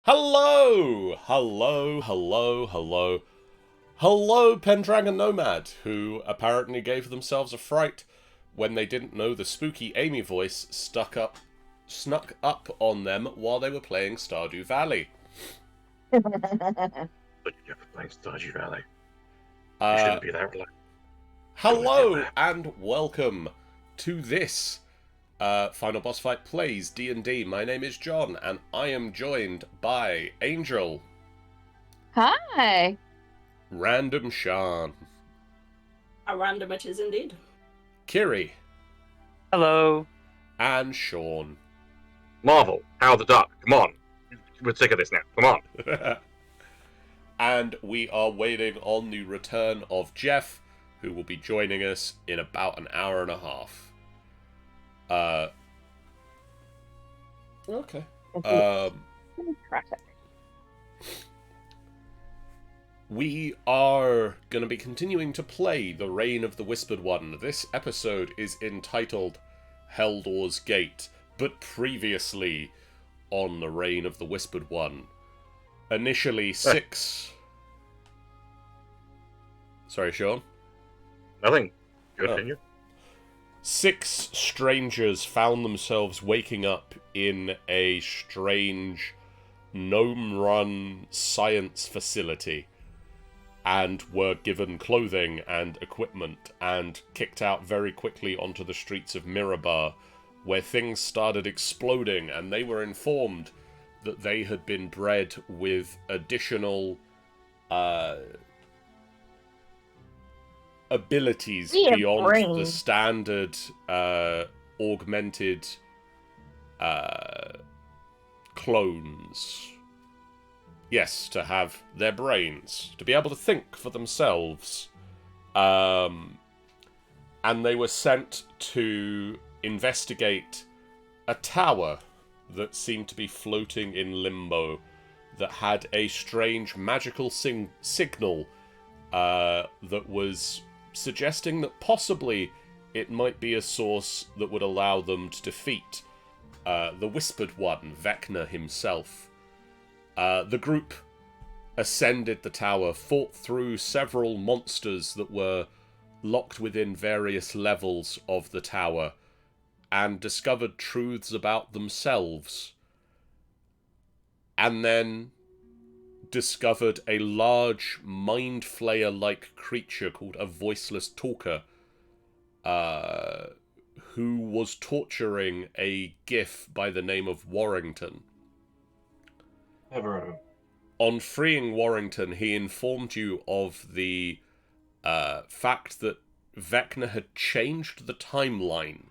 Hello! Hello, hello, hello. Hello, Pendragon Nomad, who apparently gave themselves a fright when they didn't know the spooky Amy voice snuck up on them while they were playing Stardew Valley. But you never played Stardew Valley. You Uh, shouldn't be that relaxed. Don't let it hello laugh. and welcome to this Final Boss Fight Plays D&D. My name is John, and I am joined by Angel, Hi. Random Shan, A random it is indeed. Kiri, Hello. and Sean. Marvel, Howard the Duck, come on. We're sick of this now. Come on. And we are waiting on the return of Jeff, who will be joining us in about an hour and a half. Okay. Traffic. We are going to be continuing to play The Reign of the Whispered One. This episode is entitled Helldoor's Gate, but previously on The Reign of the Whispered One. Initially, six... Sorry, Sean? Nothing. Good Oh. opinion. 6 strangers found themselves waking up in a strange gnome-run science facility and were given clothing and equipment and kicked out very quickly onto the streets of Mirabar, where things started exploding, and they were informed that they had been bred with additional abilities Yeah, beyond brain. the standard augmented clones. Yes, to have their brains, to be able to think for themselves. And they were sent to investigate a tower that seemed to be floating in limbo that had a strange magical signal that was suggesting that possibly it might be a source that would allow them to defeat the Whispered One, Vecna himself. The group ascended the tower, fought through several monsters that were locked within various levels of the tower, and discovered truths about themselves. And then discovered a large mind flayer-like creature called a voiceless talker, who was torturing a gif by the name of Warrington. Never heard of him. On freeing Warrington, he informed you of the fact that Vecna had changed the timeline,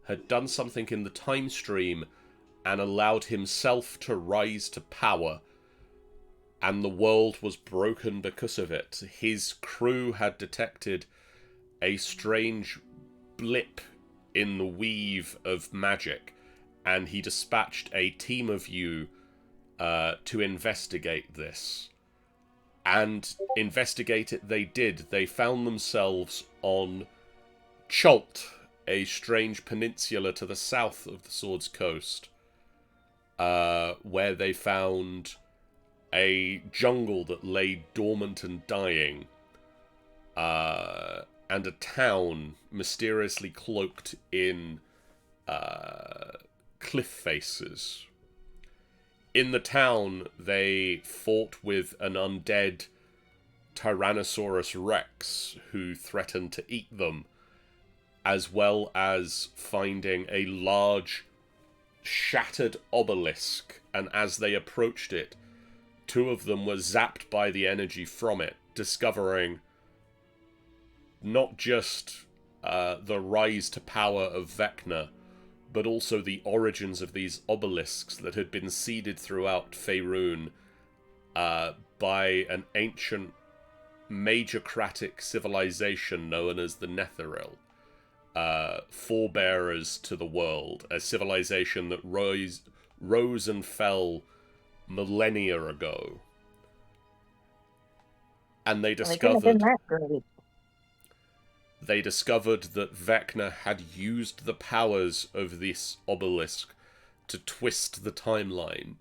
had done something in the time stream, and allowed himself to rise to power, and the world was broken because of it. His crew had detected a strange blip in the weave of magic, and he dispatched a team of you to investigate this. And investigate it they did. They found themselves on Chult, a strange peninsula to the south of the Sword's Coast, where they found a jungle that lay dormant and dying, and a town mysteriously cloaked in cliff faces. In the town, they fought with an undead Tyrannosaurus Rex who threatened to eat them, as well as finding a large shattered obelisk, and as they approached it, 2 of them were zapped by the energy from it, discovering not just the rise to power of Vecna, but also the origins of these obelisks that had been seeded throughout Faerun by an ancient majorcratic civilization known as the Netheril, forebearers to the world, a civilization that rose and fell millennia ago. And they Well, they couldn't have been that great. they discovered that Vecna had used the powers of this obelisk to twist the timeline.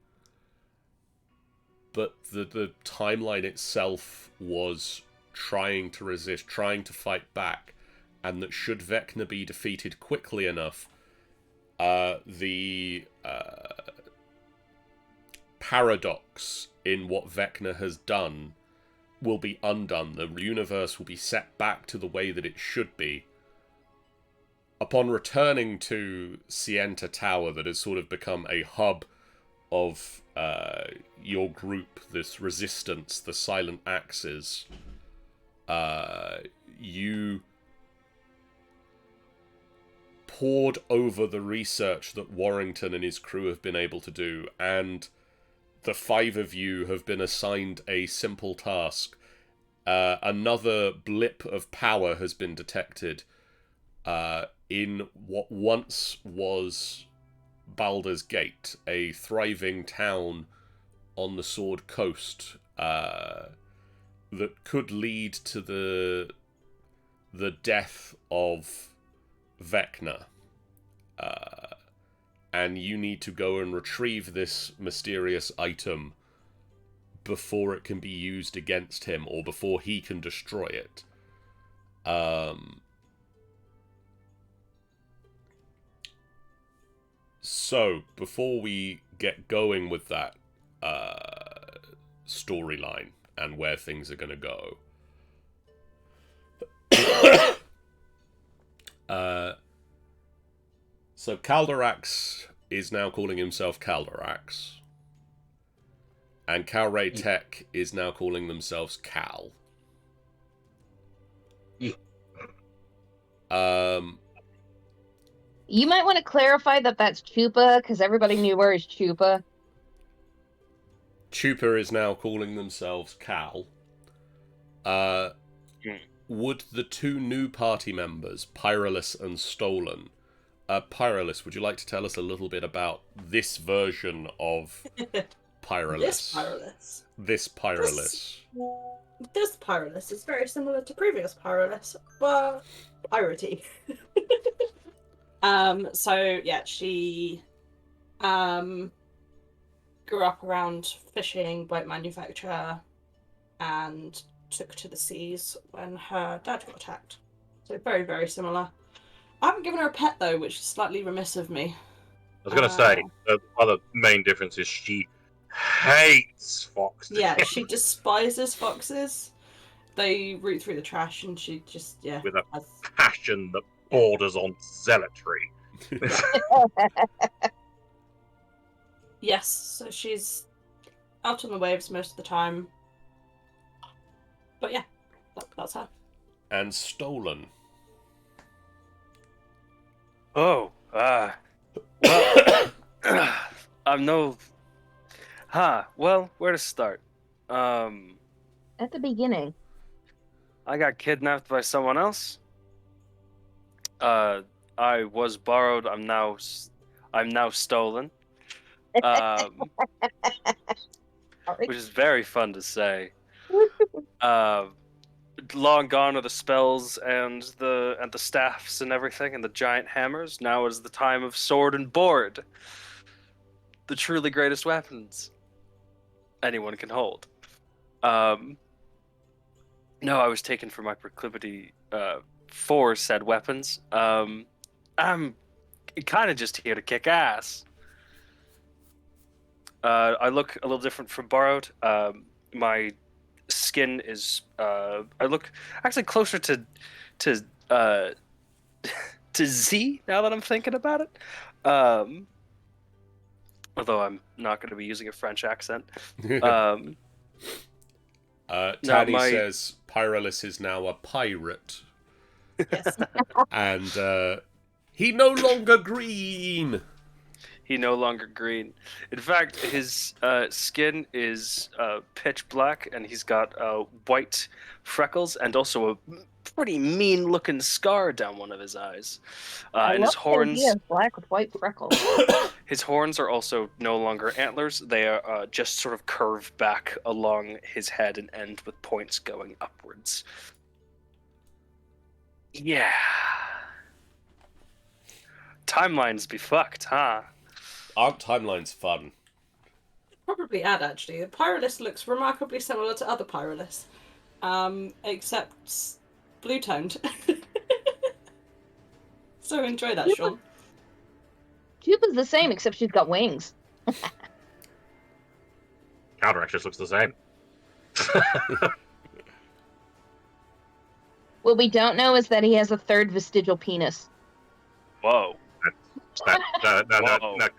but the timeline itself was trying to resist, trying to fight back, and that should Vecna be defeated quickly enough, the paradox in what Vecna has done will be undone. The universe will be set back to the way that it should be. Upon returning to Sienta Tower, that has sort of become a hub of your group, this resistance, the Silent Axes, you pored over the research that Warrington and his crew have been able to do, and the 5 of you have been assigned a simple task. Another blip of power has been detected in what once was Baldur's Gate, a thriving town on the Sword Coast that could lead to the death of Vecna. And you need to go and retrieve this mysterious item before it can be used against him, or before he can destroy it. So, before we get going with that storyline and where things are going to go, so Caldorax is now calling himself Caldorax, and Calray Tech is now calling themselves Cal. You might want to clarify that that's Chupa, because everybody knew where is Chupa. Chupa is now calling themselves Cal. Would the 2 new party members, Pyrolus and Stolen... Pyrolus, would you like to tell us a little bit about this version of Pyrolus? This Pyrolus. This Pyrolus. This Pyrolus is very similar to previous Pyrolus, but piratey. So yeah, she grew up around fishing, boat manufacture, and took to the seas when her dad got attacked. So very, very similar. I haven't given her a pet though, which is slightly remiss of me. I was going to say, the other main difference is she hates foxes. Yeah, she despises foxes. They root through the trash, and she just, yeah. With a passion that borders on zealotry. Yes, so she's out on the waves most of the time. But yeah, that's her. And Stolen. Oh, well, I'm no... well, where to start? At the beginning. I got kidnapped by someone else. I was borrowed. I'm now stolen. Which is very fun to say. Long gone are the spells and the staffs and everything and the giant hammers. Now is the time of sword and board. The truly greatest weapons anyone can hold. No, I was taken for my proclivity for said weapons. I'm kind of just here to kick ass. I look a little different from borrowed. My skin is I look actually closer to Z now that I'm thinking about it. Although I'm not going to be using a French accent. Tanny says Pyrolus is now a pirate. Yes. And he no longer green. He no longer green. In fact, his skin is pitch black, and he's got white freckles, and also a pretty mean-looking scar down one of his eyes. And his horns. Yeah, black with white freckles. His horns are also no longer antlers. They are just sort of curved back along his head and end with points going upwards. Yeah. Timelines be fucked, huh? Aren't timelines fun? probably add actually. The Pyrolith looks remarkably similar to other Pyroliths, except blue toned. So enjoy that, Sean. Cuba's the same, except she's got wings. Counteract just looks the same. What we don't know is that he has a third vestigial penis. Whoa. No, Counteract wouldn't have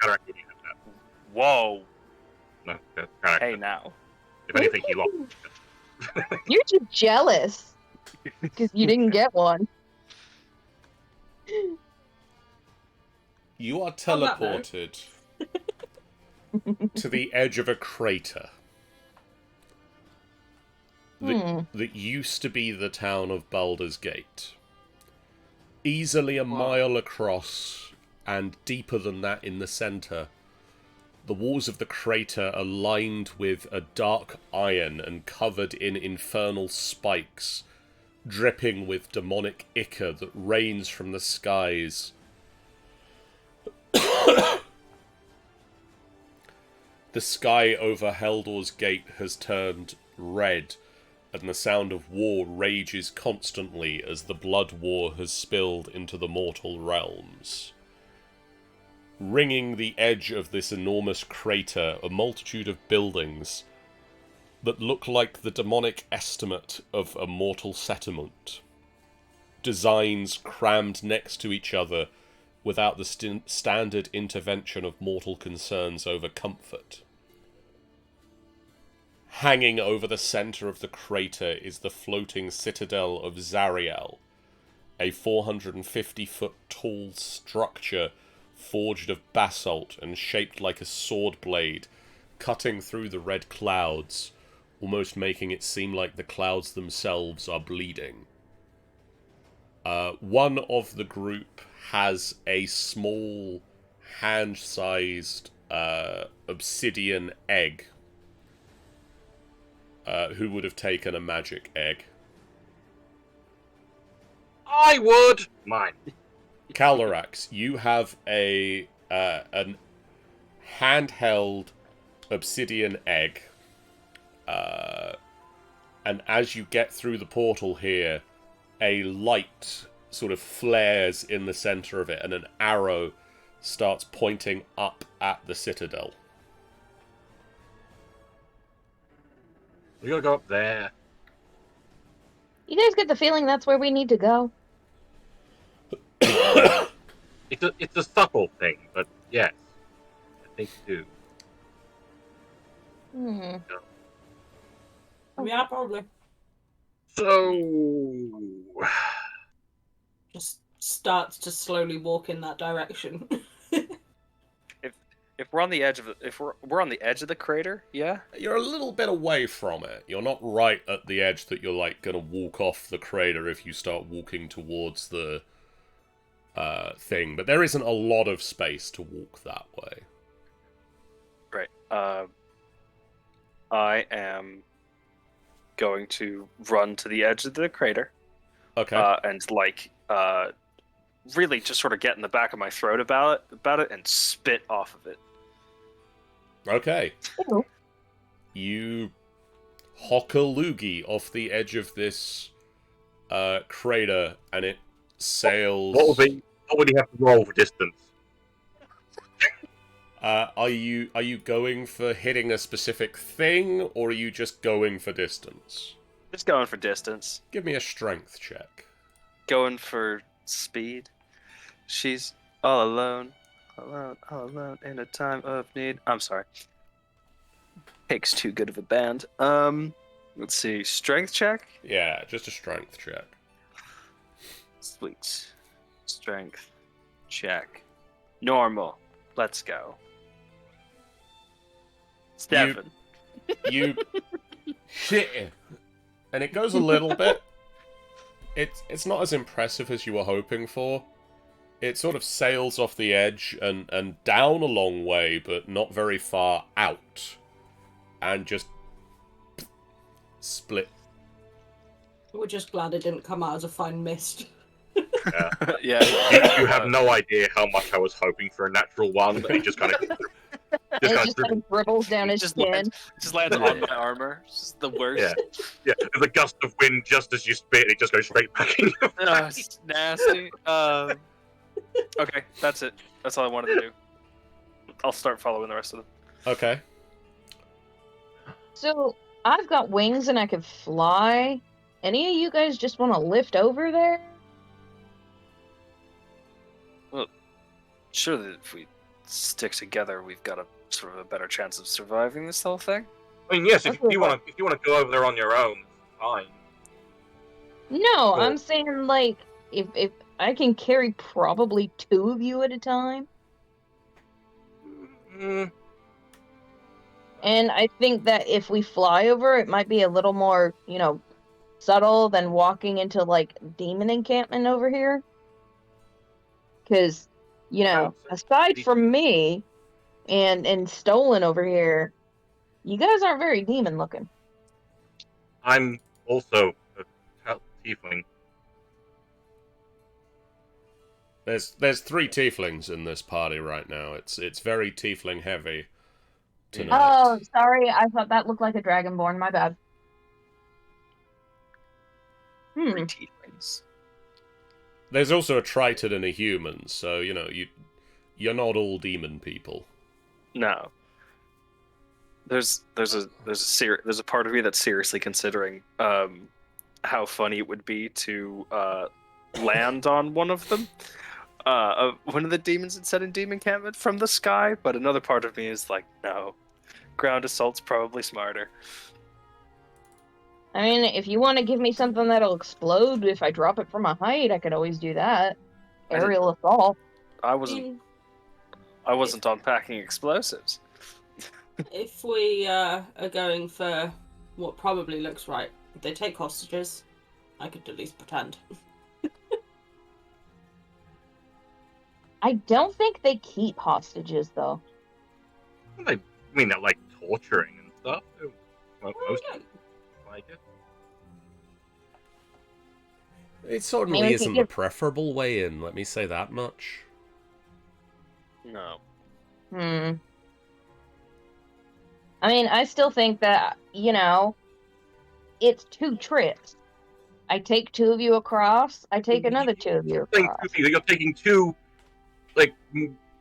that. Whoa. No, Counteract. Hey now. If anything, he lost. You're just jealous because you didn't get one. You are On that teleported to the edge of a crater that used to be the town of Baldur's Gate. Easily a mile across, and deeper than that in the centre. The walls of the crater are lined with a dark iron and covered in infernal spikes, dripping with demonic ichor that rains from the skies. The sky over Helldoor's gate has turned red, and the sound of war rages constantly as the blood war has spilled into the mortal realms. Ringing the edge of this enormous crater, a multitude of buildings that look like the demonic estimate of a mortal settlement. Designs crammed next to each other without the standard intervention of mortal concerns over comfort. Hanging over the centre of the crater is the floating citadel of Zariel, a 450-foot tall structure forged of basalt and shaped like a sword blade, cutting through the red clouds, almost making it seem like the clouds themselves are bleeding. One of the group has a small, hand-sized obsidian egg. Who would have taken a magic egg? I would! Mine. Caldorax, you have an handheld obsidian egg. And as you get through the portal here, a light sort of flares in the center of it, and an arrow starts pointing up at the citadel. We gotta go up there. You guys get the feeling that's where we need to go? It's a subtle thing, but yes. I think you do. Yeah, probably. So... Just starts to slowly walk in that direction. If we're on the edge of we're on the edge of the crater, yeah. You're a little bit away from it. You're not right at the edge that you're like gonna walk off the crater if you start walking towards the thing. But there isn't a lot of space to walk that way. Great. I am going to run to the edge of the crater. Okay. And really just sort of get in the back of my throat about it and spit off of it. Okay. Hello. You hock a loogie off the edge of this crater, and it sails. What would he have to roll for distance? Are you going for hitting a specific thing, or are you just going for distance? Just going for distance. Give me a strength check. Going for speed. She's all alone in a time of need. I'm sorry. Pick's too good of a band. Let's see. Strength check? Yeah, just a strength check. Sweet. Strength check. Normal. Let's go. Stefan. You shit. And it goes a little bit. It's not as impressive as you were hoping for. It sort of sails off the edge and down a long way, but not very far out. And just split. We're just glad it didn't come out as a fine mist. Yeah. Yeah. You have no idea how much I was hoping for a natural one, and it just kind of... it got just kind of dribbles down his Just chin. lands on my armor. It's just the worst. Yeah, there's a gust of wind just as you spit, it just goes straight back in your face. It's nasty. Okay, that's it. That's all I wanted to do. I'll start following the rest of them. Okay. So I've got wings and I can fly. Any of you guys just want to lift over there? Sure that if we stick together, we've got a sort of a better chance of surviving this whole thing. I mean, yes, if Okay, you want to go over there on your own, fine. No, Well- I'm saying like if I can carry probably 2 of you at a time. Mm, And I think that if we fly over, it might be a little more, subtle than walking into like demon encampment over here. Because, aside from me and Stolen over here, you guys aren't very demon looking. I'm also a tiefling. There's 3 tieflings in this party right now. It's very tiefling heavy tonight. Oh, sorry, I thought that looked like a dragonborn. My bad. 3 tieflings. There's also a Triton and a human, so you're not all demon people. No. There's a part of me that's seriously considering how funny it would be to land on one of them, one of the demons and set in demon encampment from the sky. But another part of me is like, no, ground assault's probably smarter. I mean, if you want to give me something that'll explode if I drop it from a height, I could always do that. Aerial assault. I wasn't unpacking explosives. If we are going for what probably looks right, if they take hostages, I could at least pretend. I don't think they keep hostages, though. I mean, they're like torturing and stuff. Most Yeah. like it. It certainly Maybe we isn't could the give- preferable way in, let me say that much. No. I mean, I still think that, it's 2 trips. I take 2 of you across, I take another 2 of you across. You're taking 2, like,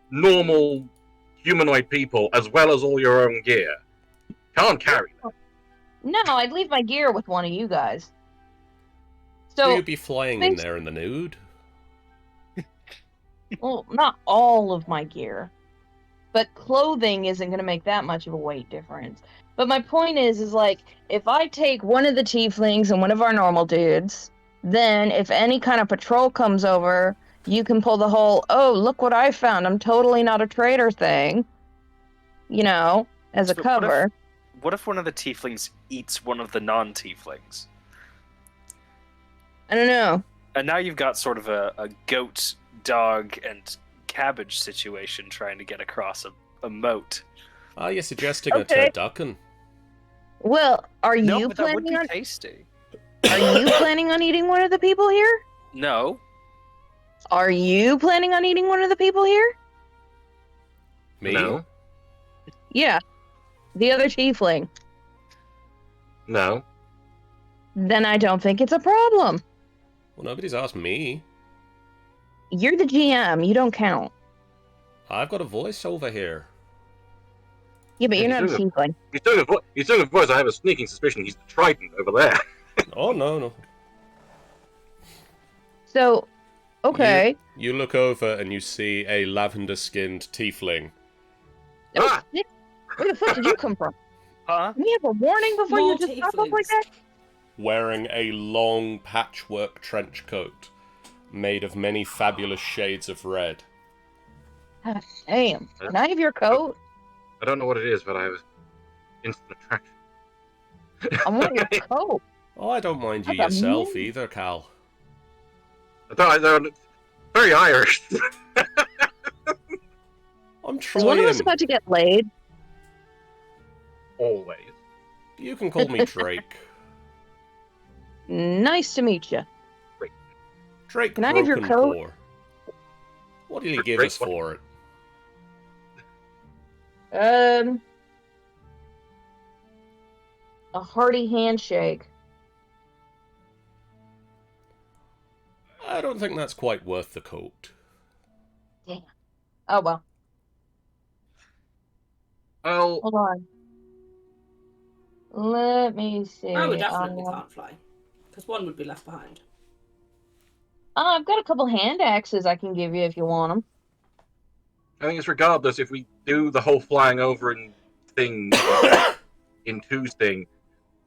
normal humanoid people as well as all your own gear. Can't carry that. No, I'd leave my gear with one of you guys. Will So, you be flying in there in the nude? well, not all of my gear. But clothing isn't going to make that much of a weight difference. But my point is like, if I take one of the tieflings and one of our normal dudes, then if any kind of patrol comes over, you can pull the whole, oh, look what I found, I'm totally not a traitor thing, as a So cover. What if one of the tieflings eats one of the non-tieflings? I don't know. And now you've got sort of a goat, dog, and cabbage situation trying to get across a moat. Are you suggesting Okay. a turducken? Well, are No, you but that would planning be on tasty. Are you planning on eating one of the people here? No. Are you planning on eating one of the people here? Me? No. Yeah. The other tiefling. No. Then I don't think it's a problem. Well, nobody's asked me. You're the GM. You don't count. I've got a voice over here. Yeah, but you're Yeah, not a he's tiefling. He's doing a voice. I have a sneaking suspicion he's the Triton over there. Oh, no. So, okay. You look over and you see a lavender-skinned tiefling. Oh, Ah! shit. Where the fuck did you come from? Huh? Can we have a warning before More you just pop up like tieflings. that? Wearing a long patchwork trench coat made of many fabulous shades of red. Ah, damn. Can I have your coat? I don't know what it is, but I have instant attraction. I want your coat. Oh, I don't mind you That's yourself amazing. either, Cal. They're very Irish. I'm Is one of trying. us about to get laid? Always. You can call me Drake. Nice to meet you. Drake Can I have your Broken coat? Boar. What did he give Drake us what? for it? A hearty handshake. I don't think that's quite worth the coat. Damn. Oh well. Well, Hold on. Let me see. I would definitely can't fly, because one would be left behind. I've got a couple hand axes I can give you if you want them. I think it's regardless if we do the whole flying over and thing in twos thing.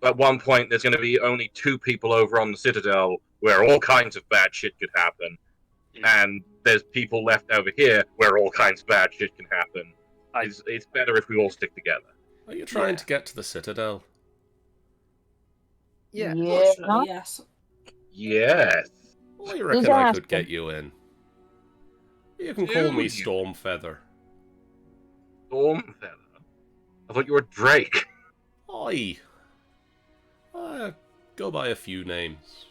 At one point, there's going to be only 2 people over on the Citadel where all kinds of bad shit could happen, and there's people left over here where all kinds of bad shit can happen. It's better if we all stick together. Are you trying to get to the Citadel? Yeah. Fortunately, yes. Yes. Well, I reckon I could get you in. You can call me Dude. Stormfeather. Stormfeather? I thought you were Drake. Aye. Go by a few names.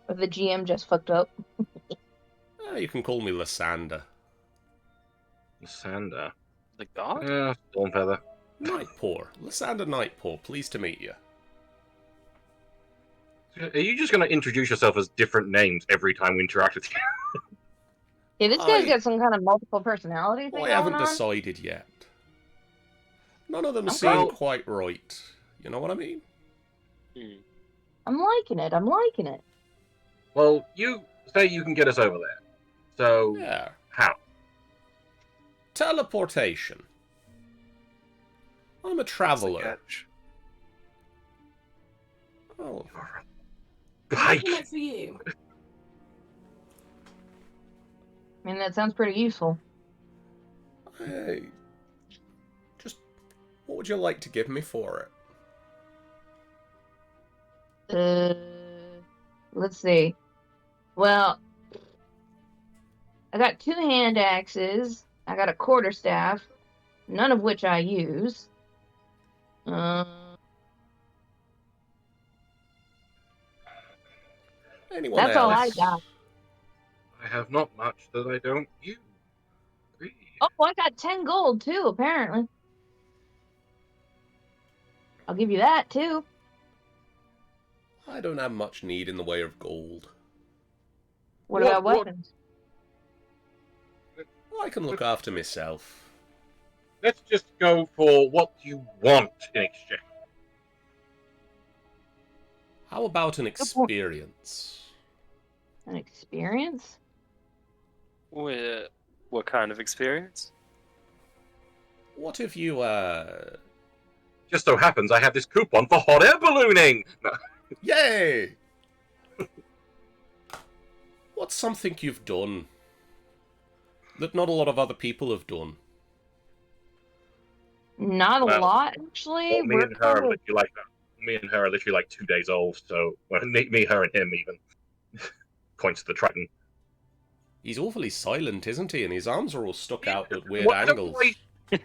But the GM just fucked up. You can call me Lysander. Lysander. The god? Yeah, Stormfeather. Nightpaw. Lysander Nightpaw. Pleased to meet you. Are you just going to introduce yourself as different names every time we interact with you? Yeah, this guy's got some kind of multiple personality thing I going haven't on. decided yet. None of them Okay. seem quite right. You know what I mean? I'm liking it. I'm liking it. Well, you say you can get us over there. So, Yeah. how? Teleportation. I'm a traveller. Oh, What can I do for you? I mean, that sounds pretty useful. hey. Just, what would you like to give me for it? Let's see. Well, I got 2 hand axes. I got a quarterstaff, none of which I use. Anyone That's else? all I got. I have not much that I don't use. Oh, I got 10 gold too, apparently. I'll give you that too. I don't have much need in the way of gold. What about What- weapons? I can look after myself. Let's just go for what you want in exchange. How about an experience? An experience? What kind of experience? What if you, Just so happens I have this coupon for hot air ballooning! No. Yay! What's something you've done that not a lot of other people have done? Not a Well, lot, actually. Well, me and her are literally like that. Me and her are literally like 2 days old, so well, me, her, and him even. Points to the Triton. He's awfully silent, isn't he? And his arms are all stuck out at weird What- I don't know angles. why I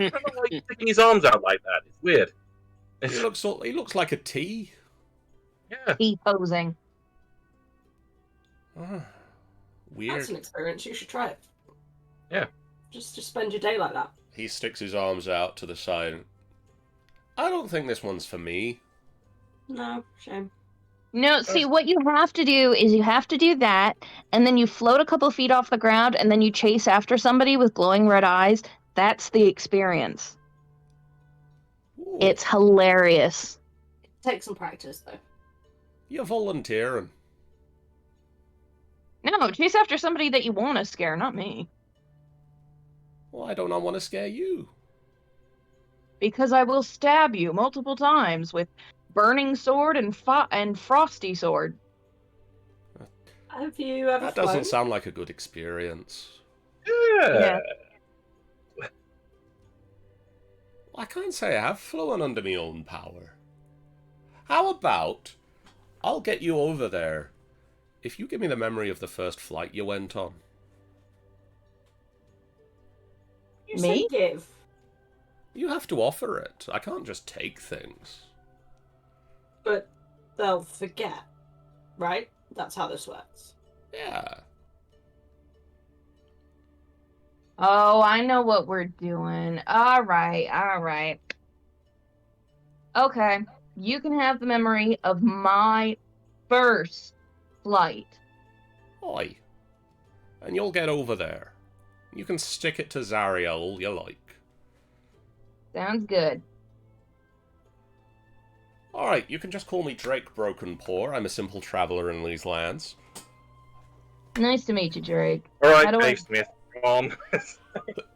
don't know why he's sticking his arms out like that. It's weird. He looks like a T. Yeah. T-posing. Ah, weird. That's an experience. You should try it. Yeah. Just spend your day like that. He sticks his arms out to the side. I don't think this one's for me. No, shame. No, see, what you have to do is you have to do that, and then you float a couple feet off the ground, and then you chase after somebody with glowing red eyes. That's the experience. Ooh, It's hilarious. Take some practice, though. You're volunteering. No, chase after somebody that you want to scare, not me. Why don't I want to scare you? Because I will stab you multiple times with burning sword and frosty sword. Have you ever That flown? doesn't sound like a good experience. Yeah. I can't say I have flown under my own power. How about I'll get you over there if you give me the memory of the first flight you went on. You Me? say give. You have to offer it. I can't just take things. But they'll forget, right? That's how this works. Yeah. Oh, I know what we're doing. All right, all right. Okay, you can have the memory of my first flight. Aye. And you'll get over there. You can stick it to Zariel all you like. Sounds good. Alright, you can just call me Drake Broken Paw. I'm a simple traveler in these lands. Nice to meet you, Drake. All How right, do Dave I- Smith. Go on.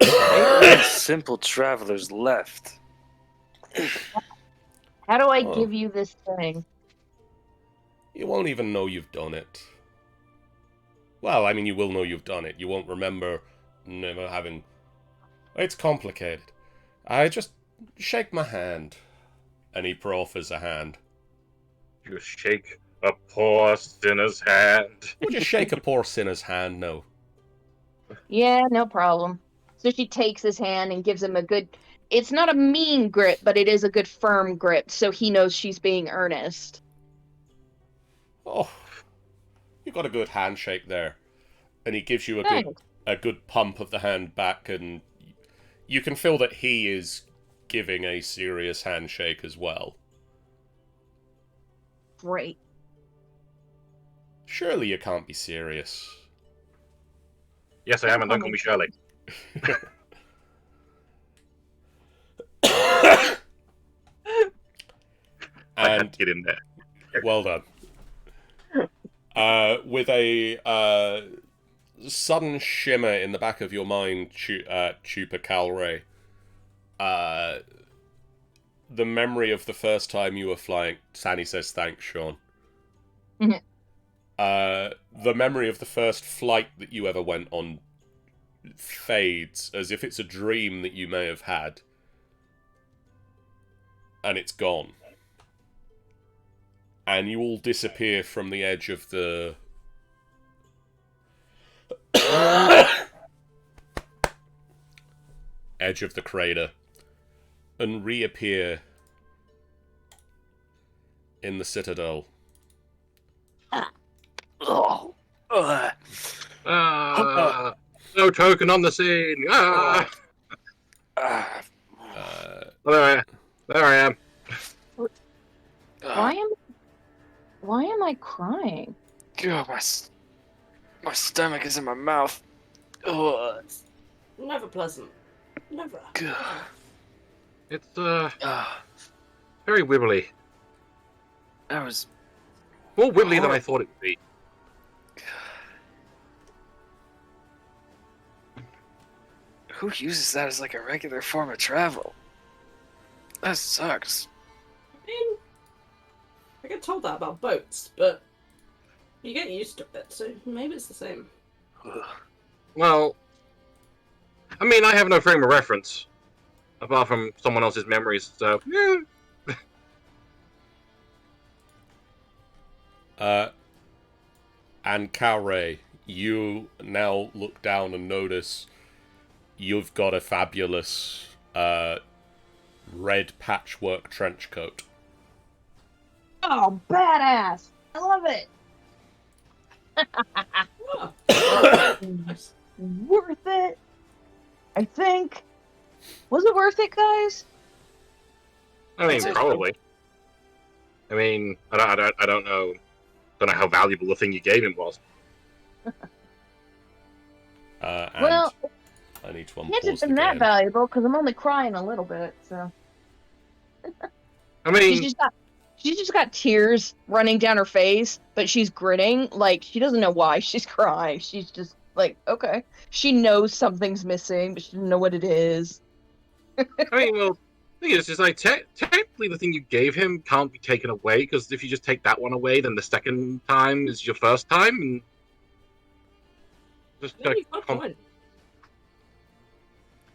Only simple travelers left. How do I Oh. give you this thing? You won't even know you've done it. Well, I mean, you will know you've done it. You won't remember never having... It's complicated. I just shake my hand. And he proffers a hand. You shake a poor sinner's hand. Would you shake a poor sinner's hand? No. Yeah, no problem. So she takes his hand and gives him a good. It's not a mean grip, but it is a good firm grip, so he knows she's being earnest. Oh, you got a good handshake there. And he gives you Thanks. a good pump of the hand back, and you can feel that he is giving a serious handshake as well. Great. Surely you can't be serious. Yes, I am, and don't call me Shirley. I had And to get in there. well done. With a sudden shimmer in the back of your mind, Chupa Calray, the memory of the first time you were flying... Sani says thanks, Sean. The memory of the first flight that you ever went on fades, as if it's a dream that you may have had. And it's gone. And you all disappear from the edge of the... edge of the crater. And reappear in the citadel. Oh. No token on the scene. Ah! There I am. Why am I crying? God, my stomach is in my mouth. Ugh. Never pleasant. Never. God. It's very wibbly. That was... More wibbly than I thought it would be. Who uses that as like a regular form of travel? That sucks. I mean, I get told that about boats, but you get used to it, so maybe it's the same. Ugh. Well, I mean, I have no frame of reference apart from someone else's memories, so yeah. And Calray, you now look down and notice you've got a fabulous red patchwork trench coat. Oh, badass! I love it. Oh, nice. Worth it. I think. Was it worth it, guys? I mean, probably. I mean, I don't know. Don't know how valuable the thing you gave him was. And Well, I need to it unpause hasn't the been that game. valuable because I'm only crying a little bit. So I mean, she's just got tears running down her face, but she's grinning like she doesn't know why she's crying. She's just like, okay, she knows something's missing, but she doesn't know what it is. well, the thing is, like technically the thing you gave him can't be taken away because if you just take that one away, then the second time is your first time, and just Yeah, you've got a point.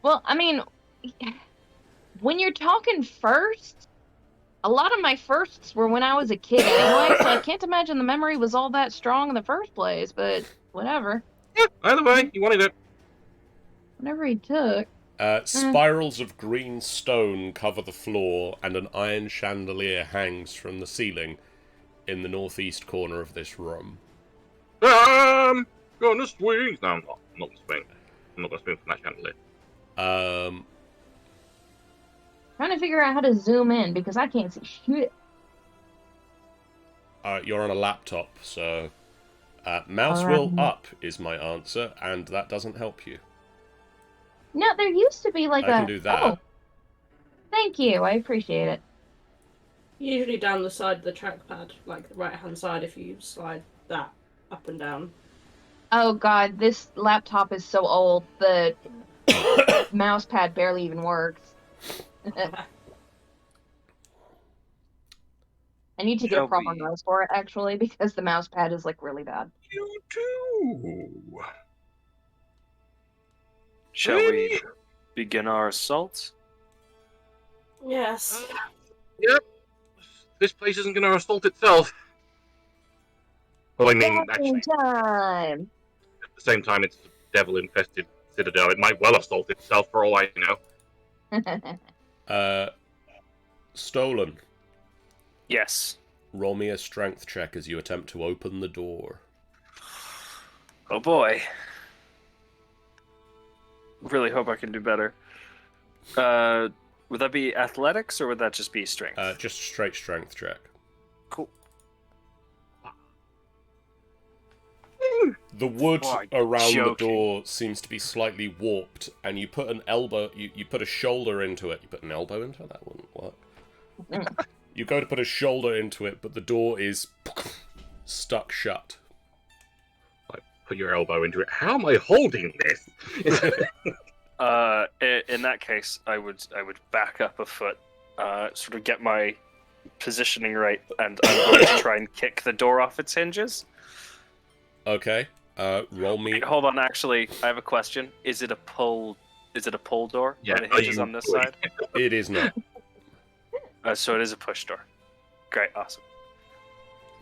Well, I mean, when you're talking first, a lot of my firsts were when I was a kid anyway, so I can't imagine the memory was all that strong in the first place, but whatever. yeah. Either way, you wanted it. Whatever he took. Spirals of green stone cover the floor, and an iron chandelier hangs from the ceiling in the northeast corner of this room. Go on the swings. No, I'm not. I'm not the swing. I'm not going to swing from that chandelier. Trying to figure out how to zoom in because I can't see shit. You're on a laptop, so mouse wheel up is my answer, and that doesn't help you. No, there used to be like I can do that. Oh, thank you. I appreciate it. Usually down the side of the trackpad, like the right-hand side, if you slide that up and down. Oh god, this laptop is so old. The mouse pad barely even works. I need to get a Shall proper we- mouse for it, actually, because the mouse pad is, like, really bad. You too. Shall we begin our assault? Yes. Yep. This place isn't going to assault itself. Well, I mean, actually, Time! at the same time, it's a devil-infested citadel. It might well assault itself for all I know. Stolen. Yes. Roll me a strength check as you attempt to open the door. Oh boy. Really hope I can do better. Would that be athletics or would that just be strength? Just a straight strength check. Cool. The wood Oh, around joking. the door seems to be slightly warped, and you put an elbow, you put a shoulder into it. You put an elbow into it? That wouldn't work. You go to put a shoulder into it, but the door is stuck shut. Like, put your elbow into it. How am I holding this? In that case, I would back up a foot, sort of get my positioning right, and I'm going to try and kick the door off its hinges. Okay. Roll me. Wait, hold on, actually, I have a question. Is it a pull door? Yeah, Are the are hinges you on this doing- side? It is not. So it is a push door. Great, awesome.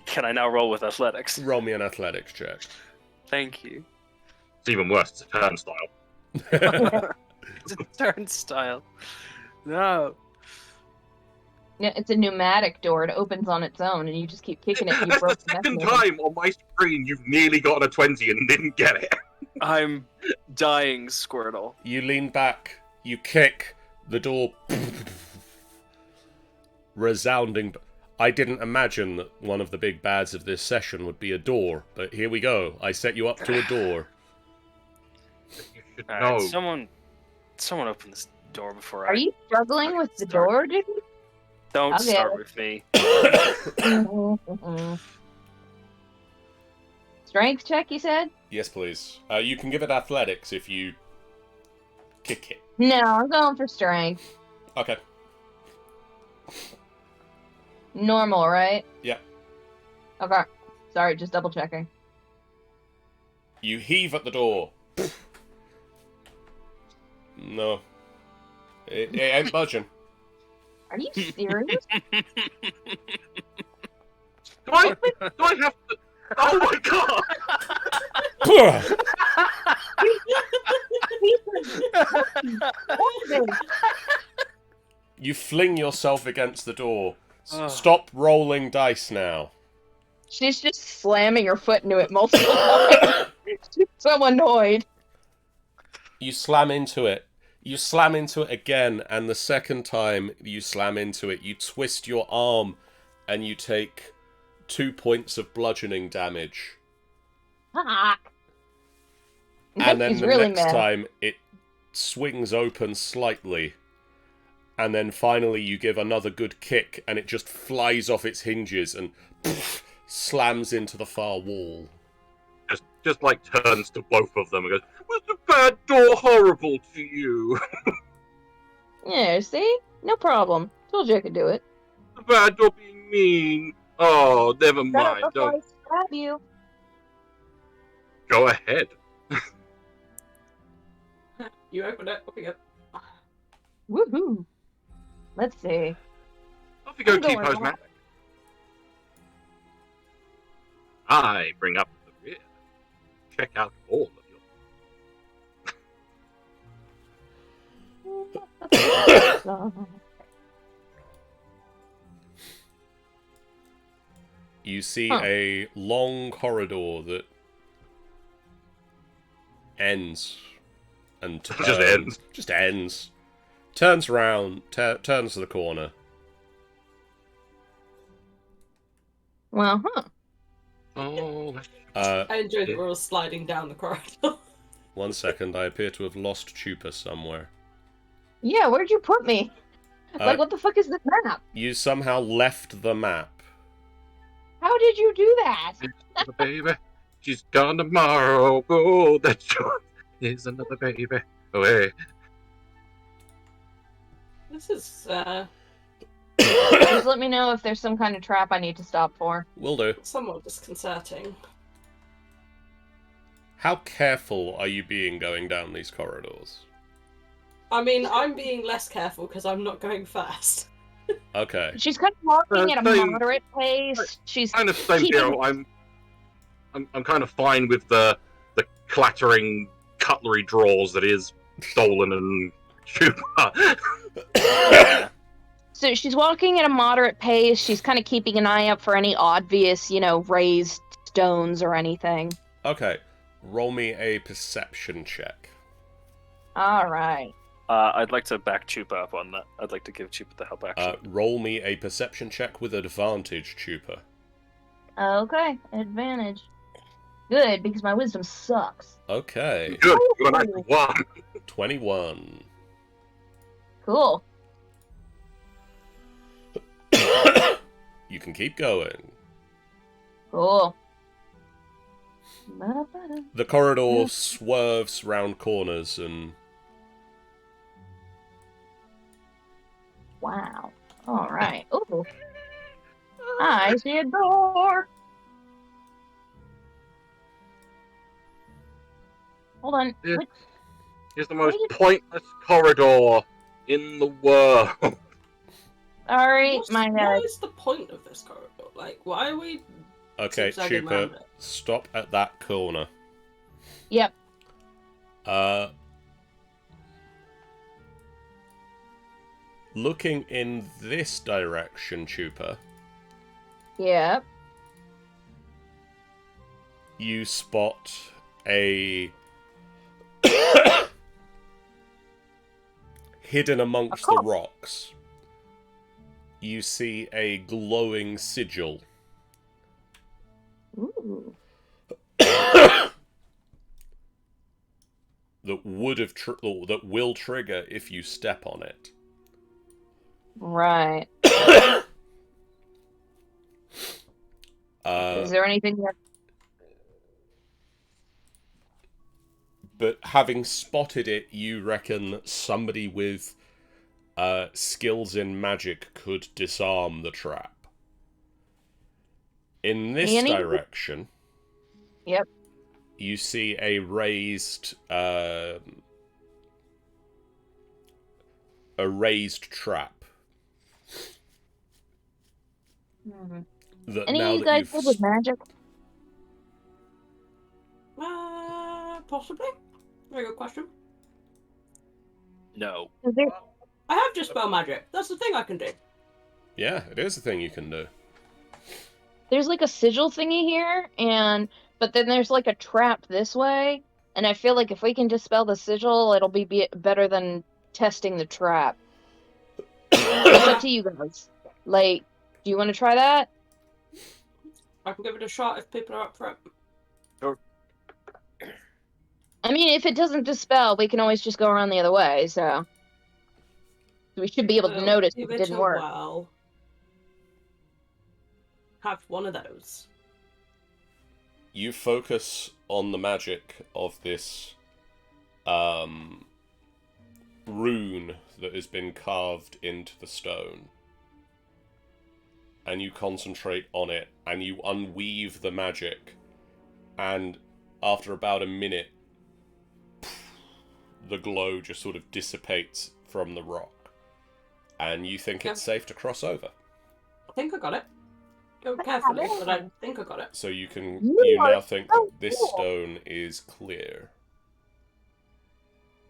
Can I now roll with athletics? Roll me an athletics check. Thank you. It's even worse. It's a turnstile. It's a turnstile. No. Yeah, it's a pneumatic door. It opens on its own, and you just keep kicking it. You That's broke the the second mechanism. time on my screen you've nearly gotten a 20 and didn't get it. I'm dying, Squirtle. You lean back, you kick, the door resounding. I didn't imagine that one of the big bads of this session would be a door, but here we go. I set you up to a door. You should Alright, know. someone open this door before Are I you struggling with the Start. door, dude? don't Okay. start with me. Strength check, you said? Yes, please. You can give it athletics if you kick it. No, I'm going for strength. Okay. Normal, right? Yeah. Okay. Sorry, just double checking. You heave at the door. No. It ain't budging. Are you serious? Do I have to? Oh my god! You fling yourself against the door. Ugh. Stop rolling dice now. She's just slamming her foot into it multiple times. She's so annoyed. You slam into it. You slam into it again, and the second time you slam into it, you twist your arm, and you take 2 points of bludgeoning damage. Fuck. And then He's the really next mad. time, it swings open slightly. And then finally you give another good kick, and it just flies off its hinges and slams into the far wall. Just like turns to both of them and goes, "Was the bad door horrible to you? Yeah, see? No problem. Told you I could do it. The bad door being mean? Oh, never Shut mind. up before Don't I stab you. go ahead." You opened it. Off you go. Woohoo. Let's see. Off you go, I'm going T-Pose now. man. I bring up the rear. Check out all of your. You see Huh. a long corridor that ends and Just ends. Just ends. Turns around, turns to the corner. Well, huh. Oh, I enjoy that we're all sliding down the corridor. 1 second, I appear to have lost Chupa somewhere. Yeah, where'd you put me? Like, what the fuck is this map? You somehow left the map. How did you do that? another baby. She's gone tomorrow. Oh, that joy is another baby. Oh, hey. This is Just let me know if there's some kind of trap I need to stop for. Will do. somewhat disconcerting. How careful are you being going down these corridors? I mean, I'm being less careful because I'm not going fast. Okay. She's kind of walking at a Same- moderate pace. She's Kind of same keeping... deal. I'm kind of fine with the clattering cutlery drawers that is Dolan and Chupa. So she's walking at a moderate pace. She's kind of keeping an eye out for any obvious, raised stones or anything. Okay. Roll me a perception check. All right. I'd like to back Chupa up on that. I'd like to give Chupa the help action. Roll me a perception check with advantage, Chupa. Okay, advantage. Good, because my wisdom sucks. Okay. Good. You got an 1. 21. Cool. You can keep going. Cool. The corridor swerves round corners and... Wow. All right. Ooh. I see a door. Hold on. Yeah. What? It's the most pointless corridor in the world. Sorry, my What head. is the point of this corridor? Like, why are we Okay, zigzagging around Chupa, it? stop at that corner. Yep. Looking in this direction, Chupa, Yep. you spot a... hidden amongst the rocks. You see a glowing sigil. Ooh. That would have that will trigger if you step on it. Right. Is there anything that... But having spotted it, you reckon that somebody with skills in magic could disarm the trap. In this Annie? direction, Yep. you see a raised trap. Mhm. That Any now of you that guys you've good with magic? Possibly. Very good question. No. Is there... I have just spell magic. That's the thing I can do. Yeah, it is a thing you can do. There's like a sigil thingy here, but then there's like a trap this way, and I feel like if we can dispel the sigil, it'll be better than testing the trap. It's up to you guys. Like, do you want to try that? I can give it a shot if people are up for it. I mean, if it doesn't dispel, we can always just go around the other way, so... We should be able to Well, notice give if it didn't a work. whirl. Have one of those. You focus on the magic of this rune that has been carved into the stone. And you concentrate on it, and you unweave the magic. And after about a minute, the glow just sort of dissipates from the rock. And you think it's safe to cross over. I think I got it. Go carefully, but I think I got it. So you can You are now think that so this cool. stone is clear.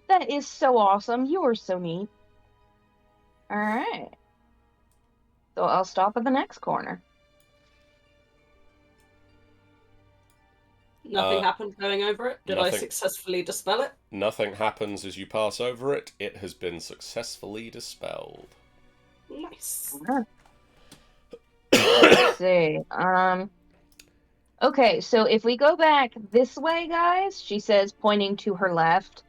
That is so awesome. You are so neat. Alright. So I'll stop at the next corner. Nothing happened going over it? Did I nothing. successfully dispel it? Nothing happens as you pass over it. It has been successfully dispelled. Nice. Let's see. Okay, so if we go back this way, guys, she says, pointing to her left,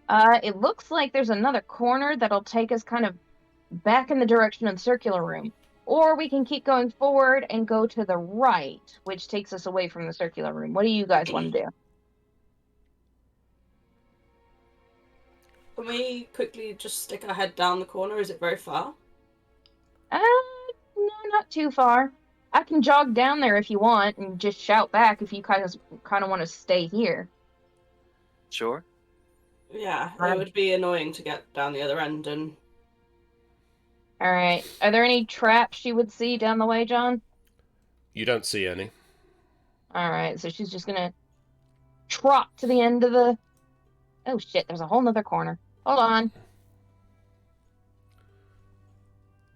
it looks like there's another corner that'll take us kind of back in the direction of the circular room. Or we can keep going forward and go to the right, which takes us away from the circular room. What do you guys want to do? Can we quickly just stick our head down the corner? Is it very far? No, not too far. I can jog down there if you want and just shout back if you kind of want to stay here. Sure. Yeah, it would be annoying to get down the other end and... Alright. Are there any traps you would see down the way, John? You don't see any. Alright, so she's just gonna trot to the end of the... Oh shit, there's a whole nother corner. Hold on.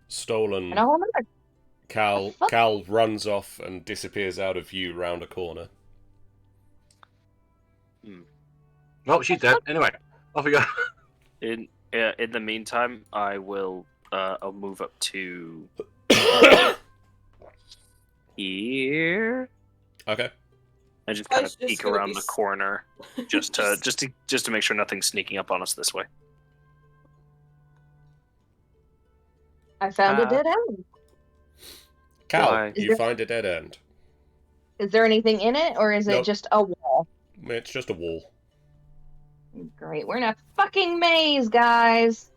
Stolen. And a whole nother... Cal runs off and disappears out of view round a corner. Well, she's dead. Anyway, off we go. In the meantime, I will I'll move up to here. Okay. And just kind It's of just peek gonna around be the corner, just to make sure nothing's sneaking up on us this way. I found a dead end. Cal, Why? you find a dead end. Is there anything in it, or is it Nope. just a wall? It's just a wall. Great, we're in a fucking maze, guys.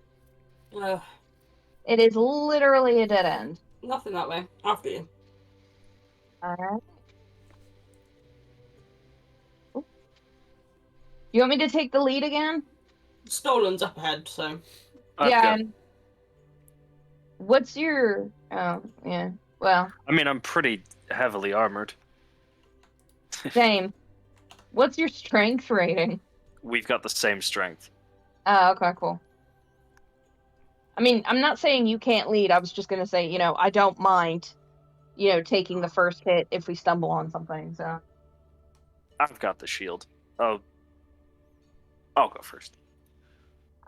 Ugh, It is literally a dead end. nothing that way. After you. Alright. You want me to take the lead again? Stolen's up ahead, so... I've yeah. got- And what's your... Oh, yeah. Well, I mean, I'm pretty heavily armored. same. What's your strength rating? We've got the same strength. Oh, okay, cool. I mean, I'm not saying you can't lead. I was just going to say, I don't mind, taking the first hit if we stumble on something, so... I've got the shield. Oh, I'll go first.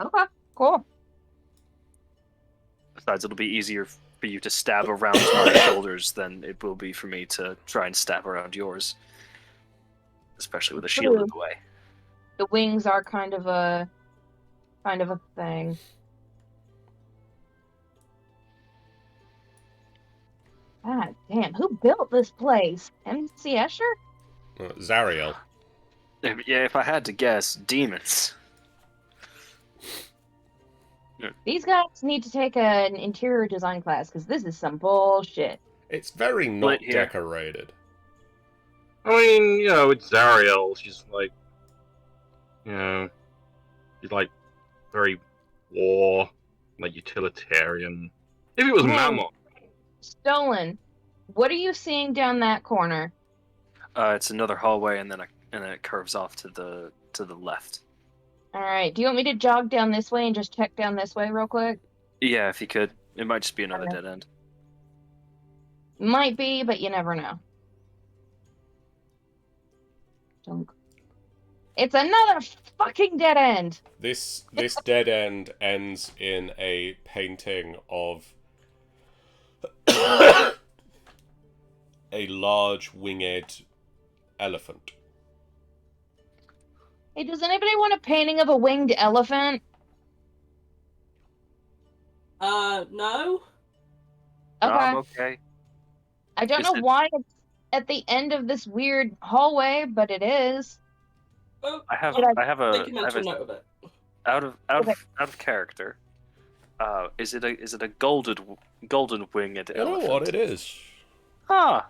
Okay, cool. Besides, it'll be easier for you to stab around my shoulders than it will be for me to try and stab around yours. Especially with a shield in the way. The wings are kind of a thing. God damn, who built this place? MC Escher? Zariel. Yeah, if I had to guess, demons. These guys need to take an interior design class, because this is some bullshit. It's very not Split here. decorated. I mean, it's Zariel. She's like, she's like very utilitarian. If it was Hmm. Mammoth, Stolen. What are you seeing down that corner? It's another hallway, and then it curves off to the left. Alright, do you want me to jog down this way and just check down this way real quick? Yeah, if you could. It might just be another Okay. dead end. Might be, but you never know. Dunk. It's another fucking dead end! This dead end ends in a painting of a large winged elephant. Hey, does anybody want a painting of a winged elephant? No? Okay. I'm okay. I don't Is know it- why it's at the end of this weird hallway, but it is. Oh, I have Did I- I have make a a mental note of it. out of Okay. out of character. Is it a golden winged You know elephant? what it is? Huh.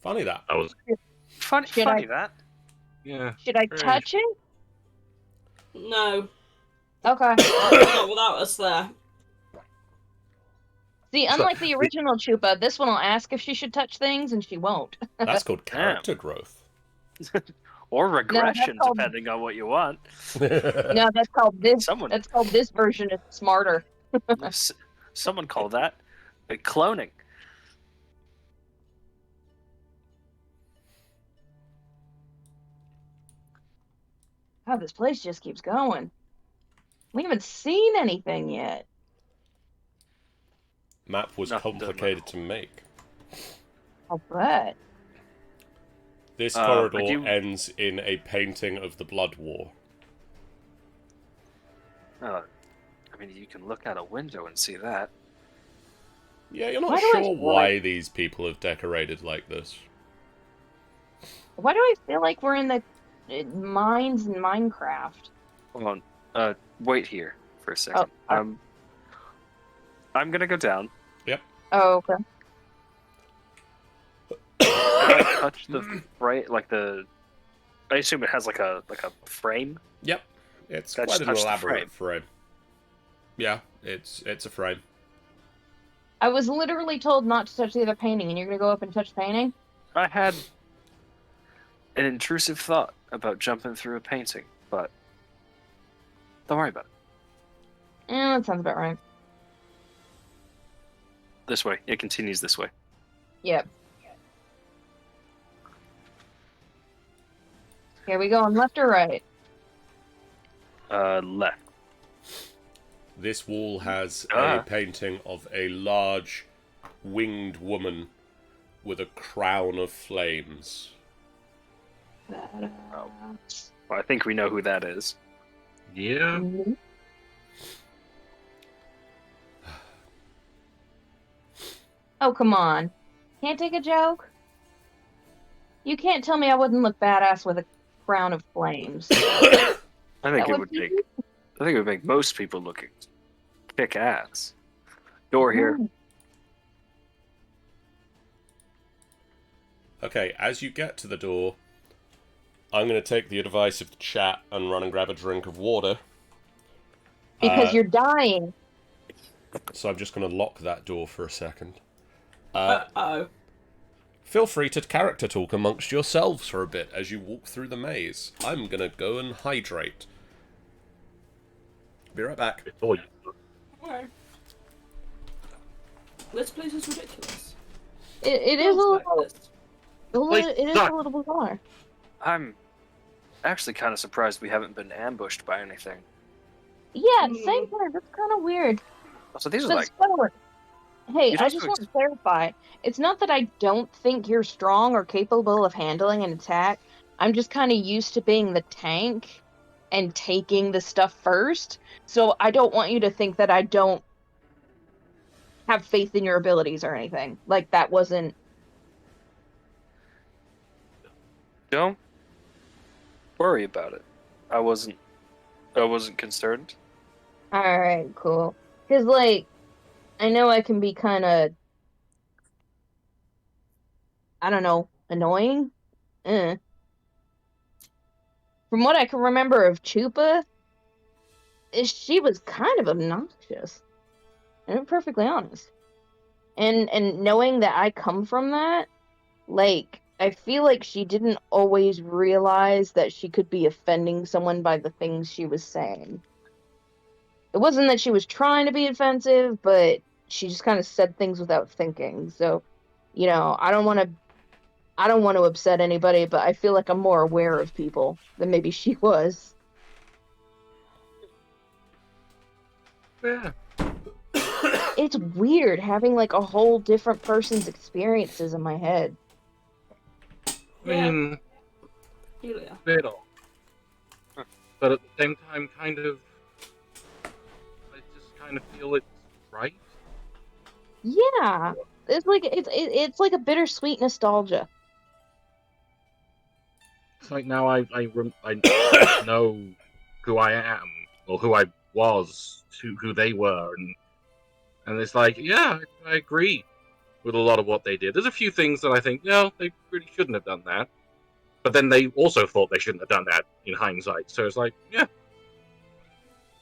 Funny that. that was Funny Should I- that. yeah. Should I Very touch it? No, Okay. not without us there. See, unlike the original Chupa, this one will ask if she should touch things, and she won't. That's called character growth. Or regression, called- depending on what you want. No, that's called this. Someone- That's called this version is smarter. Someone called that cloning. God, this place just keeps going. We haven't seen anything yet. Map was Nothing done complicated to make. I'll bet. This I corridor do- ends in a painting of the Blood War. I mean, you can look out a window and see that. Yeah, you're not Why do I sure feel why these people have decorated like this. Why do I feel like we're in the mines in Minecraft? Hold on. Wait here for a second. Oh, I'm gonna go down. Oh, okay. Can I touch the I assume it has like a frame. Yep, it's Can I quite just an touch the elaborate frame. Yeah, it's a frame. I was literally told not to touch the other painting, and you're gonna go up and touch the painting? I had an intrusive thought about jumping through a painting, but don't worry about it. That sounds about right. This way. It continues this way. Yep. Here we go, on left or right? Left. This wall has a Ah. painting of a large winged woman with a crown of flames. Well, I think we know who that is. Yeah. Mhm. Oh, come on. Can't take a joke? You can't tell me I wouldn't look badass with a crown of flames. I think That it would would be- make. I think it would make most people look kick ass. Door here. Mm. Okay, as you get to the door, I'm going to take the advice of the chat and run and grab a drink of water. Because you're dying. So I'm just going to lock that door for a second. Uh-oh. Feel free to character talk amongst yourselves for a bit as you walk through the maze. I'm going to go and hydrate. Be right back. It's all you. Okay. This place is ridiculous. It is a Feels like little, this. it is sucks. a little bizarre. I'm actually kind of surprised we haven't been ambushed by anything. Yeah, Mm. same here. That's kind of weird. So these are But like so, hey, You'd I have just to want to clarify. It's not that I don't think you're strong or capable of handling an attack. I'm just kind of used to being the tank and taking the stuff first. So I don't want you to think that I don't have faith in your abilities or anything. Like that wasn't. don't worry about it. I wasn't concerned. All right, cool. Because like, I know I can be kind of, I don't know, annoying. Eh. From what I can remember of Chupa, she was kind of obnoxious. And I'm perfectly honest. And knowing that I come from that, like, I feel like she didn't always realize that she could be offending someone by the things she was saying. It wasn't that she was trying to be offensive, but she just kind of said things without thinking. So, you know, I don't want to upset anybody, but I feel like I'm more aware of people than maybe she was. Yeah. It's weird having like a whole different person's experiences in my head. I mean, Julia. bit off. But at the same time, kind of, I just kind of feel it's right. Yeah, it's like it's like a bittersweet nostalgia. It's like now I know who I am or who I was, who they were, and it's like, yeah, I agree with a lot of what they did. There's a few things that I think, no, they really shouldn't have done that. But then they also thought they shouldn't have done that in hindsight. So it's like, yeah,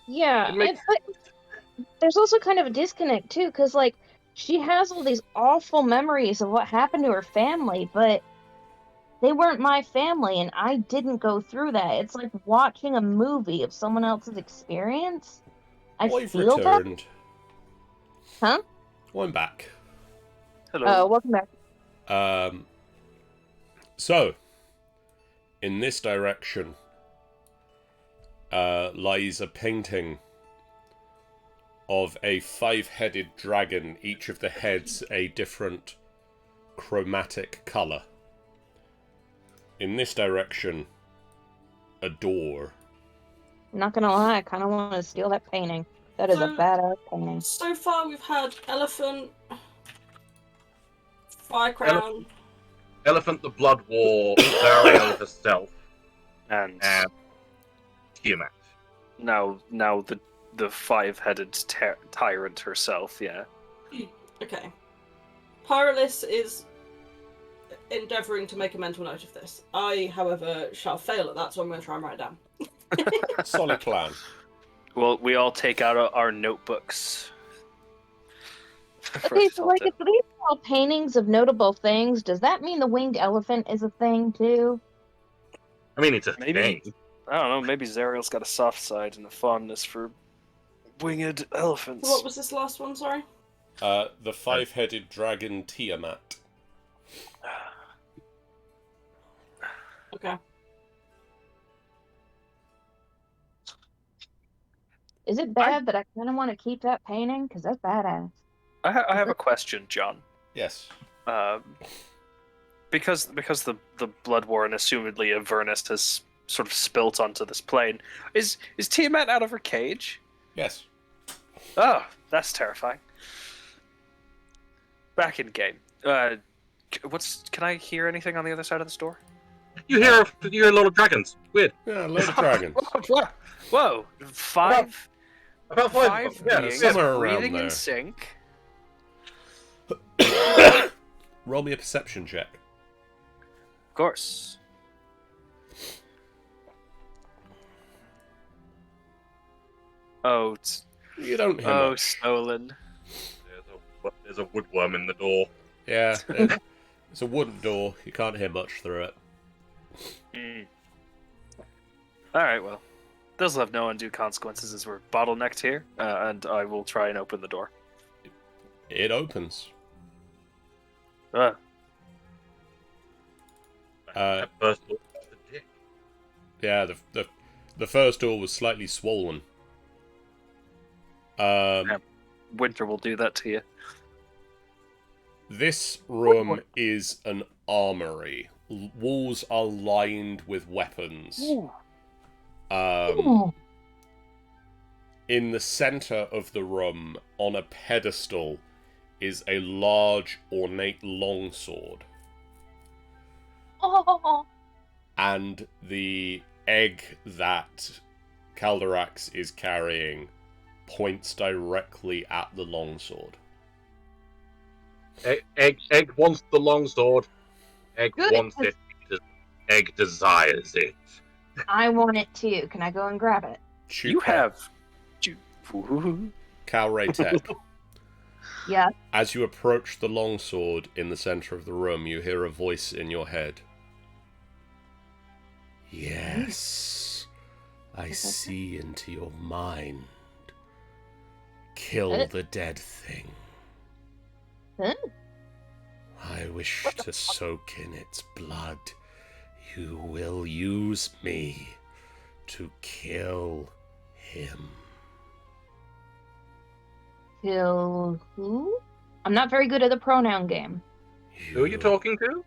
Yeah, it makes but there's also kind of a disconnect too, because like she has all these awful memories of what happened to her family, but they weren't my family, and I didn't go through that. It's like watching a movie of someone else's experience. I I've feel that. returned. Huh? I'm back. Hello. Welcome back. So, in this direction, lies a painting of a 5-headed dragon, each of the heads a different chromatic colour. In this direction, a door. I'm not gonna lie, I kind of want to steal that painting. That is a badass painting. So far, we've had elephant, fire crown, Elephant, the Blood War, Zariel herself, And Tiamat. now the 5-headed tyrant herself. Yeah. Okay. Pyrolis is endeavouring to make a mental note of this. I, however, shall fail at that, so I'm going to try and write it down. Solid plan. Well, we all take out our notebooks. Okay, so like if these are all paintings of notable things, does that mean the winged elephant is a thing too? I mean, it's a Maybe. thing. I don't know. Maybe Zariel's got a soft side and a fondness for winged elephants. What was this last one, sorry? The 5-headed dragon Tiamat. Okay. Is it bad that I kind of want to keep that painting? Because that's badass. I have a question, John. Yes. Because the blood war and assumedly Avernus has sort of spilt onto this plane, is Tiamat out of her cage? Yes. Oh, that's terrifying. Back in game. Can I hear anything on the other side of this door? You hear a lot of dragons. Weird. Yeah, a load of dragons. Whoa, five About five. Yeah, beings somewhere around breathing there. in sync. Roll me a perception check. Of course. Oh, You don't hear oh, much. stolen. There's a woodworm in the door. Yeah, it's a wooden door. You can't hear much through it. Alright, well. Those will have no undue consequences as we're bottlenecked here, and I will try and open the door. It opens. That first door was the dick. Yeah, the first door was slightly swollen. Winter will do that to you. This room is an armory. Walls are lined with weapons. In the center of the room, on a pedestal, is a large, ornate longsword. Oh, And the egg that Calderax is carrying points directly at the longsword. Egg wants the longsword. Egg Good. wants it. Egg desires it. I want it too. Can I go and grab it? You have... Calraytep. Yeah. As you approach the longsword in the center of the room, you hear a voice in your head. Yes, I see into your mind. Kill the dead thing. Huh? I wish to soak in its blood. You will use me to kill him. Kill who? I'm not very good at the pronoun game. Who are you talking to?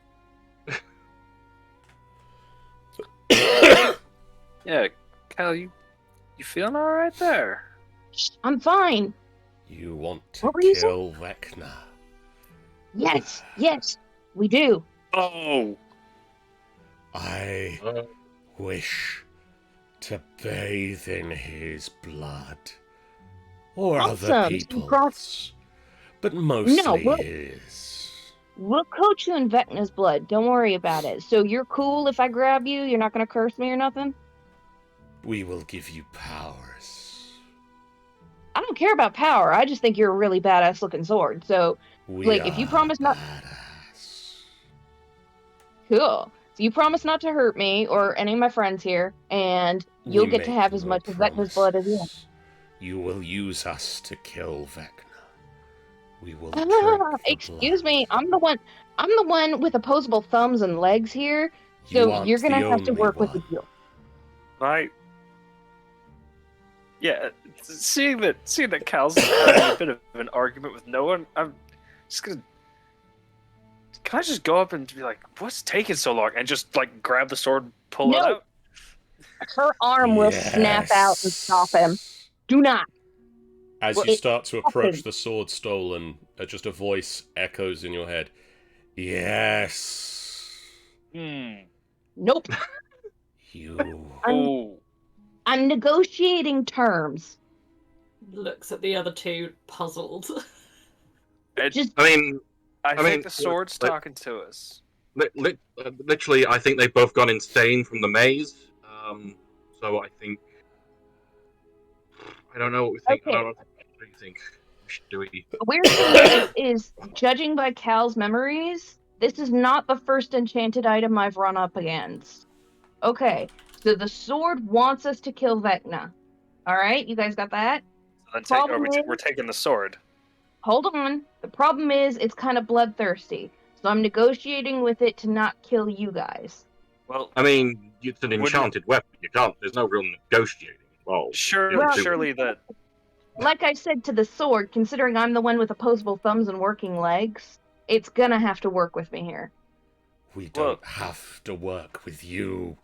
Yeah, Cal, you feeling alright there? I'm fine. You want to What were you kill Vecna. Yes, yes, we do. Oh! I wish to bathe in his blood. Or other Awesome. people's. But mostly we'll- his. We'll coat you in Vecna's blood. Don't worry about it. So you're cool if I grab you? You're not gonna curse me or nothing? We will give you powers. I don't care about power. I just think you're a really badass looking sword. So, We like, if you are promise not- badass. cool. So you promise not to hurt me or any of my friends here, and you'll We get to make have as no much of Vecna's blood as you want. promises. You will use us to kill Vecna. We will Ah, drink the excuse blood. me, I'm the one with opposable thumbs and legs here, so aren't you're gonna the have to only work with the one. deal. Yeah, seeing that Cal's having a bit of an argument with no one, I'm just gonna. Can I just go up and be like, "What's taking so long?" and just like grab the sword, and pull it No. out? Her arm will snap out and stop him. Do not. As Well, you it's start to approach stopping. the sword stolen, just a voice echoes in your head. Yes. Nope. You. Oh, I'm negotiating terms. Looks at the other two, puzzled. Just I mean, I mean, think the sword's like- talking to us. literally, I think they've both gone insane from the maze. So I think I don't know what we think. I Okay. don't know. What do you think? Do we? the weird thing is, judging by Cal's memories, this is not the first enchanted item I've run up against. Okay, so the sword wants us to kill Vecna. All right, you guys got that? So then Problem we're is- taking the sword. Hold on. The problem is, it's kind of bloodthirsty, so I'm negotiating with it to not kill you guys. Well, I mean, it's an Wouldn't- enchanted weapon. You can't. There's no real negotiating involved. Well- surely that. Like I said to the sword, considering I'm the one with opposable thumbs and working legs, it's gonna have to work with me here. We Well- don't have to work with you.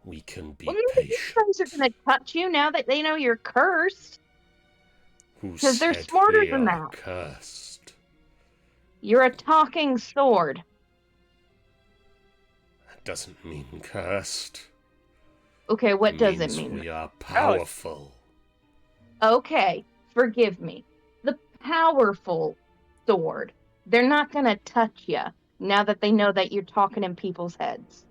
We can be Well, none of these patient. guys are gonna touch you now that they know you're cursed. Who 'Cause they're said smarter we than are that. cursed? You're a talking sword. That doesn't mean cursed. Okay, what does it means mean? We are powerful. Okay, forgive me. The powerful sword. They're not gonna touch you now that they know that you're talking in people's heads.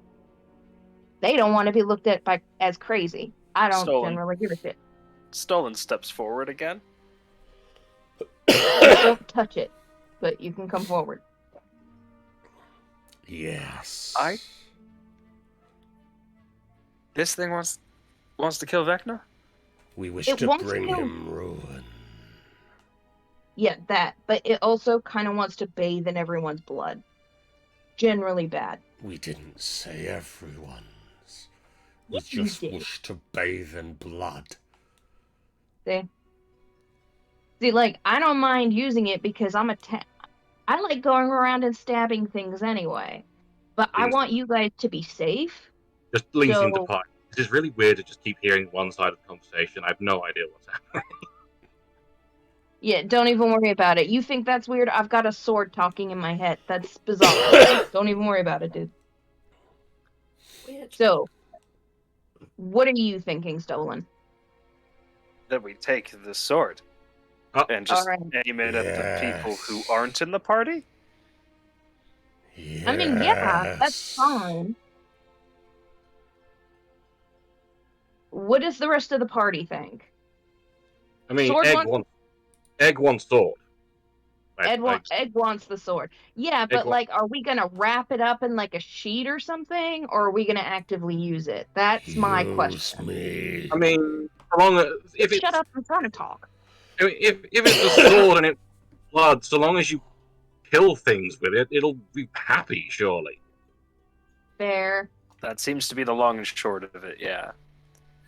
They don't want to be looked at as crazy. I don't Stolen. generally give a shit. Stolen steps forward again. Don't touch it, but you can come forward. Yes. This thing wants to kill Vecna? We wish It to wants to bring kill- him ruin. Yeah, that. But it also kind of wants to bathe in everyone's blood. Generally bad. We didn't say everyone's. We Yes, you just did. wish to bathe in blood. See, like, I don't mind using it because I like going around and stabbing things anyway. But I Things- want you guys to be safe. Just leans into So- part. This is really weird to just keep hearing one side of the conversation. I have no idea what's happening. Yeah, don't even worry about it. You think that's weird? I've got a sword talking in my head. That's bizarre. Don't even worry about it, dude. Weird. So, what are you thinking, Stolen? That we take the sword and just Alright. aim it at the people who Yes. aren't in the party? Yes. I mean, yeah, that's fine. What does the rest of the party think? I mean, Sword Egg wants sword. Egg wants the sword. Yeah, but wa- like, are we gonna wrap it up in like a sheet or something, or are we gonna actively use it? That's my Use question. me. I mean, so long as if it's Shut up and try to talk. if it's a sword and it's blood, so long as you kill things with it, it'll be happy, surely. Fair. That seems to be the long and short of it, yeah.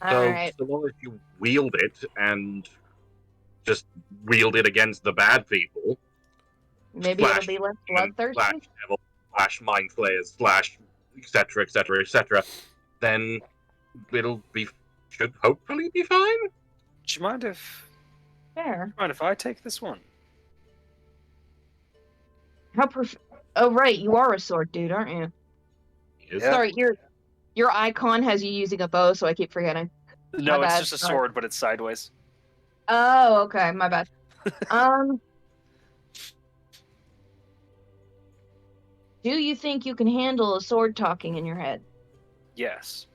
So, Alright. so long as you wield it and just wield it against the bad people, Maybe it'll slash be less and bloodthirsty. slash devil, slash mind flayers, slash etc. etc. etc. Then it'll be should hopefully be fine. Do you mind if Fair. I take this one? Oh right, you are a sword dude, aren't you? Yes. Yeah. Sorry, your icon has you using a bow, so I keep forgetting. No, My it's bad, just a sorry. sword, but it's sideways. Oh, okay, my bad. Do you think you can handle a sword talking in your head? Yes.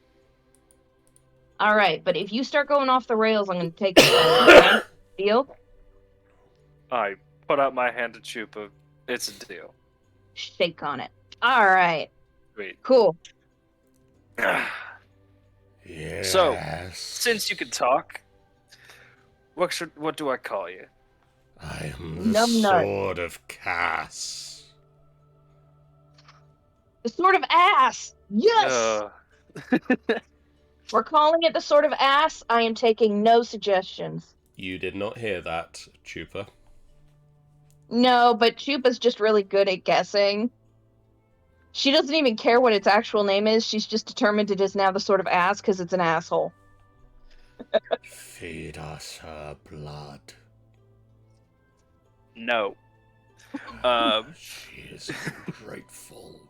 All right, but if you start going off the rails, I'm going to take it. Okay? Deal? I put out my hand to Chupa. It's a deal. Shake on it. All right, Wait. cool. Yes. So, since you can talk, what do I call you? I am the Numbnut. sword of Cass. The sword of ass. Yes. We're calling it the Sword of Ass. I am taking no suggestions. You did not hear that, Chupa. No, but Chupa's just really good at guessing. She doesn't even care what its actual name is. She's just determined it is now the Sword of Ass because it's an asshole. Feed us her blood. No. She is ungrateful.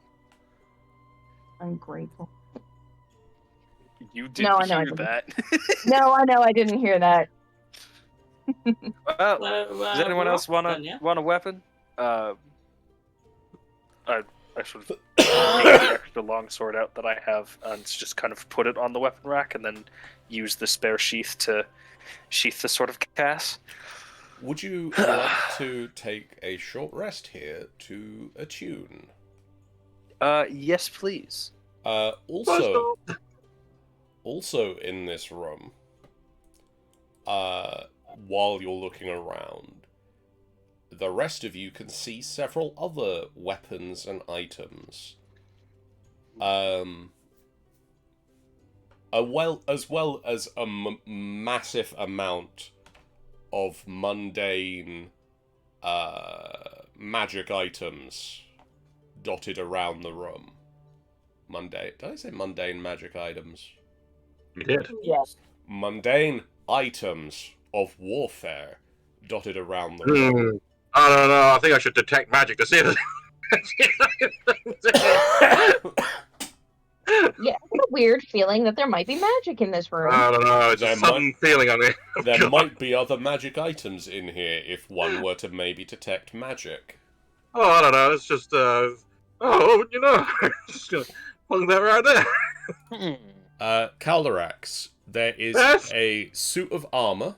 Ungrateful. You did No, I know I hear didn't. that. No, I know I didn't hear that. Well, So, does anyone we're else off then, yeah? want a weapon? I sort of take the extra long sword out that I have and just kind of put it on the weapon rack and then use the spare sheath to sheath the sword of Cass. Would you like to take a short rest here to attune? Yes, please. Also in this room, while you're looking around, the rest of you can see several other weapons and items. As well as a massive amount of mundane magic items dotted around the room. Mundane. Did I say mundane magic items? You did. Yes. Mundane items of warfare dotted around the room. I don't know. I think I should detect magic to see if Yeah, I have a weird feeling that there might be magic in this room. I don't know. It's There a sudden feeling on it. There might be other magic items in here if one were to maybe detect magic. Oh, I don't know. It's just just gonna plug that right there. Calderax, there is Yes? a suit of armor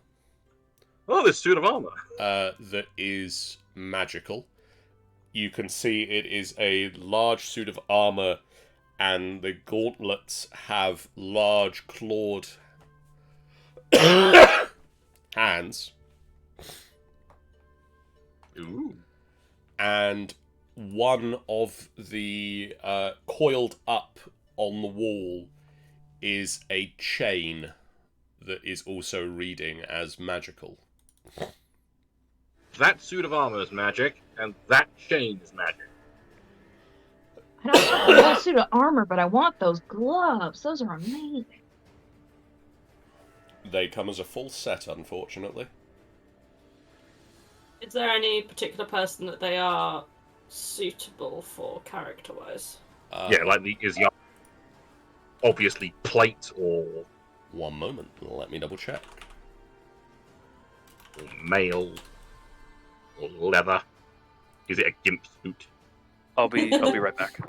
Oh, this suit of armor. that is magical. You can see it is a large suit of armor, and the gauntlets have large clawed hands. Ooh. And one of the coiled up on the wall is a chain that is also reading as magical. That suit of armor is magic, and that chain is magic. I don't want the whole suit of armor, but I want those gloves. Those are amazing. They come as a full set, unfortunately. Is there any particular person that they are suitable for character-wise? Yeah, like is the obviously plate or One moment, let me double check. mail or leather. Is it a gimp suit? I'll be right back.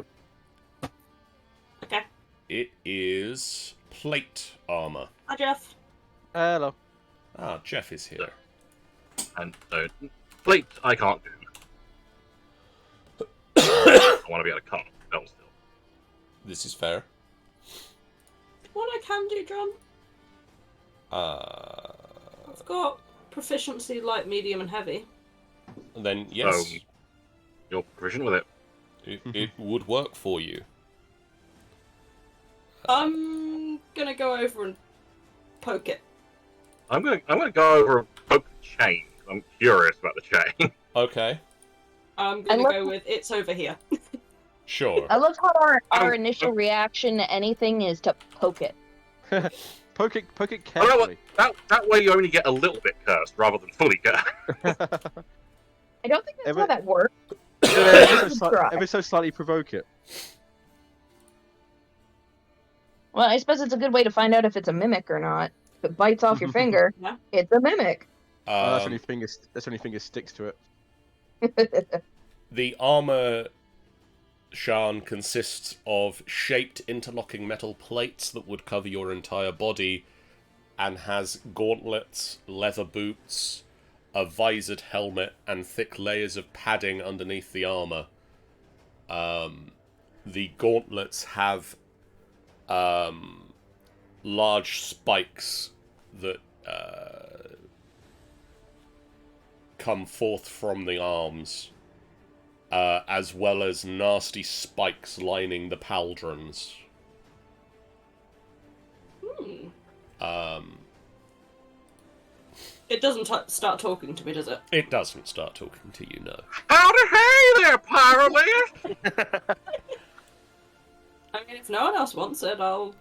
Okay. It is plate armor. Hi, Jeff. Hello. Ah, Jeff is here. And so plate I can't do. I want to be able to cut spell still. This is fair. What I can do, John? I've got proficiency light, medium, and heavy. Then yes, You're proficient with it. it would work for you. I'm gonna go over and poke it. I'm gonna go over and poke the chain. I'm curious about the chain. Okay, I'm gonna love- go with it's over here. sure. I love how our initial reaction to anything is to poke it. Poke it I know what, carefully. that way you only get a little bit cursed rather than fully cursed. I don't think that's Every- how that works. Ever so slightly provoke it. Well, I suppose it's a good way to find out if it's a mimic or not. If it bites off your finger, Yeah. it's a mimic. That's only finger sticks to it. The armor, Shan, consists of shaped interlocking metal plates that would cover your entire body, and has gauntlets, leather boots, a visored helmet, and thick layers of padding underneath the armor. The gauntlets have large spikes that come forth from the arms, as well as nasty spikes lining the pauldrons. Hmm. Um, It doesn't start talking to me, does it? it doesn't start talking to you, no. Howdy, hey there, Pyrolyst! I mean, if no one else wants it, I'll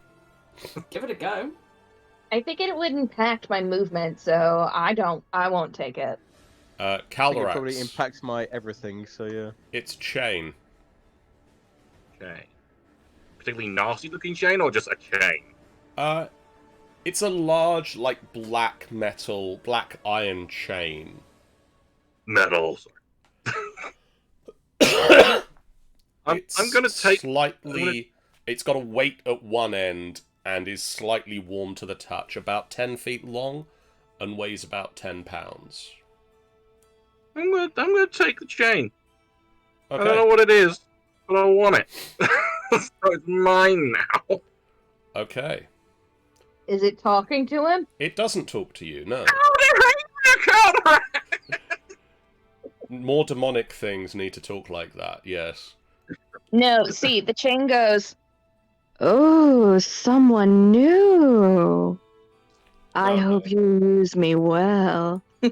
give it a go. I think it would impact my movement, so I won't take it. I think it probably Caldorax, impacts my everything, so yeah. it's chain. Okay. Particularly nasty looking chain or just a chain? It's a large, like, black metal, black iron chain. Metal. I'm gonna take. slightly. It's got a weight at one end and is slightly warm to the touch. About 10 feet long, and weighs about 10 pounds. I'm gonna take the chain. Okay. I don't know what it is, but I want it. So it's mine now. Okay. Is it talking to him? It doesn't talk to you, no. Howdy, More demonic things need to talk like that, yes. No, see, the chain goes, "Oh, someone new. I Oh, hope you use me well." No.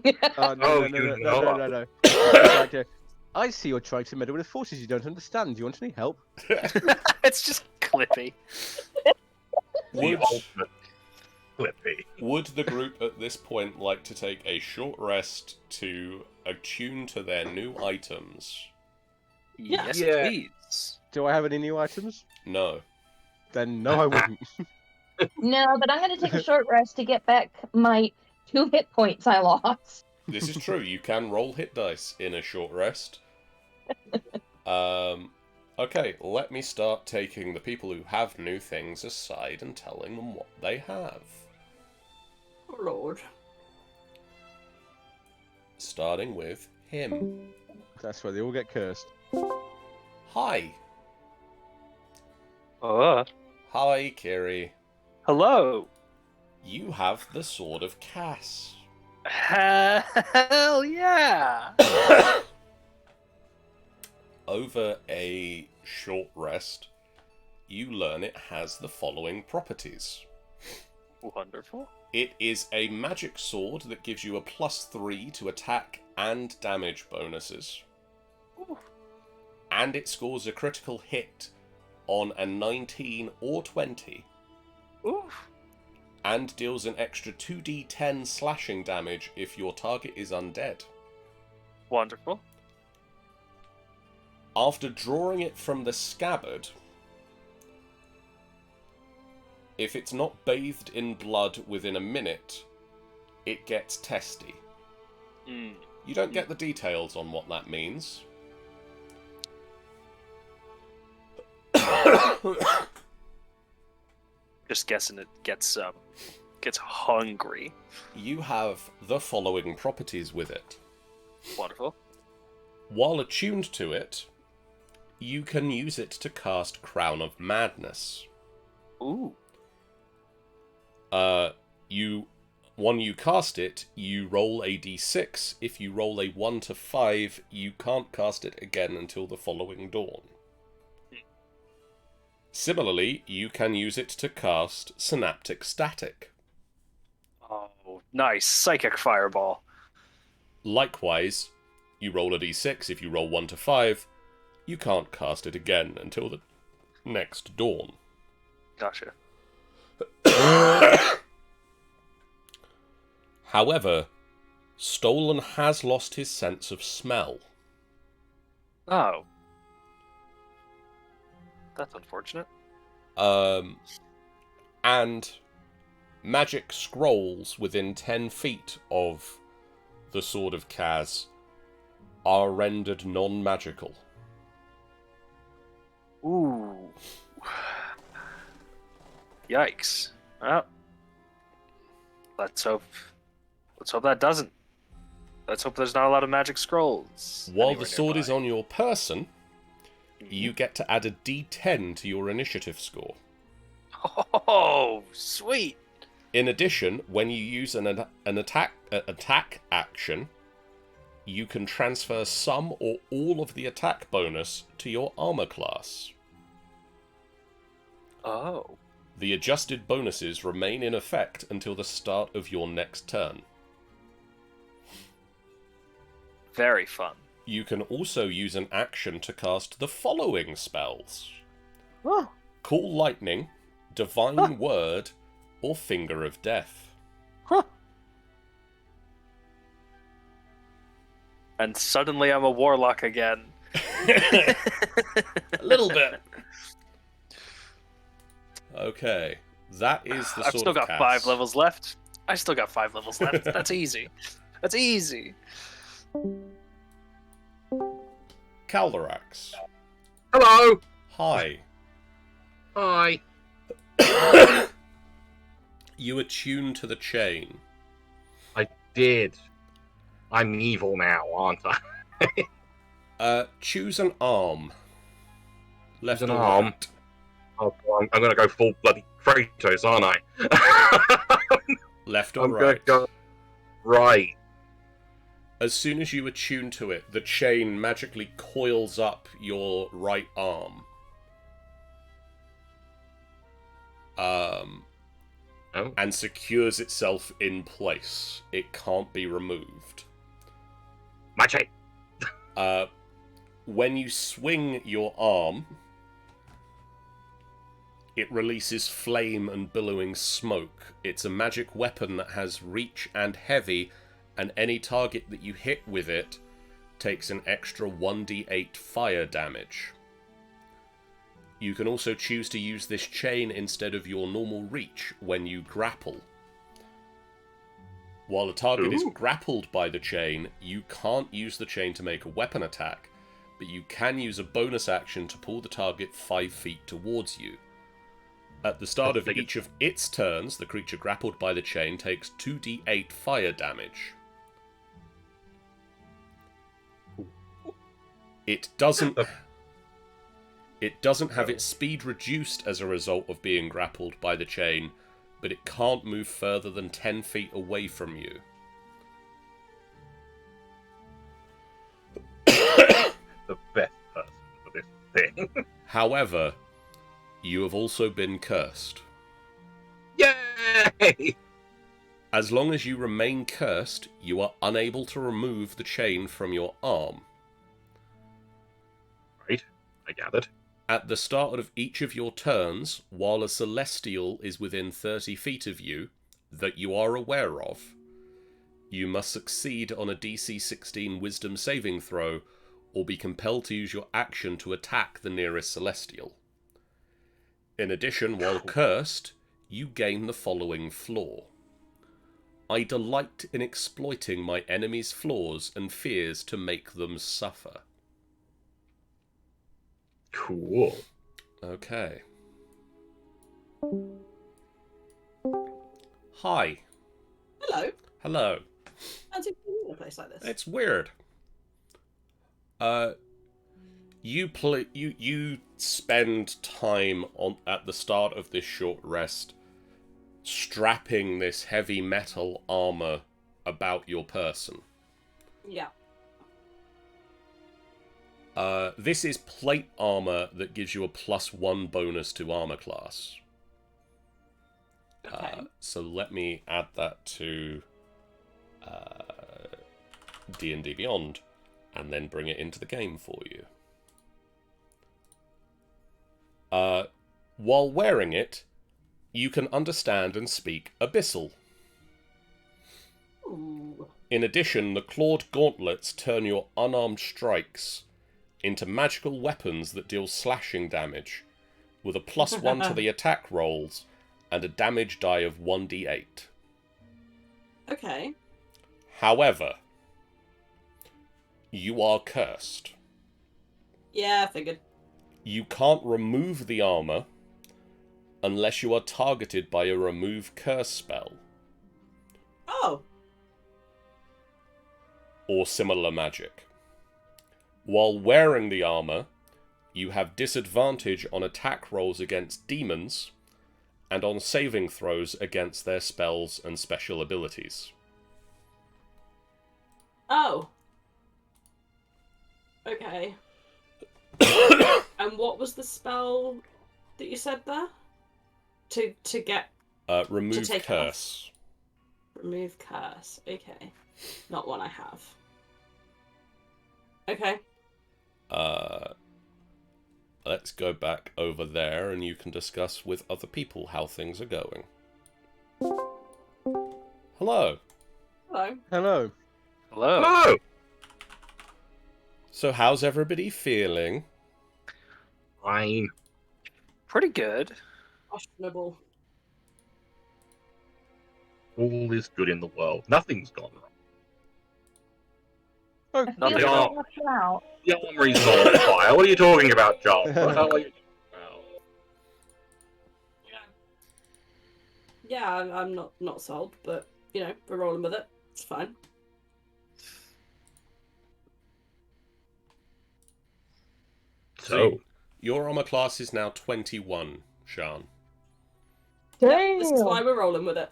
It's like, I see you're trying to meddle with forces you don't understand. Do you want any help? It's just Clippy. The ultimate Clippy. Would the group at this point like to take a short rest to attune to their new items? Yes, Yeah. please. Do I have any new items? No. Then no, I wouldn't. No, but I'm gonna take a short rest to get back my 2 hit points I lost. This is true. You can roll hit dice in a short rest. Okay, let me start taking the people who have new things aside and telling them what they have. Oh, Lord. Starting with him. That's where they all get cursed. Hi. Hi, Kiri. hello. You have the Sword of Cass. Hell yeah. Over a short rest, you learn it has the following properties. Wonderful. It is a magic sword that gives you a +3 to attack and damage bonuses. Ooh. And it scores a critical hit on a 19 or 20, Ooh. and deals an extra 2d10 slashing damage if your target is undead. Wonderful. After drawing it from the scabbard, if it's not bathed in blood within a minute, it gets testy. Mm. You don't get the details on what that means. Just guessing it gets hungry. You have the following properties with it. Wonderful. While attuned to it, you can use it to cast Crown of Madness. Ooh. When you cast it, you roll a d6. If you roll a 1 to 5, you can't cast it again until the following dawn. Similarly, you can use it to cast Synaptic Static. Oh, nice. Psychic fireball. Likewise, you roll a d6. If you roll 1 to 5, you can't cast it again until the next dawn. Gotcha. However, Stolen has lost his sense of smell. Oh. That's unfortunate. And magic scrolls within 10 feet of the Sword of Kaz are rendered non-magical. Ooh. Yikes. Well, let's hope that doesn't. Let's hope there's not a lot of magic scrolls. While anywhere the sword is nearby. on your person, you get to add a d10 to your initiative score. Oh, sweet. In addition, when you use an attack action, you can transfer some or all of the attack bonus to your armor class. Oh. The adjusted bonuses remain in effect until the start of your next turn. Very fun. You can also use an action to cast the following spells. Oh, Cool Lightning, Divine Word, or Finger of Death. huh. And suddenly I'm a warlock again. A little bit. Okay, that is the I've sort still of got cast. 5 levels left. I still got 5 levels left. That's easy. That's easy. Caldorax. Hello. Hi. Hi. You attune to the chain. I did. I'm evil now, aren't I? Choose an arm. Left an or arm? right? Oh, I'm gonna go full bloody Kratos, aren't I? Left or I'm right? gonna go right. As soon as you attune to it, the chain magically coils up your right arm. And secures itself in place. It can't be removed. My chain. When you swing your arm, it releases flame and billowing smoke. It's a magic weapon that has reach and heavy, and any target that you hit with it takes an extra 1d8 fire damage. You can also choose to use this chain instead of your normal reach when you grapple. While the target is grappled by the chain, you can't use the chain to make a weapon attack, but you can use a bonus action to pull the target 5 feet towards you. At the start of each of its turns, the creature grappled by the chain takes 2d8 fire damage. It doesn't have its speed reduced as a result of being grappled by the chain, but it can't move further than 10 feet away from you. The best person for this thing. However, you have also been cursed. Yay! As long as you remain cursed, you are unable to remove the chain from your arm. Right, I gathered. At the start of each of your turns, while a celestial is within 30 feet of you, that you are aware of, you must succeed on a DC 16 Wisdom saving throw, or be compelled to use your action to attack the nearest celestial. In addition, while cursed, you gain the following flaw. I delight in exploiting my enemies' flaws and fears to make them suffer. Cool. Okay. Hi. Hello. Hello. Fancy being in a place like this. It's weird. You spend time at the start of this short rest strapping this heavy metal armor about your person. Yeah. This is plate armor that gives you a +1 bonus to armor class. Okay. So let me add that to D&D Beyond, and then bring it into the game for you. While wearing it, you can understand and speak Abyssal. Ooh. In addition, the clawed gauntlets turn your unarmed strikes into magical weapons that deal slashing damage, with a +1 to the attack rolls, and a damage die of 1d8. Okay. However, you are cursed. Yeah, I figured. You can't remove the armor unless you are targeted by a remove curse spell, Oh. or similar magic. While wearing the armor, you have disadvantage on attack rolls against demons, and on saving throws against their spells and special abilities. Oh. Okay. And what was the spell that you said there? to get Remove take it curse. remove curse. Okay, not one I have. Okay. Let's go back over there, and you can discuss with other people how things are going. Hello. Hello. Hello. Hello. Hello! So how's everybody feeling? Fine. Pretty good. Questionable. All is good in the world. Nothing's gone wrong. Oh, I feel Nothing so wrong. left out. The armory's not on fire. What are you talking about, Joel? What the hell are you talking about? Yeah, I'm not sold, but you know, we're rolling with it. It's fine. So, Your armor class is now 21, Sean. Yeah, this is Damn. why we're rolling with it.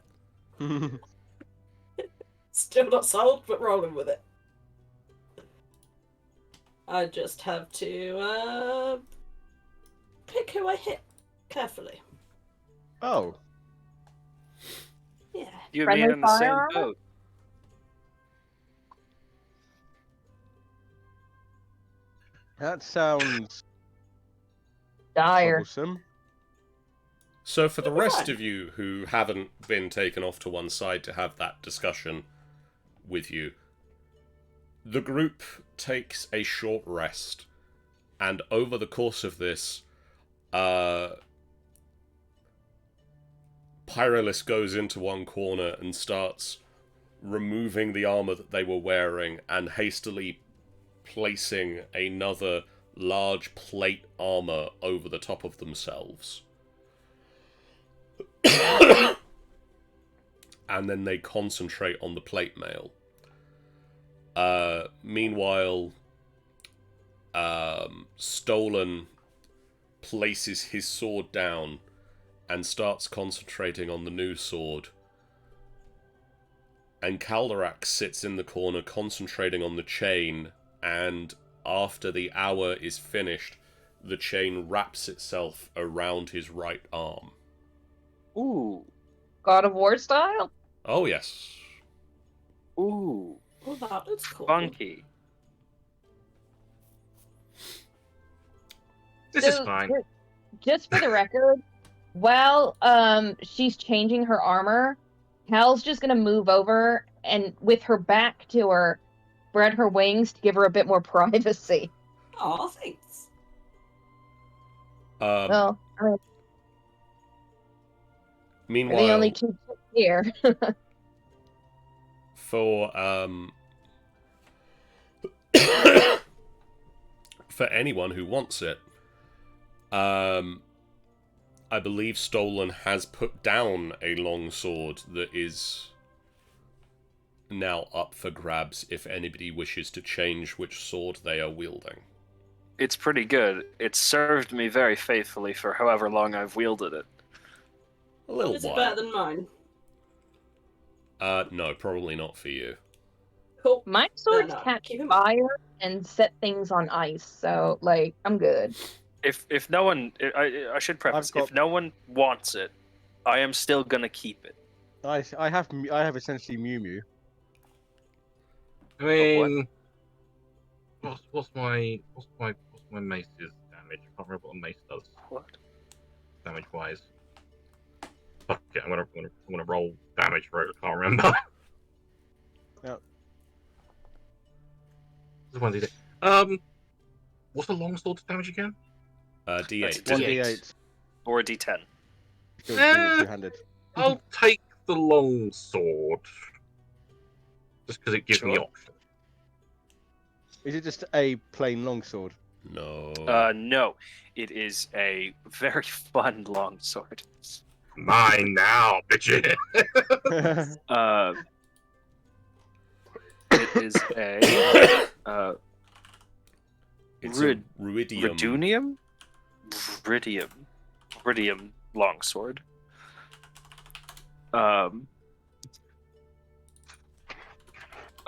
Still not sold, but rolling with it. I just have to pick who I hit carefully. oh. Yeah. You and me Friendly are in the same fire armor? boat. That sounds Dire. troublesome. So for the It'll be rest fine. of you who haven't been taken off to one side to have that discussion with you, the group takes a short rest, and over the course of this, Pyrolis goes into one corner and starts removing the armor that they were wearing and hastily placing another large plate armor over the top of themselves. And then they concentrate on the plate mail. Meanwhile, Stolen places his sword down and starts concentrating on the new sword. And Calderak sits in the corner concentrating on the chain, and after the hour is finished, the chain wraps itself around his right arm. Ooh. God of War style? Oh yes. Ooh. Well, that looks cool. Funky. this is So, fine. Just for the record, while she's changing her armor, Cal's just gonna move over and with her back to her, spread her wings to give her a bit more privacy. Oh, thanks. Well, I mean, we're Meanwhile, the only two here. for for anyone who wants it, I believe Stolen has put down a long sword that is now up for grabs if anybody wishes to change which sword they are wielding. It's pretty good. It's served me very faithfully for however long I've wielded it. A little Is it while. better than mine? No, probably not for you. Cool. My swords no, catch keep 'em- fire and set things on ice, so like I'm good. If no one, I should preface, got- if no one wants it, I am still gonna keep it. I have essentially Mew Mew. I mean, what's my mace's damage? I can't remember what a mace does What? damage wise. Fuck it, I'm gonna roll damage for it. I can't remember. Yeah. This one did it. What's the longsword's damage again? D8. That's 1d8. Or a D10. Still Eh. two-handed. I'll take the longsword. Just because it gives me Sure. options. Is it just a plain longsword? No. No, it is a very fun longsword. Mine now, bitch. It is a It's Rid- a Ruidium. Viridium longsword.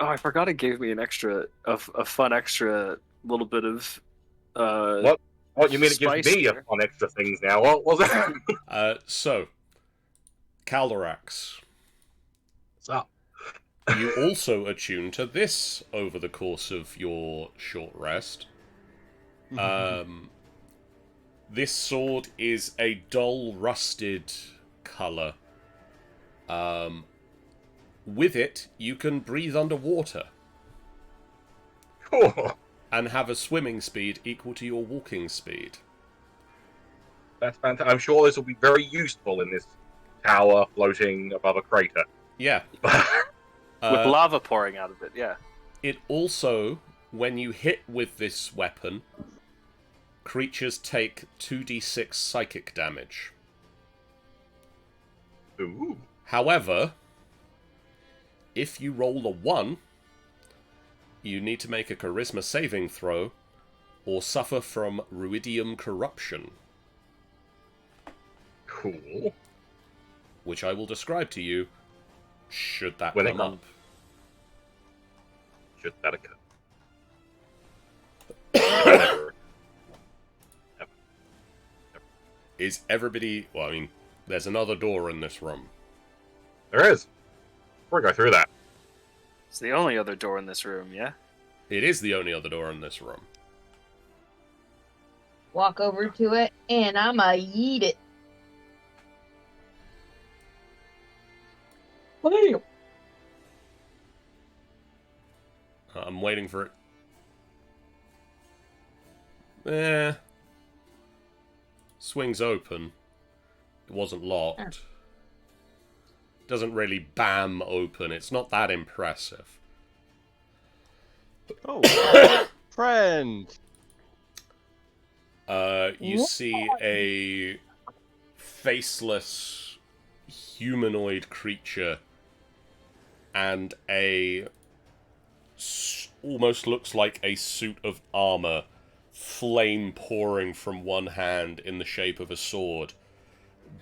Oh, I forgot it gave me an extra, a fun extra little bit of. What? What you mean? It gives Spice me a there. fun extra things now. What was that? So, Caldorax, What's up? you also attune to this over the course of your short rest. This sword is a dull, rusted colour. With it, you can breathe underwater Cool. and have a swimming speed equal to your walking speed. That's fantastic. I'm sure this will be very useful in this tower floating above a crater. Yeah. With lava pouring out of it, yeah. It also, when you hit with this weapon, creatures take 2d6 psychic damage. Ooh. However, if you roll a 1, you need to make a charisma saving throw or suffer from ruidium corruption, Cool. which I will describe to you should that When it come comes. up. Should that occur? Never. Is everybody... Well, I mean, there's another door in this room. There is. Before I go through that. It's the only other door in this room, yeah? It is the only other door in this room. Walk over to it, and I'ma yeet it. Bam! I'm waiting for it. Swings open. It wasn't locked. Doesn't really bam open. It's not that impressive. Oh, friend. You see a faceless humanoid creature and a almost looks like a suit of armor, flame pouring from one hand in the shape of a sword.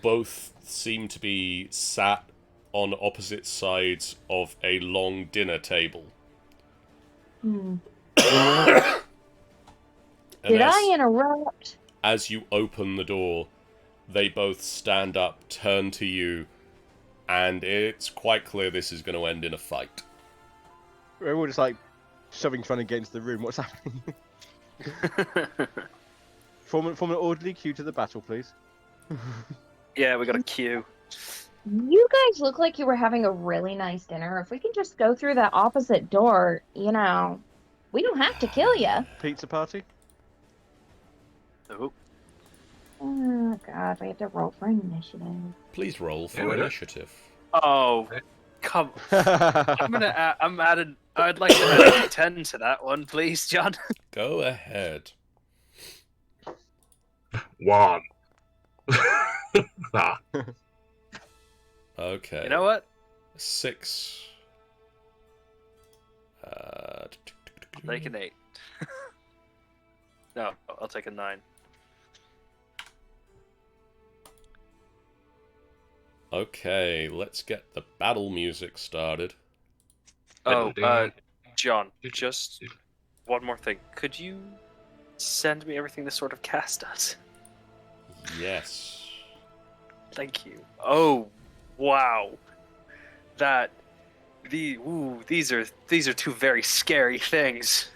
Both seem to be sat on opposite sides of a long dinner table. Hmm. And Did I interrupt? as you open the door, they both stand up, turn to you, and it's quite clear this is going to end in a fight. We're all just like shoving fun against the room. What's happening? Form an orderly queue to the battle, please. Yeah, we got a queue. You guys look like you were having a really nice dinner. If we can just go through that opposite door, we don't have to kill you. Pizza party? Oh, Oh, God, we have to roll for initiative. Please roll for Yeah. initiative. oh come. I'd like to add a 10 to that one, please, John. Go ahead. 1. Ah. Okay. You know what? 6. I'll take an 8. No, I'll take a 9. Okay, let's get the battle music started. Oh, John, just one more thing. Could you send me everything this sort of cast does? Yes. Thank you. Oh, wow. These are two very scary things.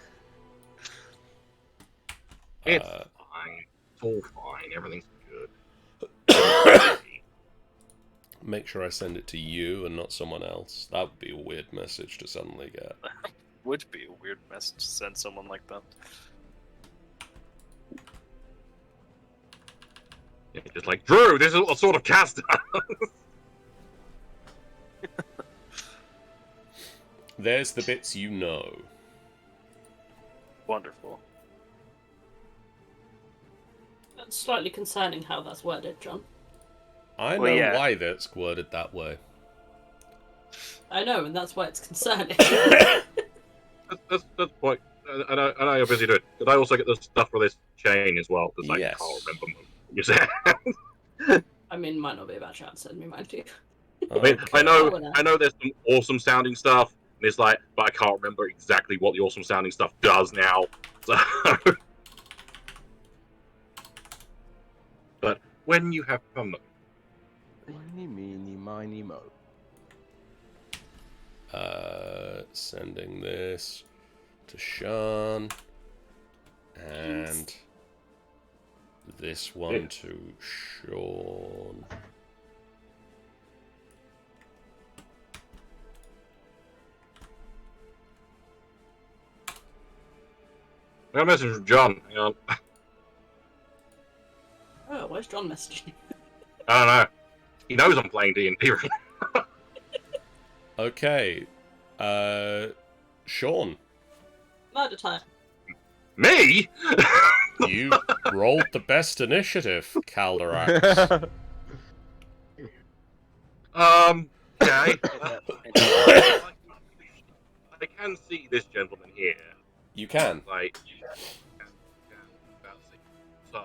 It's fine. It's all fine. Everything's good. Make sure I send it to you and not someone else. That would be a weird message to suddenly get. Would be a weird message to send someone like that. Yeah, just like, Drew, this is what sort of cast. There's the bits you know. Wonderful. That's slightly concerning how that's worded, John. I know Well, yeah. why that's worded that way. I know, and that's why it's concerning. That's the point. I know you're busy doing it, but I also get the stuff for this chain as well, because Yes. I can't remember what you said. I mean, might not be a bad chance, send me mine too. I mean, Okay. I know there's some awesome sounding stuff, and it's like, but I can't remember exactly what the awesome sounding stuff does now. So, but when you have fun, Eeny, meeny, Miny Mo. Sending this to Sean. And this one to Sean. I got a message from John. Hang on. Oh, where's John messaging? I don't know. He knows I'm playing D&D. Okay. Sean, Murder time. Me? you rolled the best initiative, Calderax. Okay. I can see this gentleman here. You can. Like, that's it. So,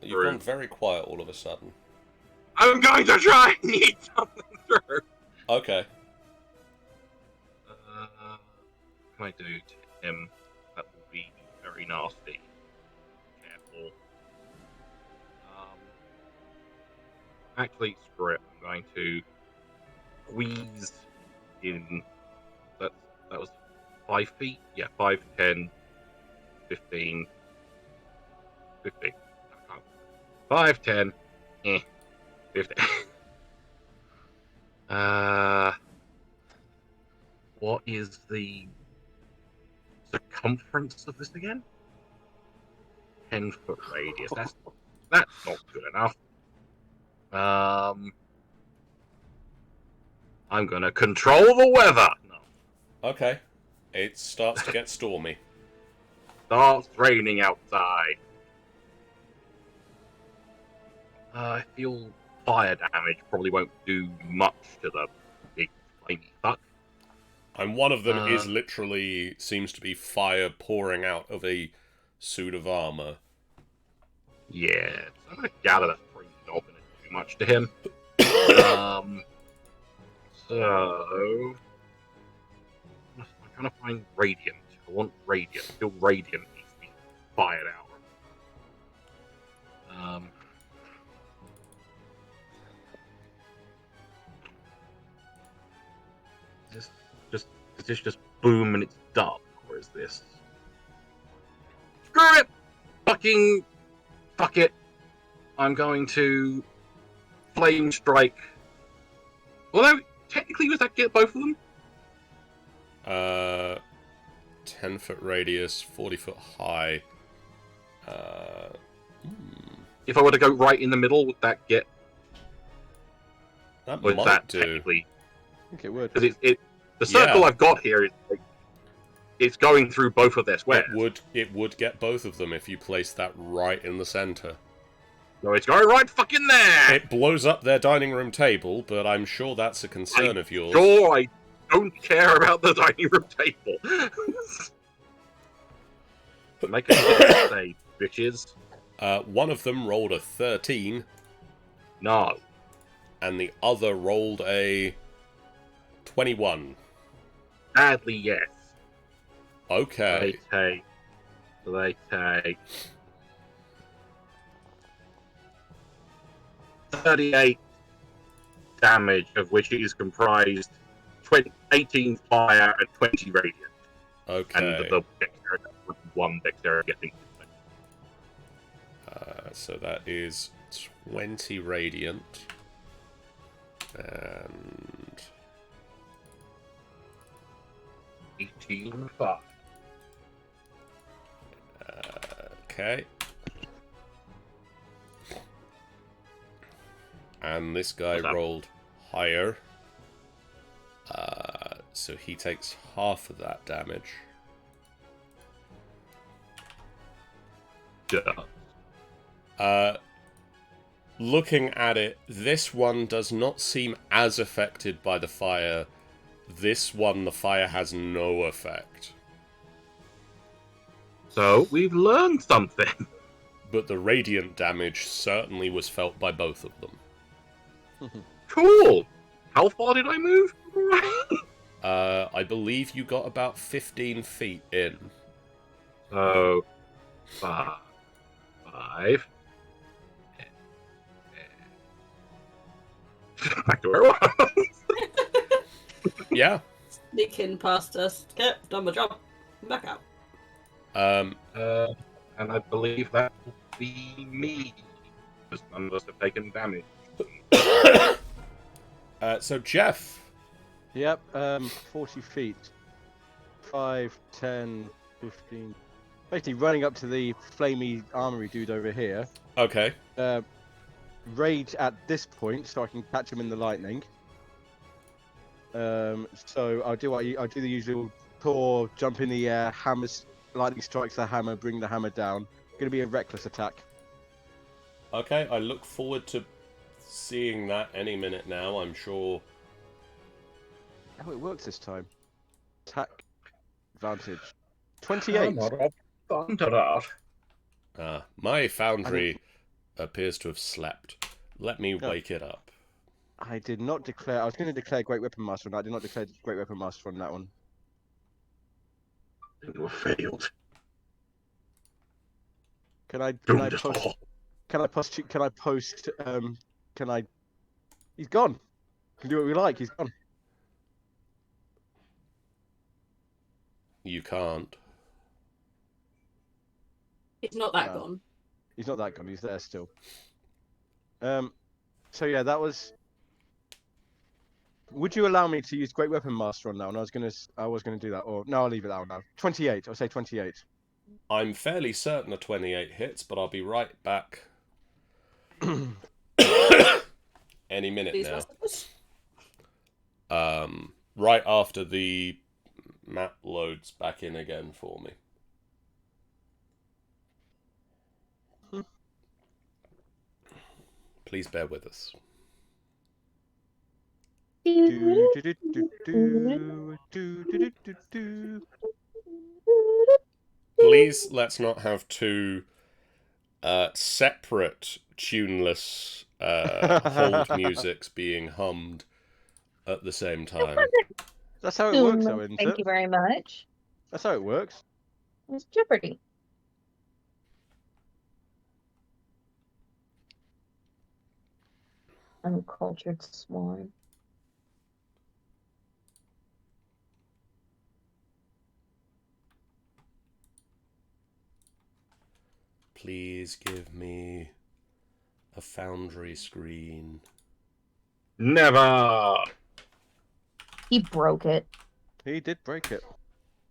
You've gone very quiet all of a sudden. I'm going to try and eat something through. Okay. What can I do to him? That will be very nasty. Careful. Actually, screw it. I'm going to squeeze in. That was 5 feet? Yeah, 5, 10, 15. 15. I can't. 5, 10, 15. What is the circumference of this again? 10-foot radius. That's not good enough. I'm gonna control the weather. No. Okay. It starts to get stormy. Starts raining outside. I feel fire damage probably won't do much to the big flamey fuck. And one of them is literally seems to be fire pouring out of a suit of armor. Yeah, I'm gonna gather that's probably not gonna do much to him. So I'm trying to find radiant. I want radiant. Still radiant needs to be fired out. Is this just boom and it's dark, or is this? Screw it! Fuck it. I'm going to flame strike. Although technically, does that get both of them? 10-foot radius, 40-foot high. If I were to go right in the middle, would that get? That Would might that do. technically? I think it would. Because the circle Yeah. I've got here is like, it's going through both of their squares. It would get both of them if you place that right in the center. So it's going right fucking there. It blows up their dining room table, but I'm sure that's a concern of yours. Sure, I don't care about the dining room table. Make a save, bitches. One of them rolled a 13, No. and the other rolled a 21. Sadly, yes. Okay. They take 38 damage, of which it is comprised 18 fire and 20 radiant. Okay. And the dexterity, 1 dexterity, I think. So that is 20 radiant. And 18 fire. okay. And this guy What's that? rolled higher. So he takes half of that damage. Yeah. Looking at it, this one does not seem as affected by the fire. This one, the fire has no effect. So, we've learned something. But the radiant damage certainly was felt by both of them. Cool. How far did I move? I believe you got about 15 feet in. So, 5, Back to where it was. Yeah. Sneaking past us. Okay, done my job. I'm back out. And I believe that will be me, because none of us have taken damage. So Jeff. Yep, 40 feet. 5, 10, 15. Basically running up to the flamey armory dude over here. Okay. Rage at this point so I can catch him in the lightning. So I'll do the usual Thor, jump in the air, hammers, lightning strikes the hammer, bring the hammer down. Gonna be a reckless attack. Okay, I look forward to seeing that any minute now, I'm sure. Oh, it works this time. Attack advantage. 28. My foundry appears to have slept. Let me wake it up. I did not declare. I was going to declare Great Weapon Master on that. I did not declare Great Weapon Master on that one. You failed. Can I post? He's gone. Can do what we like. He's gone. You can't. It's not that No. gone. He's not that gone. He's there still. So yeah, that was. Would you allow me to use Great Weapon Master on that one? I was gonna do that. Or no, I'll leave it out now. 28. I'll say 28. I'm fairly certain a 28 hits, but I'll be right back. Any minute These now. messages. Right after the map loads back in again for me. Please bear with us. Please, let's not have two separate tuneless hold musics being hummed at the same time. That's how it works, though, isn't Thank it? you very much. That's how it works. It's Jeopardy. Uncultured swine. Please give me a foundry screen. Never! He broke it. He did break it.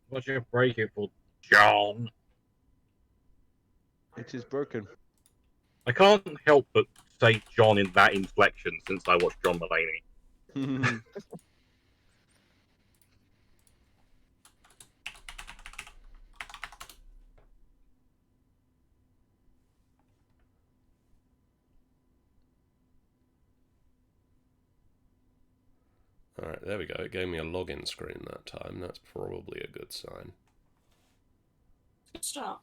What'd you break it for, John? It is broken. I can't help but say John in that inflection since I watched John Mulaney. Alright, there we go. It gave me a login screen that time. That's probably a good sign. Good start.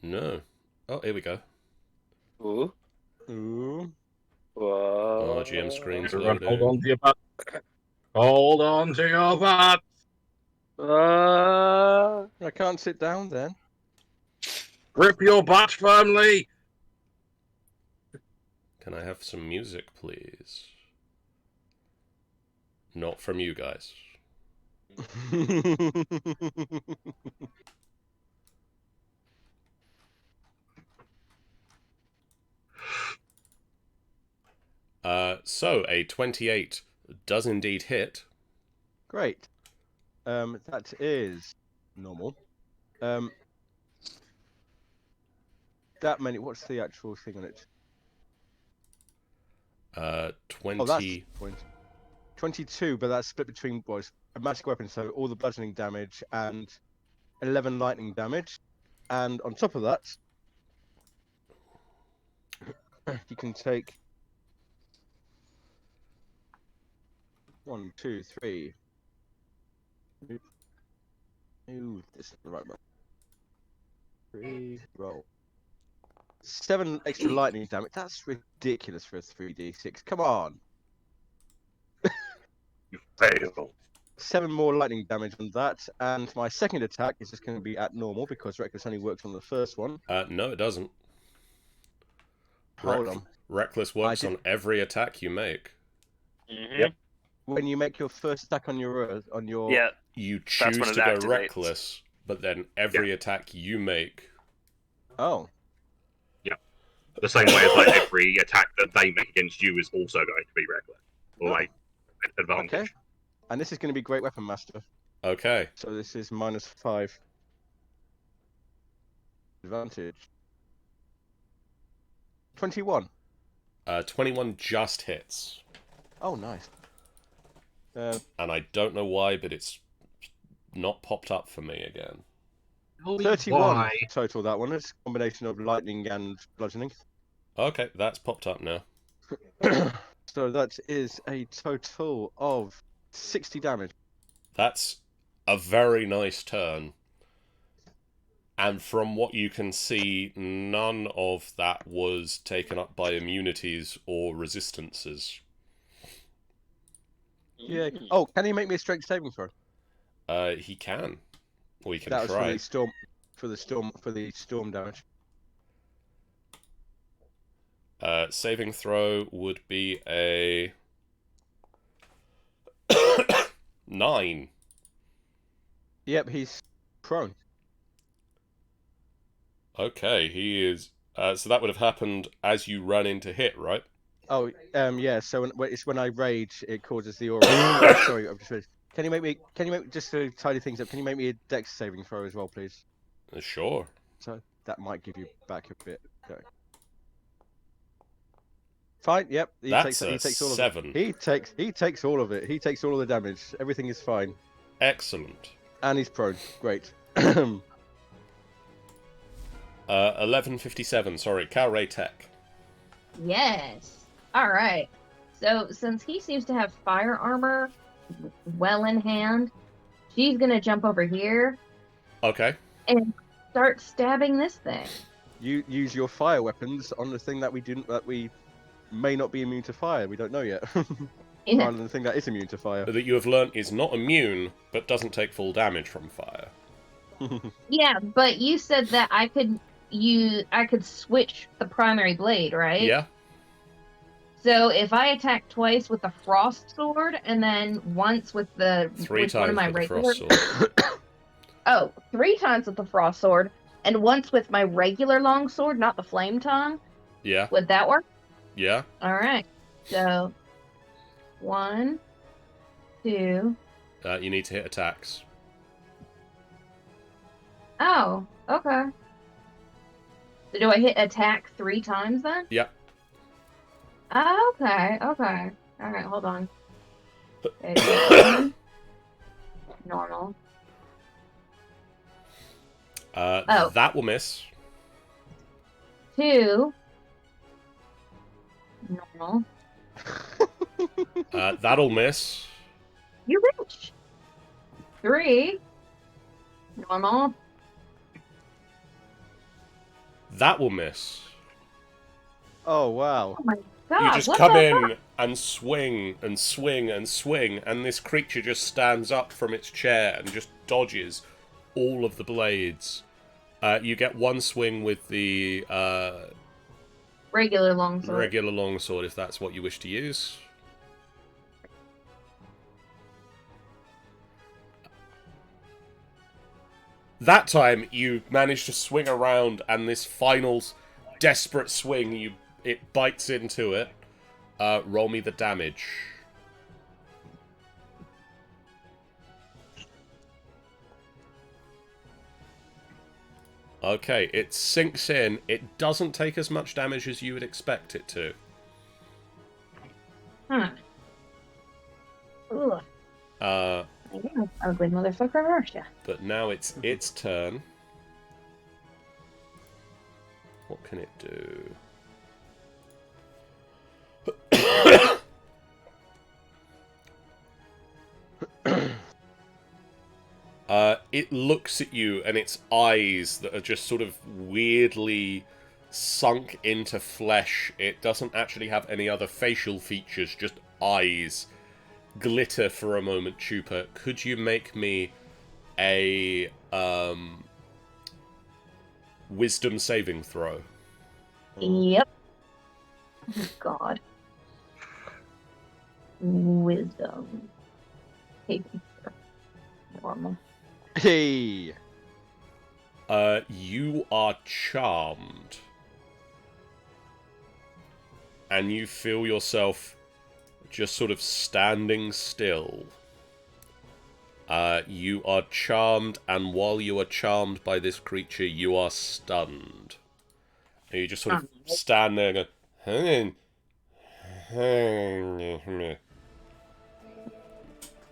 No. Oh, here we go. Ooh. Ooh. Whoa. RGM screen's Everyone, loading. hold on to your butt. Hold on to your butt. I can't sit down then. Grip your butt firmly. Can I have some music, please? Not from you guys. So a 28 does indeed hit. Great. That is normal. That many. What's the actual thing on it? 20. Oh, that's point. 22, but that's split between a magic weapon, so all the bludgeoning damage and 11 lightning damage, and on top of that, you can take 1, 2, 3. Ooh, this is the right one. Roll. 7 extra lightning damage. That's ridiculous for a 3d6. Come on. You fail. 7 more lightning damage on that, and my second attack is just going to be at normal because Reckless only works on the first one. No, it doesn't. Hold on. Reckless works did- on every attack you make. Yep. When you make your first attack on your Yeah. You That's choose when to it go activates. reckless, but then every attack you make. Oh, The same way as like every attack that they make against you is also going to be reckless or like advantage. okay. And this is going to be Great Weapon Master. Okay. So this is -5 advantage. 21. 21 just hits. Oh, nice. And I don't know why, but it's not popped up for me again. 31 Why? total. That one is a combination of lightning and bludgeoning. Okay, that's popped up now. So that is a total of 60 damage. That's a very nice turn. And from what you can see, none of that was taken up by immunities or resistances. Yeah. Oh, can he make me a strength saving throw? He can. We can That was try. for the storm damage. Saving throw would be a 9. Yep, he's prone. Okay, he is. So that would have happened as you run into hit, right? Oh, yeah. So it's when I rage, it causes the aura. Sorry, I've just realized. Can you make me just to tidy things up? Can you make me a dex saving throw as well, please? Sure. So that might give you back a bit. Okay. Fine. Yep. He That's takes all 7. of it. He takes all of it. He takes all of the damage. Everything is fine. Excellent. And he's prone. Great. 1157. Sorry, Calray Tech. Yes. All right. So since he seems to have fire armor well in hand, she's gonna jump over here Okay. and start stabbing this thing. You use your fire weapons on the thing that we may not be immune to fire. We don't know yet. Yeah. Rather than the thing that is immune to fire. That you have learnt is not immune, but doesn't take full damage from fire. Yeah, but you said that I could switch the primary blade, right? Yeah. So if I attack twice with the frost sword and then once with the 3 with one of times my with the regular frost sword. Oh, 3 times with the frost sword and once with my regular long sword, not the flame tongue. Yeah. Would that work? Yeah. All right. So 1, 2. You need to hit attacks. Oh, okay. So do I hit attack 3 times then? Yep. Oh, okay. Okay. All right. Hold on. Okay, normal. Oh. That will miss. 2. Normal. That'll miss. You rich. 3. Normal. That will miss. Oh wow. Oh my god. You just what come the in fuck? and swing and swing and swing, and this creature just stands up from its chair and just dodges all of the blades. You get one swing with the Regular longsword. regular longsword, if that's what you wish to use. That time, you manage to swing around, and this final desperate swing, it bites into it. Roll me the damage. Okay, it sinks in. It doesn't take as much damage as you would expect it to. Huh. Ugh. Yeah, ugly motherfucker, aren't ya? But now it's its turn. What can it do? It looks at you, and its eyes that are just sort of weirdly sunk into flesh. It doesn't actually have any other facial features, just eyes. Glitter for a moment, Chupa. Could you make me a wisdom saving throw? Yep. Oh, God. Wisdom. Hey, normal. Hey. You are charmed. And you feel yourself just sort of standing still. You are charmed, and while you are charmed by this creature, you are stunned. And you just sort of stand there and go...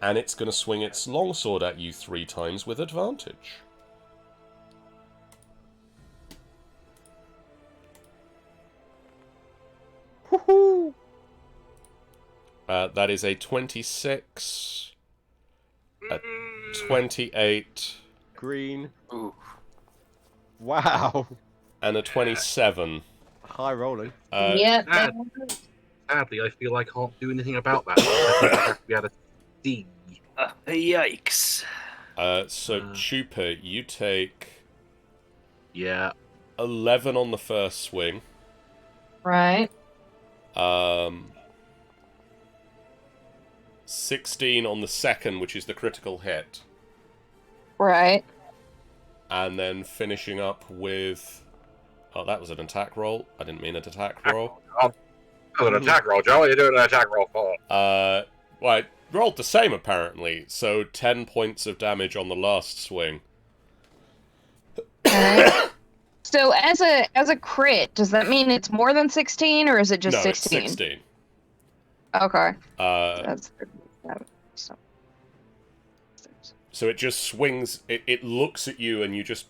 And it's going to swing its longsword at you 3 times with advantage. Woohoo! That is a 26, a 28, Green. Ooh. Wow. and a 27. High rolling. Yep. that- Sadly, I feel I can't do anything about that. I think I have to be able to see. Yikes. So, Chupa, you take Yeah. 11 on the first swing. Right. 16 on the second, which is the critical hit. Right. And then finishing up with... Oh, that was an attack roll. I didn't mean an attack roll. That was an attack roll, Joe. What are you doing an attack roll for? Well, I rolled the same, apparently. So 10 points of damage on the last swing. Alright. So as a crit, does that mean it's more than 16 or is it just No, 16? it's 16. Okay. Uh, So. so it just swings, it looks at you and you just...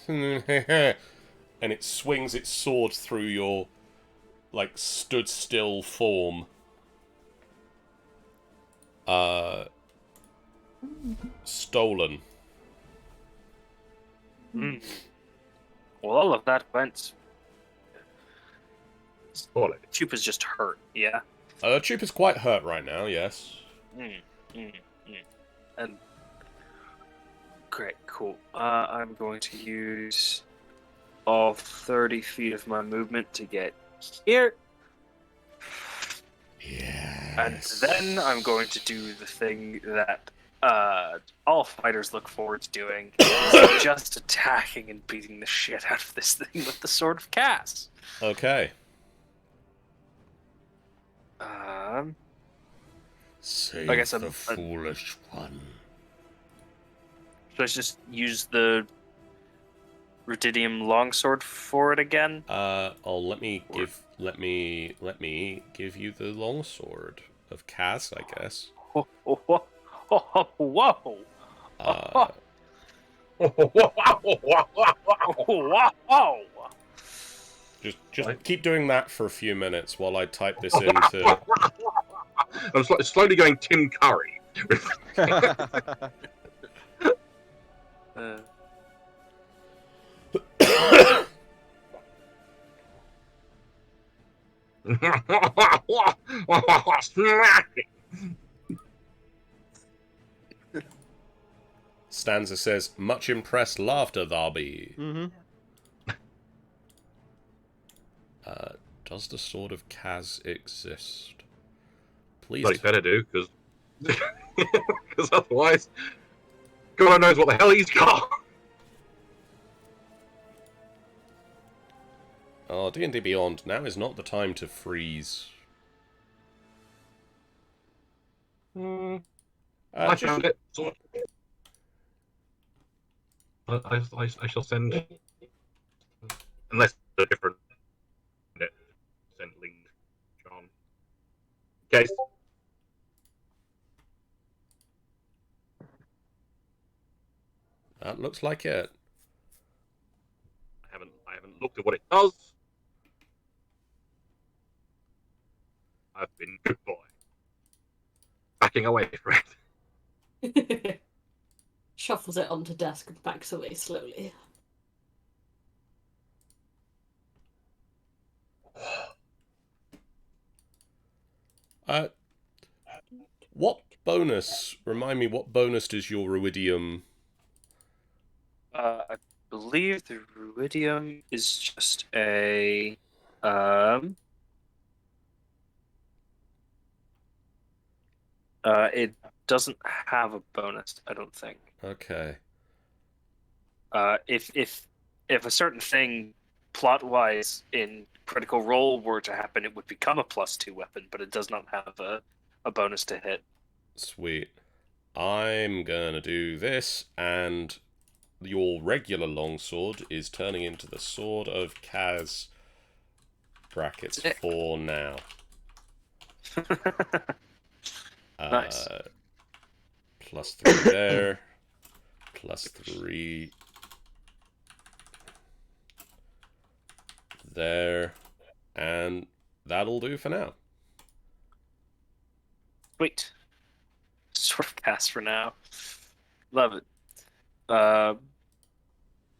and it swings its sword through your, like, stood still form. Stolen. Mm. Well, all of that went. Spoiler. Chupa's just hurt, yeah? Chup is quite hurt right now, yes. And great, cool. I'm going to use all 30 feet of my movement to get here. Yes. And then I'm going to do the thing that all fighters look forward to doing, is just attacking and beating the shit out of this thing with the Sword of Cass. Okay. Save I guess the foolish one. Should I just use the Rudidium longsword for it again? Let me give you the longsword of Cass, I guess. Whoa! Whoa! Just keep doing that for a few minutes while I type this into. I'm slowly going Tim Curry. Stanza says, "Much impressed laughter, Tharby." Mm-hmm. Does the sword of Kaz exist? Please. But he better do, because otherwise, God knows what the hell he's got. Oh, D&D Beyond, now is not the time to freeze. I Just- found it. I shall send, unless they're different. Send link, John. Case. That looks like it. I haven't looked at what it does. I've been good boy. Backing away from it. shuffles it onto desk and backs away slowly. What bonus? Remind me, what bonus does your Ruidium? I believe the Ruidium is just a it doesn't have a bonus, I don't think. Okay. If a certain thing plot-wise in Critical Role were to happen, it would become a +2 weapon, but it does not have a bonus to hit. Sweet. I'm gonna do this, and your regular longsword is turning into the Sword of Kaz brackets Sick. for now. Nice. +3 there. +3 there. And that'll do for now. Sweet. Sort of cast for now. Love it.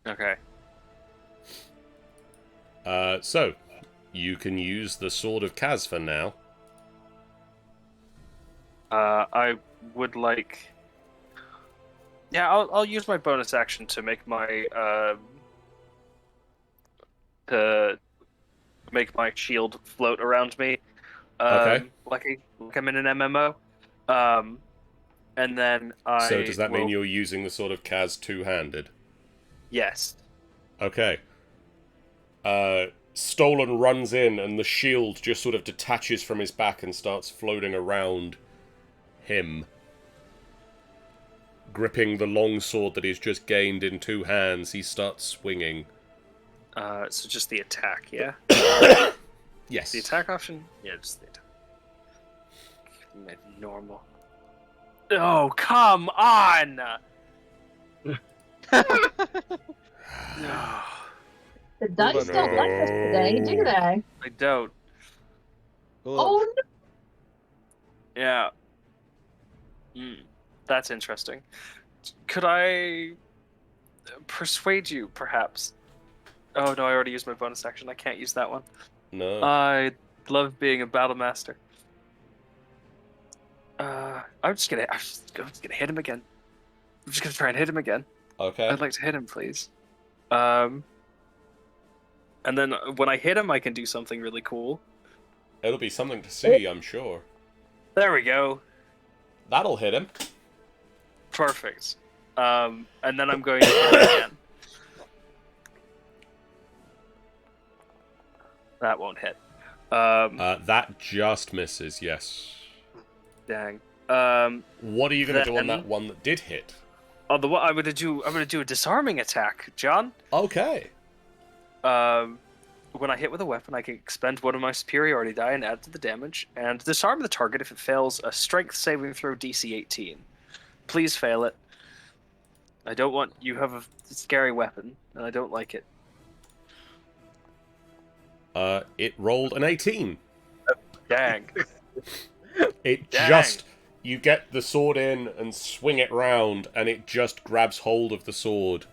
Okay. So, you can use the Sword of Kaz for now. I would like. Yeah, I'll use my bonus action to make my shield float around me. Okay. Like I'm in an MMO. And then I. So does that mean will- you're using the Sword of Kaz two-handed? Yes. Okay. Stolen runs in, and the shield just sort of detaches from his back and starts floating around him, gripping the long sword that he's just gained in two hands. He starts swinging. So just the attack, yeah? Yes. The attack option? Yeah, just the attack. Made normal. Oh, come on! No. The dice don't like us today, do they? I don't. Oh no! Yeah. That's interesting. Could I persuade you, perhaps? Oh no, I already used my bonus action. I can't use that one. No. I love being a battle master. I'm just gonna hit him again. I'm just gonna try and hit him again. Okay. I'd like to hit him, please. And then when I hit him, I can do something really cool. It'll be something to see, I'm sure. There we go. That'll hit him. Perfect. And then I'm going to hit him again. That won't hit. That just misses, yes. Dang. What are you going to do on Then- that one that did hit? I'm gonna do a disarming attack, John. Okay. When I hit with a weapon, I can expend one of my superiority die and add to the damage, and disarm the target if it fails a strength saving throw DC 18. Please fail it. I don't want you have a scary weapon, and I don't like it. It rolled an 18. Dang. It Dang. just... You get the sword in and swing it round, and it just grabs hold of the sword.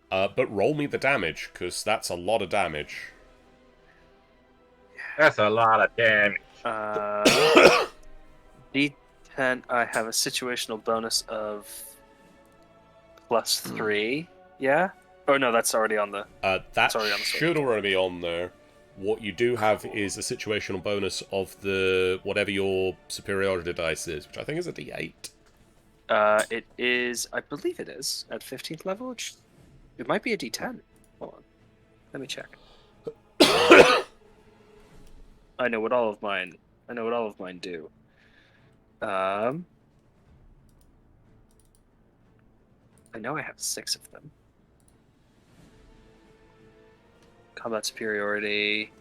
But roll me the damage, because that's a lot of damage. That's a lot of damage. D10, I have a situational bonus of +3. Yeah? Oh no, that's already on the... That Sorry, I'm sorry. should already be on there. What you do have is a situational bonus of the whatever your superiority dice is, which I think is a D8. It is, I believe it is, at 15th level. It might be a D10. Hold on. Let me check. I know what all of mine do. I know I have 6 of them. Combat superiority.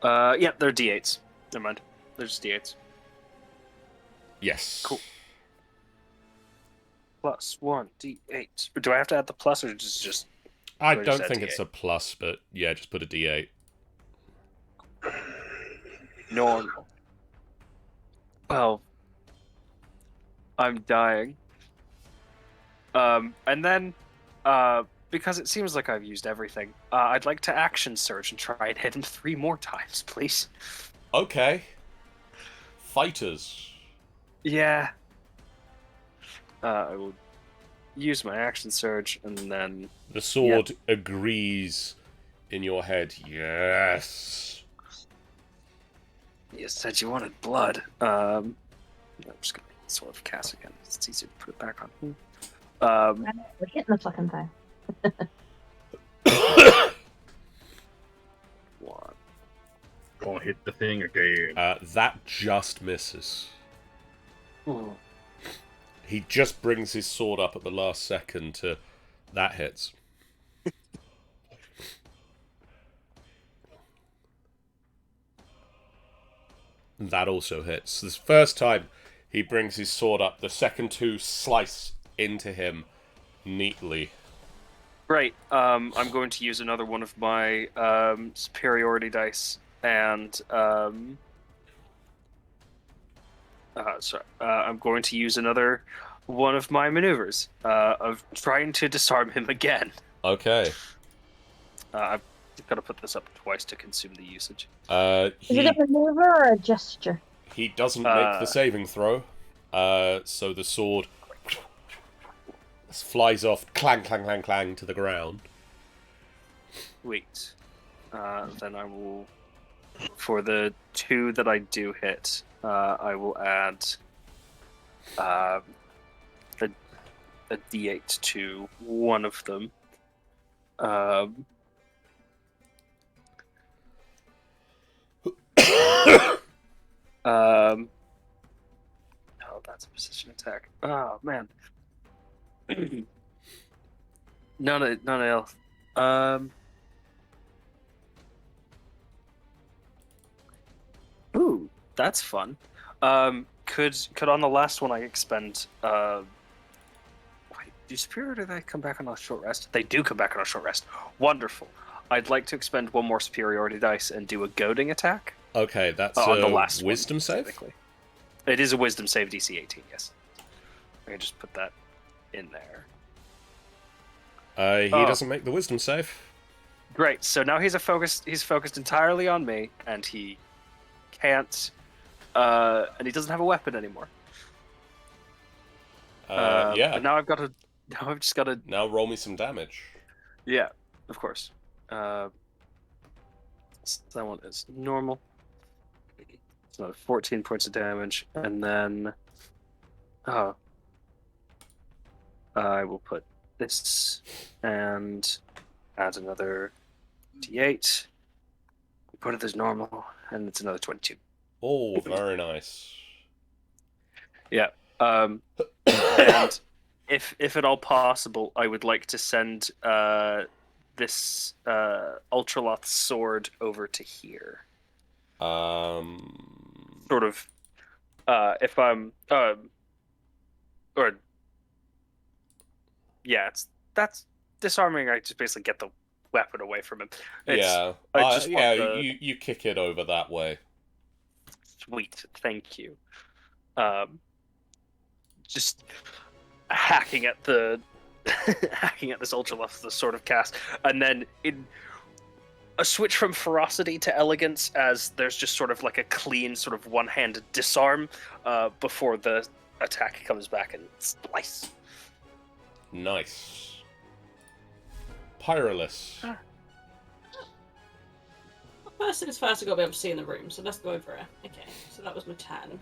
Yeah, they're D8s. Never mind. They're just D8s. Yes. Cool. +1 D8. Do I have to add the plus, or just? I Or is don't that think D8? it's a plus, but yeah, just put a D8. Normal? Well, I'm dying. And then, because it seems like I've used everything, I'd like to action surge and try and hit him 3 more times, please. Okay. Fighters. Yeah. I will use my action surge and then... The sword agrees in your head. Yes. You said you wanted blood. I'm just gonna sort of cast again. It's easier to put it back on. We're hitting the fucking thing. One. Gonna hit the thing again. That just misses. Ooh. He just brings his sword up at the last second to... That hits. That also hits. This first time he brings his sword up, the second 2 slice into him neatly. Great. I'm going to use another one of my superiority dice, and I'm going to use another one of my maneuvers of trying to disarm him again. Okay. I've got to put this up twice to consume the usage. Is it a maneuver or a gesture? He doesn't make the saving throw, so the sword flies off, clang, clang, clang, clang, to the ground. Wait. Then I will... For the 2 that I do hit, I will add a d8 to one of them. Oh, that's a precision attack. Oh man. None else. Ooh, that's fun. Could on the last one I expend wait, do superior, do they come back on a short rest? They do come back on a short rest. Wonderful. I'd like to expend one more superiority dice and do a goading attack. Okay, that's on the a last wisdom one, save? specifically. It is a wisdom save, DC 18, yes. I can just put that in there. He doesn't make the wisdom save. Great. So now he's focused entirely on me, and he can't, and he doesn't have a weapon anymore. Yeah. But now I've just got to. Now roll me some damage. Yeah, of course. So that one is normal. It's another 14 points of damage, and then, I will put this and add another d8. Put it as normal, and it's another 22. Oh, very nice. Yeah. And if at all possible, I would like to send this Ultraloth sword over to here. Sort of, if I'm, or yeah, that's disarming. I just basically get the weapon away from him. Yeah, I just want you kick it over that way. Sweet, thank you. Just hacking at the hacking at this Ultraloth, the sort of cast, and then in a switch from ferocity to elegance, as there's just sort of like a clean sort of one-handed disarm before the attack comes back and splice. Nice. Pyrolus. First things first, I've got to be able to see in the room, so let's go over it. Okay, so that was my 10.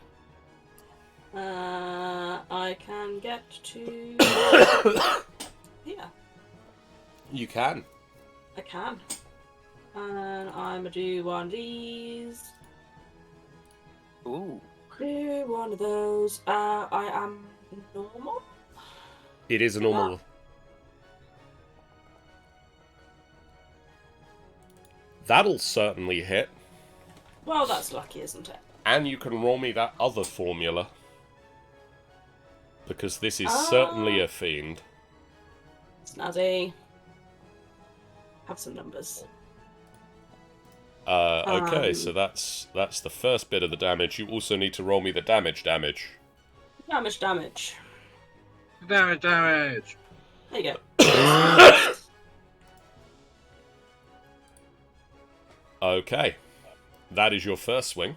I can get to... here. You can. I can. And I'm gonna do one of these. Ooh. Do one of those. I am normal? It is a normal. That'll certainly hit. Well, that's lucky, isn't it? And you can roll me that other formula. Because this is certainly a fiend. Snazzy. Have some numbers. Okay, so that's the first bit of the damage. You also need to roll me the damage. Damage. Damage. There you go. Okay, that is your first swing.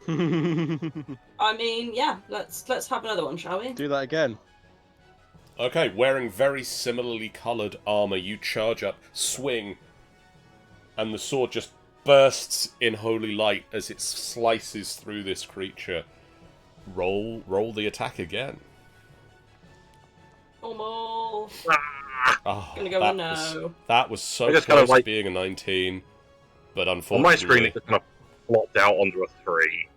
I mean, yeah. Let's have another one, shall we? Do that again. Okay, wearing very similarly coloured armour, you charge up, swing, and the sword just bursts in holy light as it slices through this creature. Roll the attack again. Normal. Oh, Gonna go with no. that was so I just close kinda like- to being a 19, but On unfortunately... my screen, it just kind of plopped out onto a 3.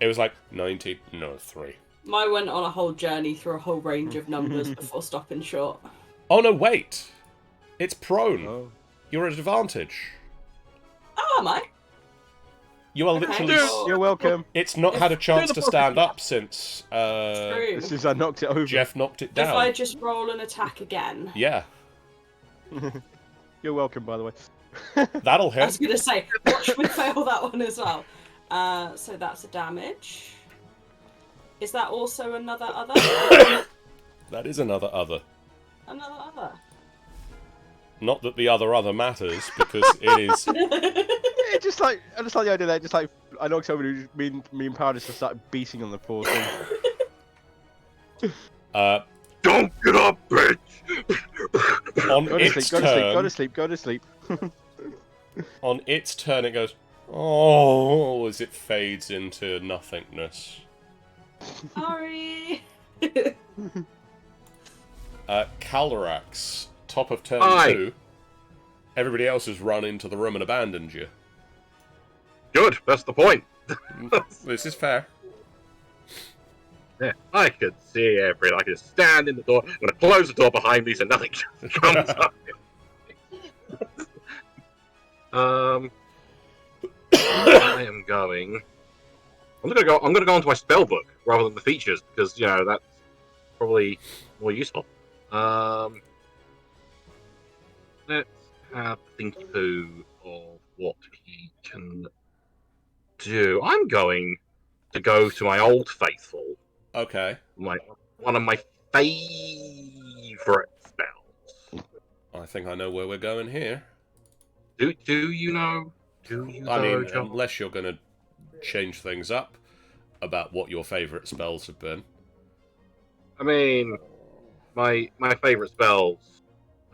It was like 19, no, 3. Mine went on a whole journey through a whole range of numbers before stopping short. Oh no, wait! It's prone. Oh. You're at advantage. Oh, am I? You are Okay. literally... You're welcome. It's not had a chance to stand up since True. As soon as I knocked it over. Jeff knocked it If down. I just roll an attack again. Yeah, You're welcome, by the way. that'll I was hit. gonna say, watch me fail that one as well. So that's a damage. Is that also another other? That is another other. Another other. Not that the other matters, because it is... I just like the idea that just like I knocked over. Me and Power just started beating on the poor thing. Don't get up, bitch! On Go to its sleep. turn... Go to sleep. Go to sleep. On its turn, it goes... Oh, as it fades into nothingness. Sorry. Calrax, top of turn Aye. 2. Everybody else has run into the room and abandoned you. Good, that's the point. This is fair. Yeah, I could see everything. I could just stand in the door. I'm gonna close the door behind me so nothing comes up. I am going. I'm gonna go onto my spell book rather than the features because that's probably more useful. Let's have a thinky poo of what he can do. I'm going to go to my old faithful. Okay. One of my favorite spells. I think I know where we're going here. Do you know? Do you I know, mean, John? unless you're going to change things up about what your favourite spells have been. I mean, my favorite spells.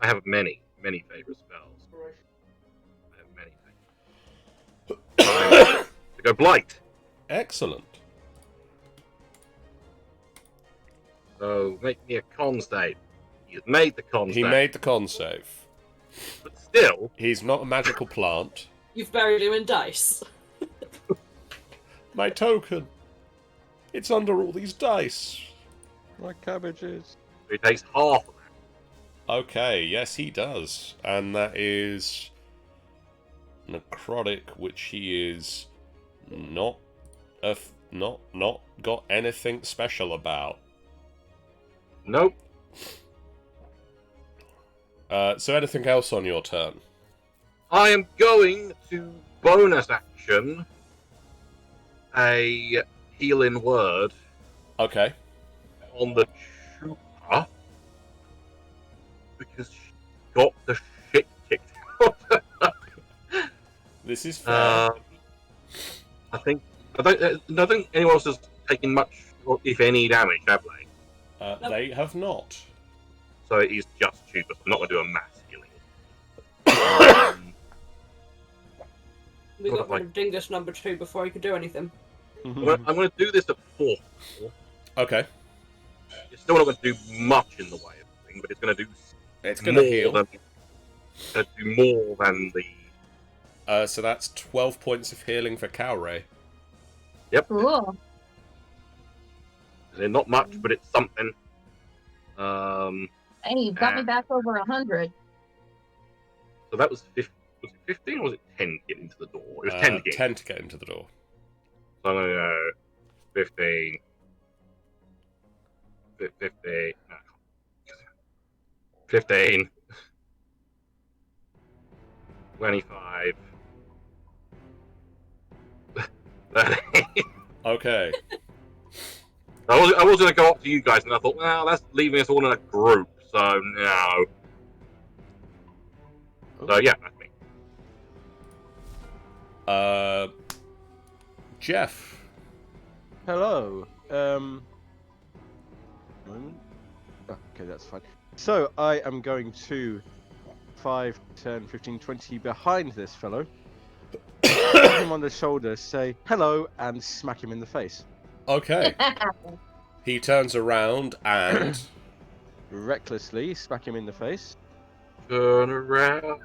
I have many favorite spells. I have many favorites. To go blight. Excellent. So make me a con save. He has made the con He save. made the con save. But still, He's not a magical plant. You've buried him in dice. My token. It's under all these dice. My cabbages. he takes half of that. Okay, yes he does. And that is necrotic, which he is not got anything special about. Nope. So anything else on your turn? I am going to bonus action a healing word Okay. on the trooper because she got the shit kicked out of her. This is fair. I don't think anyone else has taken much, or if any, damage, have they? They have not. So it is just trooper. So I'm not going to do a mass healing. We got Like- rid of Dingus number 2 before he could do anything. I'm going to do this at 4. Okay. It's still not going to do much in the way of thing, but it's going to do It's going to heal. Do more than the. So that's 12 points of healing for Cowray. Cool. Not much, but it's something. Hey, you've got me back over 100. So that was 15. Was it 15 or was it 10 to get into the door? It was 10 to get. 10 to get into the door. So I'm going to go 15. 15. No. 15. 25. Okay. I was going to go up to you guys, and I thought, well, that's leaving us all in a group, so no. So yeah, that's me. Jeff. Hello. Moment. Oh, okay, that's fine. So I am going to 5, 10, 15, 20 behind this fellow. Pat him on the shoulder, say hello, and smack him in the face. Okay. He turns around and Recklessly smack him in the face. Turn around,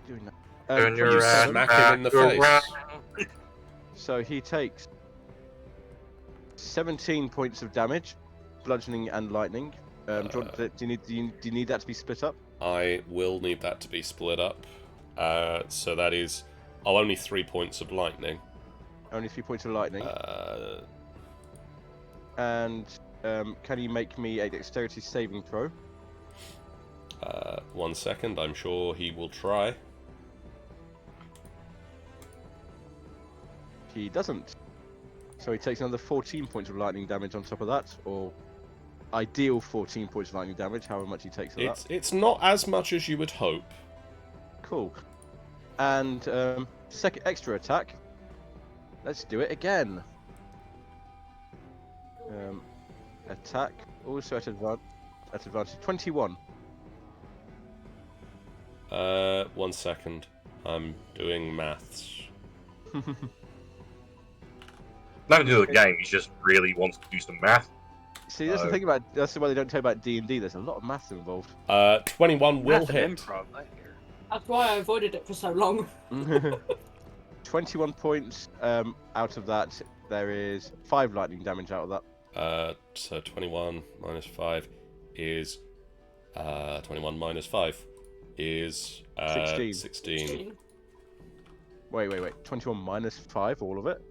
Doing that. turn your 27. ass smack him in the back face. around. So he takes 17 points of damage, bludgeoning and lightning. Do you need that to be split up? I will need that to be split up. So that is... Oh, only 3 points of lightning. Only 3 points of lightning. And can you make me a dexterity saving throw? 1 second, I'm sure he will try. He doesn't. So he takes another 14 points of lightning damage on top of that, or ideal 14 points of lightning damage, however much he takes of that. It's not as much as you would hope. Cool. And second extra attack. Let's do it again. Attack also at advantage. 21. 1 second. I'm doing maths. Nothing to do with the game. He just really wants to do some math. See, that's the thing about that's why they don't tell you about D&D. There's a lot of maths involved. 21 will Math and hit. improv, I hear. That's why I avoided it for so long. 21 points. Out of that, there is 5 lightning damage out of that. So 21 minus 5 is 21 minus 5 is 16. 16. Wait. 21 minus 5, all of it.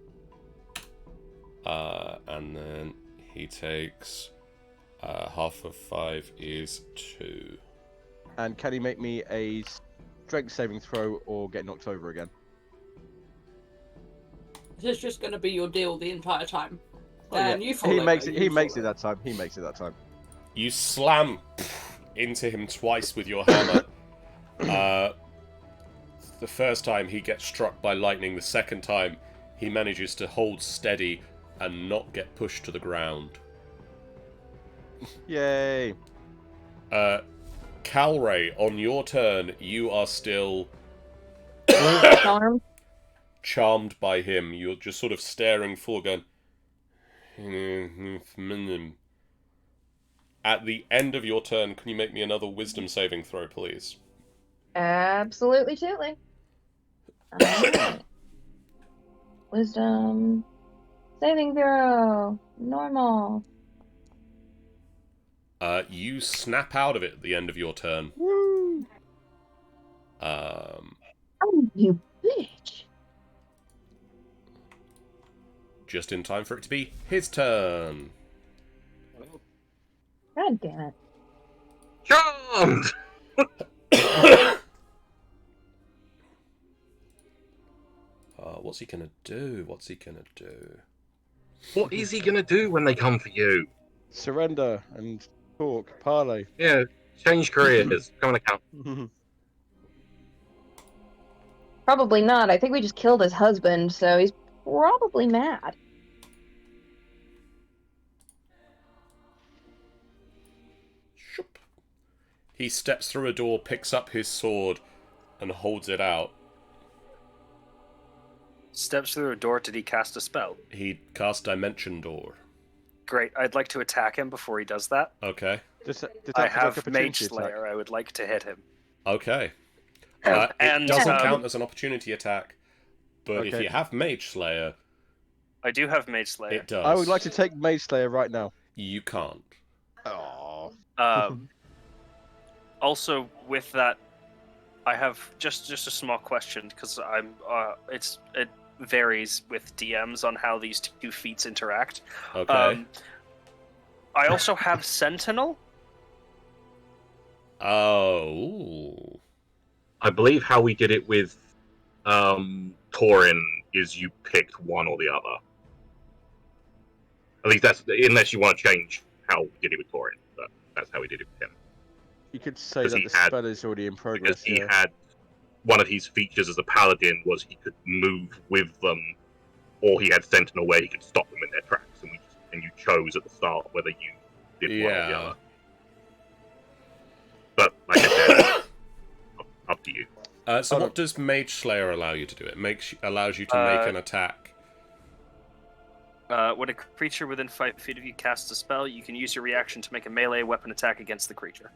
And then he takes half of 5 is 2. And can he make me a strength saving throw or get knocked over again? This is just going to be your deal the entire time. Oh, yeah. And you follow He makes it. it. He makes it that time. He makes it that time. You slam into him twice with your hammer. The first time he gets struck by lightning, the second time he manages to hold steady and not get pushed to the ground. Yay! Calray, on your turn, you are still Charm. charmed by him. You're just sort of staring forward, going... At the end of your turn, can you make me another wisdom saving throw, please? Absolutely, totally. Alright. Wisdom. Saving throw. Normal. You snap out of it at the end of your turn. Woo! Oh, you bitch. Just in time for it to be his turn. God damn it. Charmed! What's he gonna do? What's he gonna do? What is he gonna do when they come for you? Surrender and talk. Parley. Yeah, change careers. Come on, account. Probably not. I think we just killed his husband, so he's probably mad. Shoop. He steps through a door, picks up his sword, and holds it out. Steps through a door. Did he cast a spell? He casts Dimension Door. Great. I'd like to attack him before he does that. Okay. I have Mage Slayer. I would like to hit him. Okay. And it doesn't count as an opportunity attack, but if Okay. you have Mage Slayer, I do have Mage Slayer. it does. I would like to take Mage Slayer right now. You can't. Oh. Also, with that, I have just a small question because it varies with DMs on how these two feats interact. Okay. I also have Sentinel. Oh. I believe how we did it with Torin is you picked one or the other. At least that's unless you want to change how we did it with Torin, but that's how we did it with him. You could say Because that he the had- spell is already in Because progress. he Yeah. had one of his features as a paladin was he could move with them, or he had Sentinel where he could stop them in their tracks, and you chose at the start whether you did one or the Yeah. other. But like I said, up to you. So Oh, what does Mage Slayer allow you to do? It allows you to make an attack. When a creature within 5 feet of you casts a spell, you can use your reaction to make a melee weapon attack against the creature.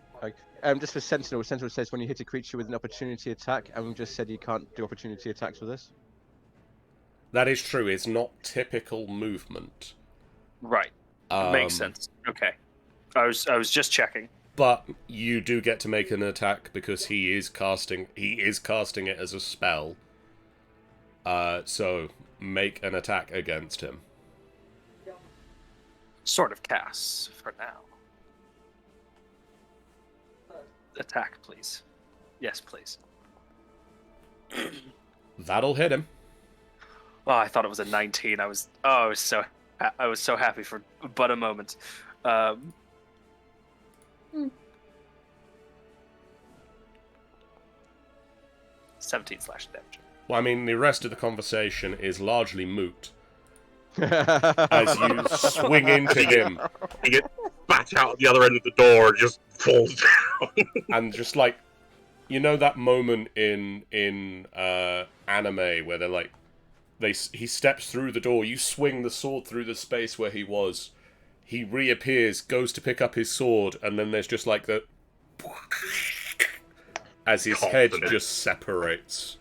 Just for Sentinel says when you hit a creature with an opportunity attack, and we just said you can't do opportunity attacks with this. That is true. It's not typical movement. Right. Makes sense. Okay. I was just checking. But you do get to make an attack because he is casting it as a spell. So make an attack against him. Sort of casts for now. Attack, please. Yes, please. That'll hit him. Oh, I thought it was a 19. I was so happy for but a moment. 17 slash damage. Well, I mean, the rest of the conversation is largely moot as you swing into him He gets spat out at the other end of the door and just falls down. and just like, you know that moment in anime where they're like, he steps through the door, you swing the sword through the space where he was, he reappears, goes to pick up his sword, and then there's just like the as his head just separates.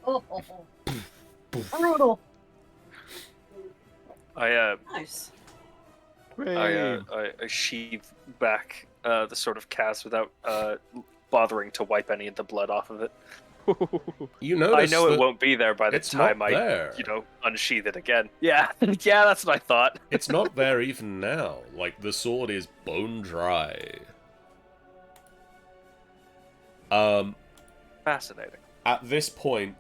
Oh. Brutal. Nice. I sheathe back the sort of cast without bothering to wipe any of the blood off of it. You notice I know that it won't be there by the it's time not there. unsheath it again. Yeah, yeah, that's what I thought. It's not there even now. Like, the sword is bone dry. Fascinating. At this point,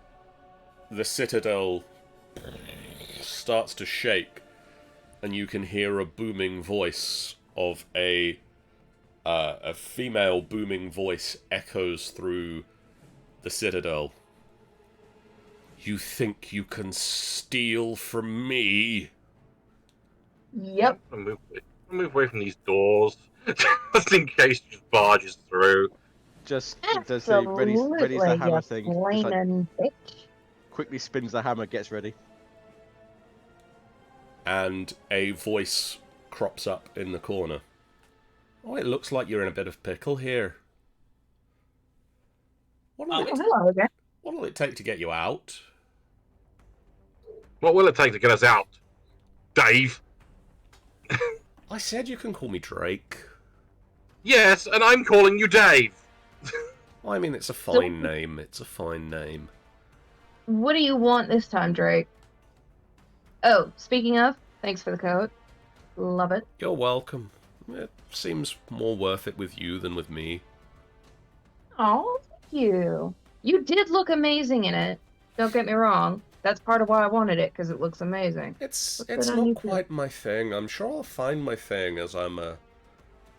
the citadel starts to shake, and you can hear a booming voice of a female booming voice echoes through the citadel. You think you can steal from me? Yep. Move away from these doors, just in case he just barges through. Just does the readies the hammer thing. Just like Blaming bitch. quickly spins the hammer, gets ready. And a voice crops up in the corner. Oh, it looks like you're in a bit of pickle here. Oh, hello again. What'll it take to get you out? What will it take to get us out, Dave? I said you can call me Drake. Yes, and I'm calling you Dave. Well, I mean, it's a fine name. It's a fine name. What do you want this time, Drake? Oh, speaking of, thanks for the code. Love it. You're welcome. It seems more worth it with you than with me. Oh, thank you. You did look amazing in it. Don't get me wrong. That's part of why I wanted it, because it looks amazing. It's What's that on not YouTube? quite my thing. I'm sure I'll find my thing as I'm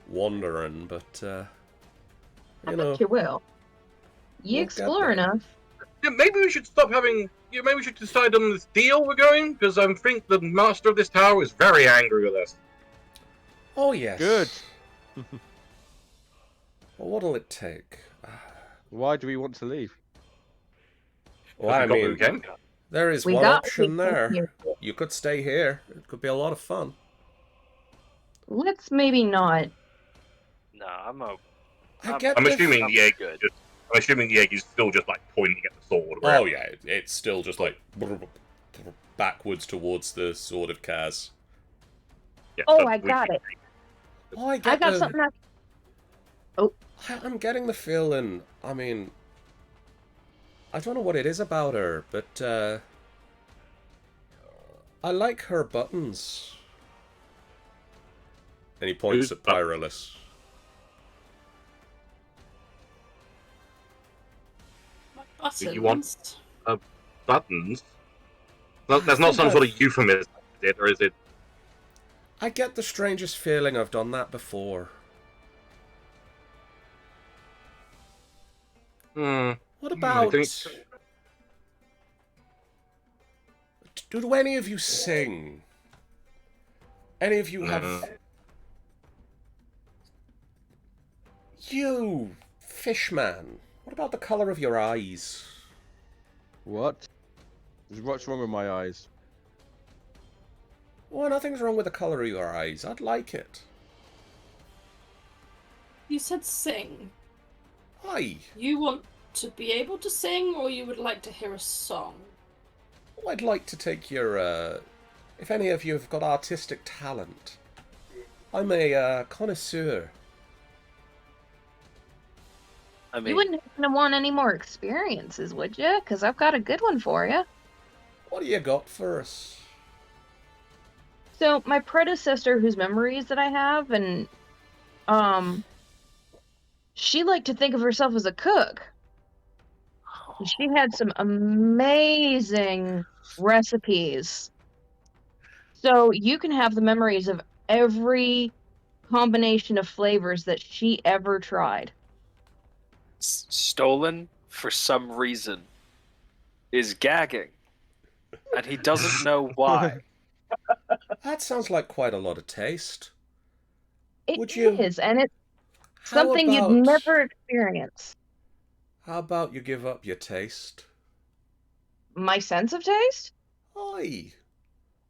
wandering, but I you know, bet you will. You We'll explore get there. enough. Yeah, maybe we should stop having. Yeah, maybe we should decide on this deal we're going, because I think the master of this tower is very angry with us. oh yes, Good. Well, what'll it take? Why do we want to leave? Well, I We've got mean, what we can. there is We one got option there. here. You could stay here. It could be a lot of fun. Let's maybe not. No, I'm a. I get I'm the assuming I'm the egg. good. I'm assuming the egg is still just like pointing at the sword. Oh yeah, it's still just like backwards towards the sword of Kaz. Yeah, Oh, so I we- got it. Oh, I I got something. I'm getting the feeling. I mean, I don't know what it is about her, but I like her buttons. And he points Whose at Pyrolis. Buttons. You want- buttons. There's not some sort of euphemism, is it? Or is it? I get the strangest feeling I've done that before. What I about... think... Do any of you sing? Any of you have... You, fishman. What about the colour of your eyes? What? What's wrong with my eyes? Oh, nothing's wrong with the colour of your eyes. I'd like it. You said sing. Aye. You want to be able to sing, or you would like to hear a song? Oh, I'd like to take your, if any of you have got artistic talent. I'm a, connoisseur. I mean, You wouldn't want any more experiences, would you? Because I've got a good one for you. What do you got for us? So, my predecessor, whose memories that I have, and, she liked to think of herself as a cook. She had some amazing recipes. So, you can have the memories of every combination of flavors that she ever tried. Stolen, for some reason, is gagging. And he doesn't know why. That sounds like quite a lot of taste. It Would you- is, and it's How something about- you'd never experience. How about you give up your taste? My sense of taste? Aye.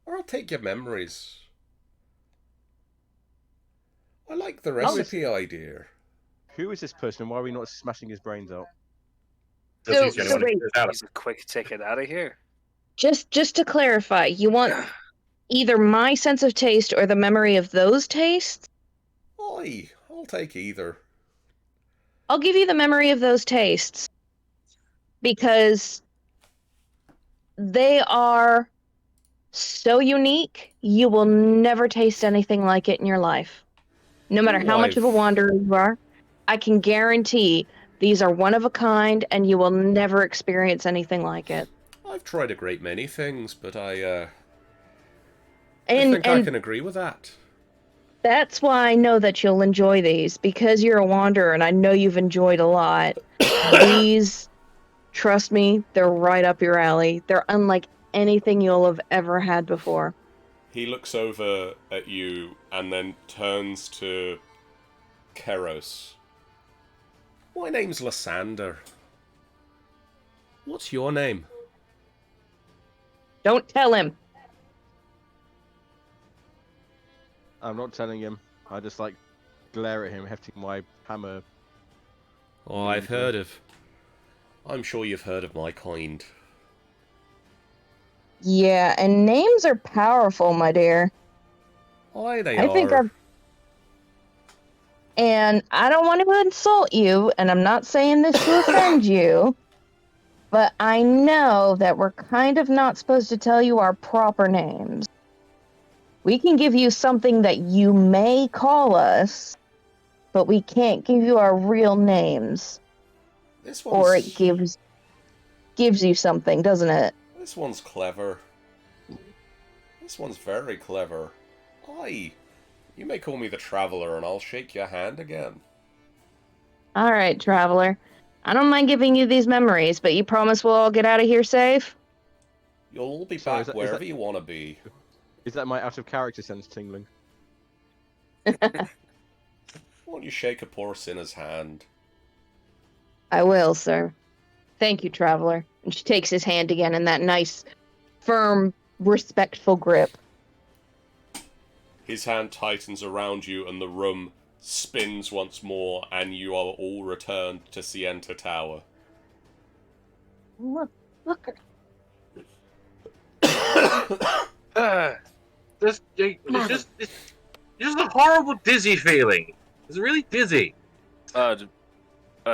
Or I'll take your memories. I like the recipe idea. Who is this person? Why are we not smashing his brains out? Does So anyone wait. figure it out? He's a quick ticket out of here. Just to clarify, you want either my sense of taste or the memory of those tastes? Aye, I'll take either. I'll give you the memory of those tastes. Because they are so unique, you will never taste anything like it in your life. No matter how much of a wanderer you are, I can guarantee these are one of a kind and you will never experience anything like it. I've tried a great many things, but I And, think I can agree with that. that's why I know that you'll enjoy these, because you're a wanderer and I know you've enjoyed a lot. These, trust me, they're right up your alley. They're unlike anything you'll have ever had before. He looks over at you and then turns to Keros. My name's Lysander. What's your name? Don't tell him. I'm not telling him. I just like glare at him, hefting my hammer. Oh, I'm sure you've heard of my kind. Yeah, and names are powerful, my dear. Aye, they I are. think And I don't want to insult you, and I'm not saying this to offend you, but I know that we're kind of not supposed to tell you our proper names. We can give you something that you may call us, but we can't give you our real names. This Or one's... it gives you something, doesn't it? This one's clever. This one's very clever. Aye. You may call me the Traveller and I'll shake your hand again. Alright, traveler. I don't mind giving you these memories, but you promise we'll all get out of here safe? You'll all be Sorry, back wherever you want to be. Is that my out of character sense tingling? Won't you shake a poor sinner's hand? I will, sir. Thank you, traveler. And she takes his hand again in that nice, firm, respectful grip. His hand tightens around you and the room spins once more and you are all returned to Sienta Tower. Look. It's just a horrible dizzy feeling. It's really dizzy.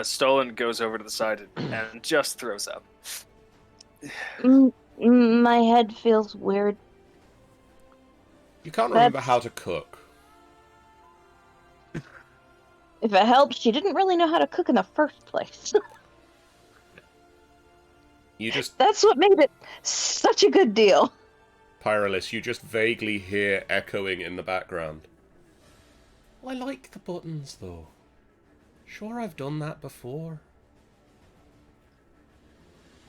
Stolen goes over to the side and just throws up. My head feels weird. You can't remember how to cook. If it helps, she didn't really know how to cook in the first place. You just, That's what made it such a good deal. Pyrolis, you just vaguely hear echoing in the background. I like the buttons, though. Sure, I've done that before.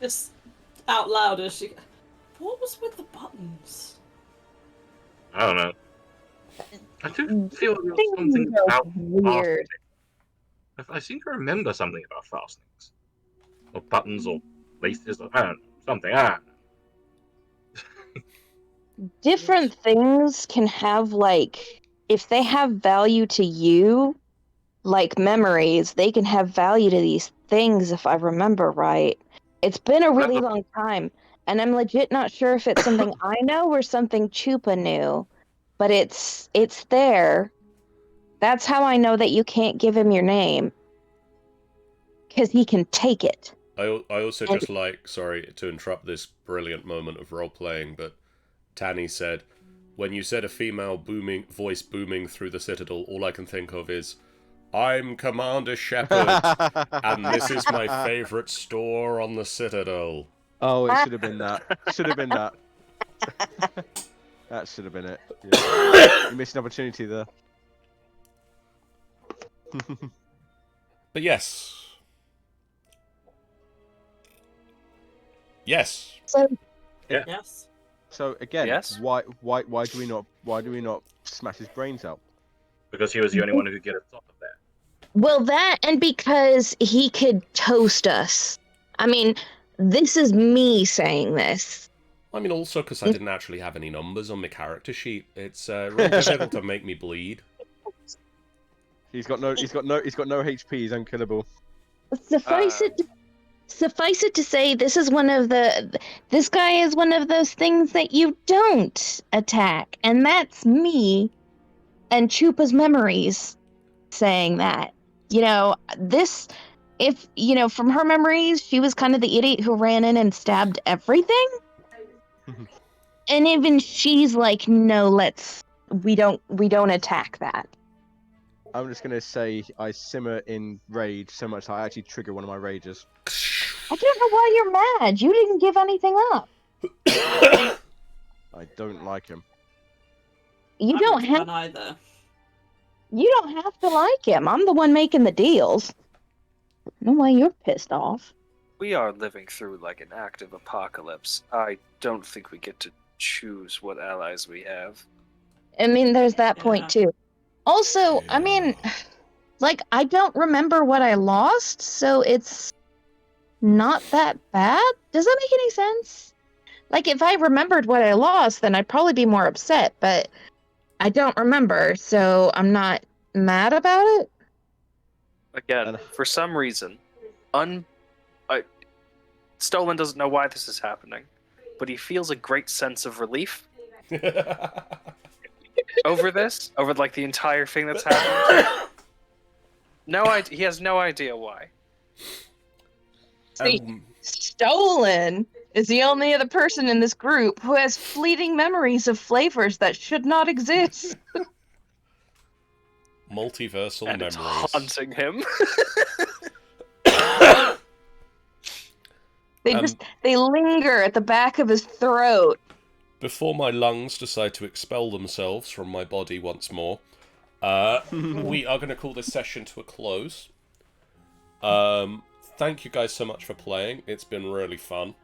Just out loud as she. What was with the buttons? I don't know. I do feel there was Things something are about weird. fastening. I seem to remember something about fastenings. Or buttons or laces or I don't know. Something. I don't know. Different things can have, like, if they have value to you, like memories, they can have value to these things, if I remember right. It's been a really long time, and I'm legit not sure if it's something I know or something Chupa knew, but it's there. That's how I know that you can't give him your name, because he can take it. I also And- just like, sorry to interrupt this brilliant moment of role-playing, but Tanny said, when you said a female voice booming through the Citadel, all I can think of is, I'm Commander Shepard, and this is my favourite store on the Citadel. Oh, it should have been that. Should have been that. That should have been it. Yeah. You missed an opportunity there. But yes. Yes. So, Yes. So again, Yes? why do we not smash his brains out? Because he was the only one who could get us off of there. well, that and because he could toast us. I mean, this is me saying this. I mean, also because I didn't actually have any numbers on my character sheet. It's really difficult to make me bleed. He's got no HP. He's unkillable. Suffice it to say, this guy is one of those things that you don't attack, and that's me and Chupa's memories saying that. From her memories, she was kind of the idiot who ran in and stabbed everything. And even she's like, no, we don't attack that. I'm just gonna say I simmer in rage so much I actually trigger one of my rages. I don't know why you're mad. You didn't give anything up. I don't like him. You I'm don't not have fun either. You don't have to like him. I'm the one making the deals. I don't know why you're pissed off. We are living through like an active apocalypse. I don't think we get to choose what allies we have. I mean, there's that point Yeah. too. Also, I mean, like, I don't remember what I lost, so it's not that bad. Does that make any sense? Like, if I remembered what I lost, then I'd probably be more upset, but I don't remember, so I'm not mad about it. Again, for some reason, Stolen doesn't know why this is happening, but he feels a great sense of relief over this, over like the entire thing that's happened. He has no idea why. See, Stolen is the only other person in this group who has fleeting memories of flavors that should not exist. Multiversal And it's memories. haunting him. They linger at the back of his throat. Before my lungs decide to expel themselves from my body once more, we are going to call this session to a close. Thank you guys so much for playing. It's been really fun.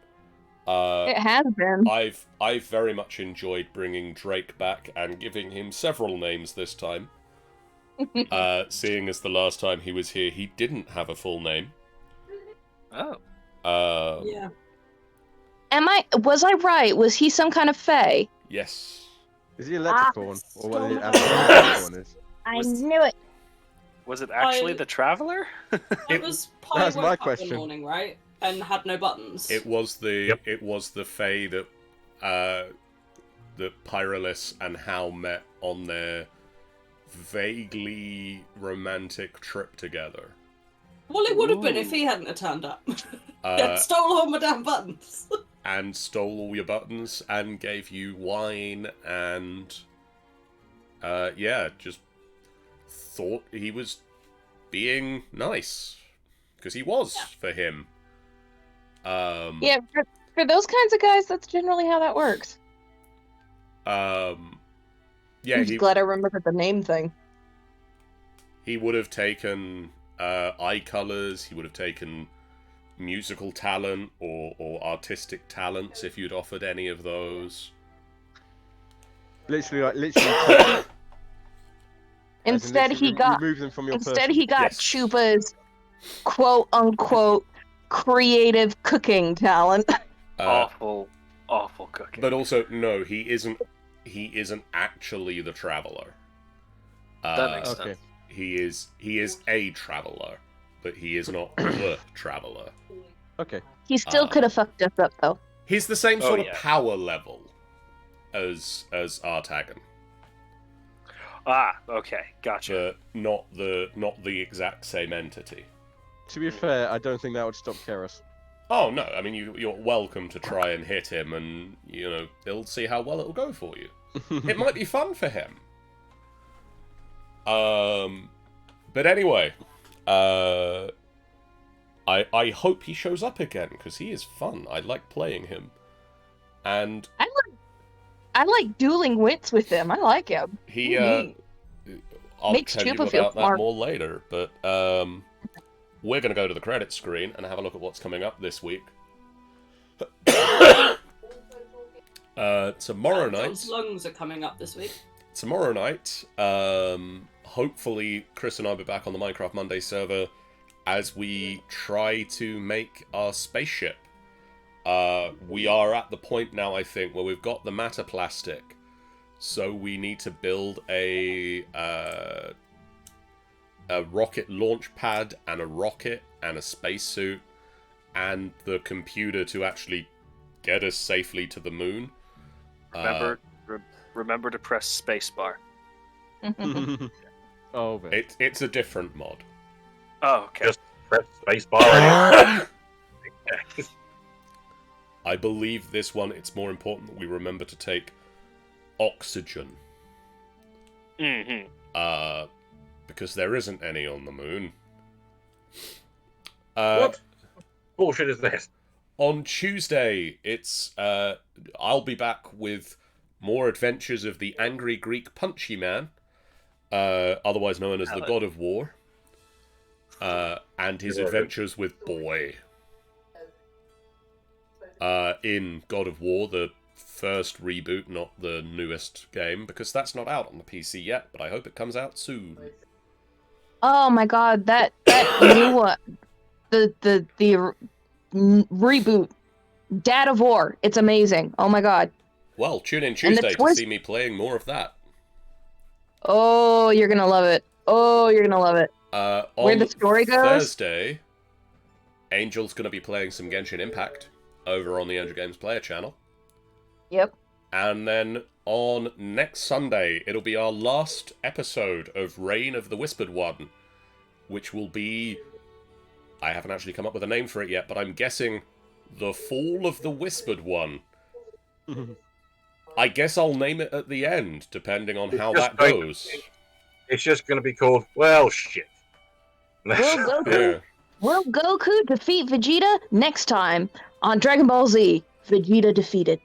It has been. I've very much enjoyed bringing Drake back and giving him several names this time. Seeing as the last time he was here, he didn't have a full name. Oh. Yeah. Was I right? Was he some kind of fae? Yes. Is he a leprechaun? Or what is it? Stolen. Leprechaun is? I Was- knew it. Was it actually I- the Traveler? It was Pi That's woke my up question. one morning, right? And had no buttons. It was the Yep. it was the Fae that Pyrolis and Hal met on their vaguely romantic trip together. Well, it would have been if Ooh. he hadn't have turned up. He Uh, had stole all my damn buttons. and stole all your buttons and gave you wine and just thought he was being nice because he was for him. Yeah, for those kinds of guys, that's generally how that works. Yeah, I'm just glad I remembered the name thing. he would have taken eye colors. He would have taken musical talent or artistic talents if you'd offered any of those. Literally. Instead, he got remove them from your instead person. he got Yes. Chupa's quote unquote creative cooking talent. Awful cooking. But also, no, he isn't actually the traveler. That makes Okay. sense. He is a traveler, but he is not the traveler. Okay. He still could have fucked us up though. He's the same sort of yeah. power level as Artagan, Ah, okay, gotcha. but not the exact same entity. To be fair, I don't think that would stop Keras. Oh no, I mean you're welcome to try and hit him, and he'll see how well it'll go for you. It might be fun for him. But anyway, I hope he shows up again because he is fun. I like playing him, and I like dueling wits with him. I like him. he I'll Makes tell you Chupa feel about that smart. more later. But we're gonna go to the credits screen and have a look at what's coming up this week. Tomorrow night. John's lungs are coming up this week. Tomorrow night, hopefully Chris and I will be back on the Minecraft Monday server as we try to make our spaceship. We are at the point now, I think, where we've got the matter plastic, so we need to build a rocket launch pad and a rocket and a spacesuit and the computer to actually get us safely to the moon. Remember to press spacebar. Oh, man. It's a different mod. Oh, okay. Just press spacebar. I believe this one, it's more important that we remember to take oxygen. Mm-hmm. Because there isn't any on the moon. What bullshit is this? On Tuesday, it's I'll be back with more adventures of the angry Greek Punchy Man, otherwise known as the God of War, and his adventures with Boy. In God of War, the first reboot, not the newest game, because that's not out on the PC yet, but I hope it comes out soon. Oh my god, that new one, the reboot, Dad of War. It's amazing. Oh my god. Well, tune in Tuesday to see me playing more of that. Oh, you're gonna love it. Oh, you're gonna love it. Where the story goes? Thursday, Angel's gonna be playing some Genshin Impact over on the Angel Games Player channel. Yep. And then on next Sunday, it'll be our last episode of Reign of the Whispered One, which will be... I haven't actually come up with a name for it yet, but I'm guessing The Fall of the Whispered One. I guess I'll name it at the end, depending on how that goes. It's just going to be called, well, shit. Yeah. Will Goku defeat Vegeta next time on Dragon Ball Z? Vegeta defeated.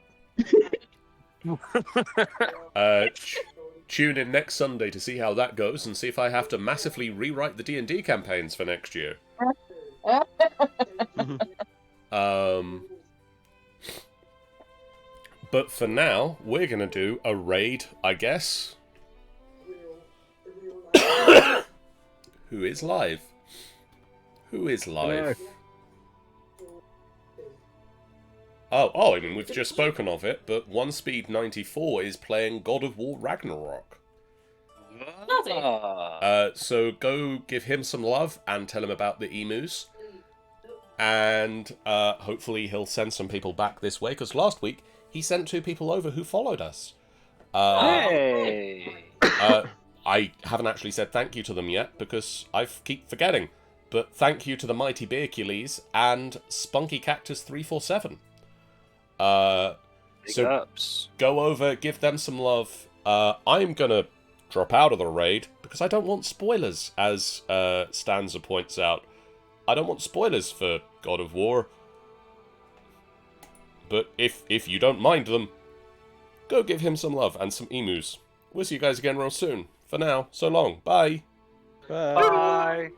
Tune in next Sunday to see how that goes and see if I have to massively rewrite the D&D campaigns for next year. But for now, we're going to do a raid, I guess. Who is live? Who is live? Oh, I mean, we've just spoken of it, but OneSpeed94 is playing God of War Ragnarok. So go give him some love and tell him about the emus. And hopefully he'll send some people back this way, because last week he sent 2 people over who followed us. Hey! I haven't actually said thank you to them yet, because I keep forgetting. But thank you to the Mighty Beercules and Spunky Cactus 347. So go over, give them some love. I'm gonna drop out of the raid because I don't want spoilers, as Stanza points out. I don't want spoilers for God of War. But if you don't mind them, go give him some love and some emus. We'll see you guys again real soon. For now, so long. Bye. Bye. Bye.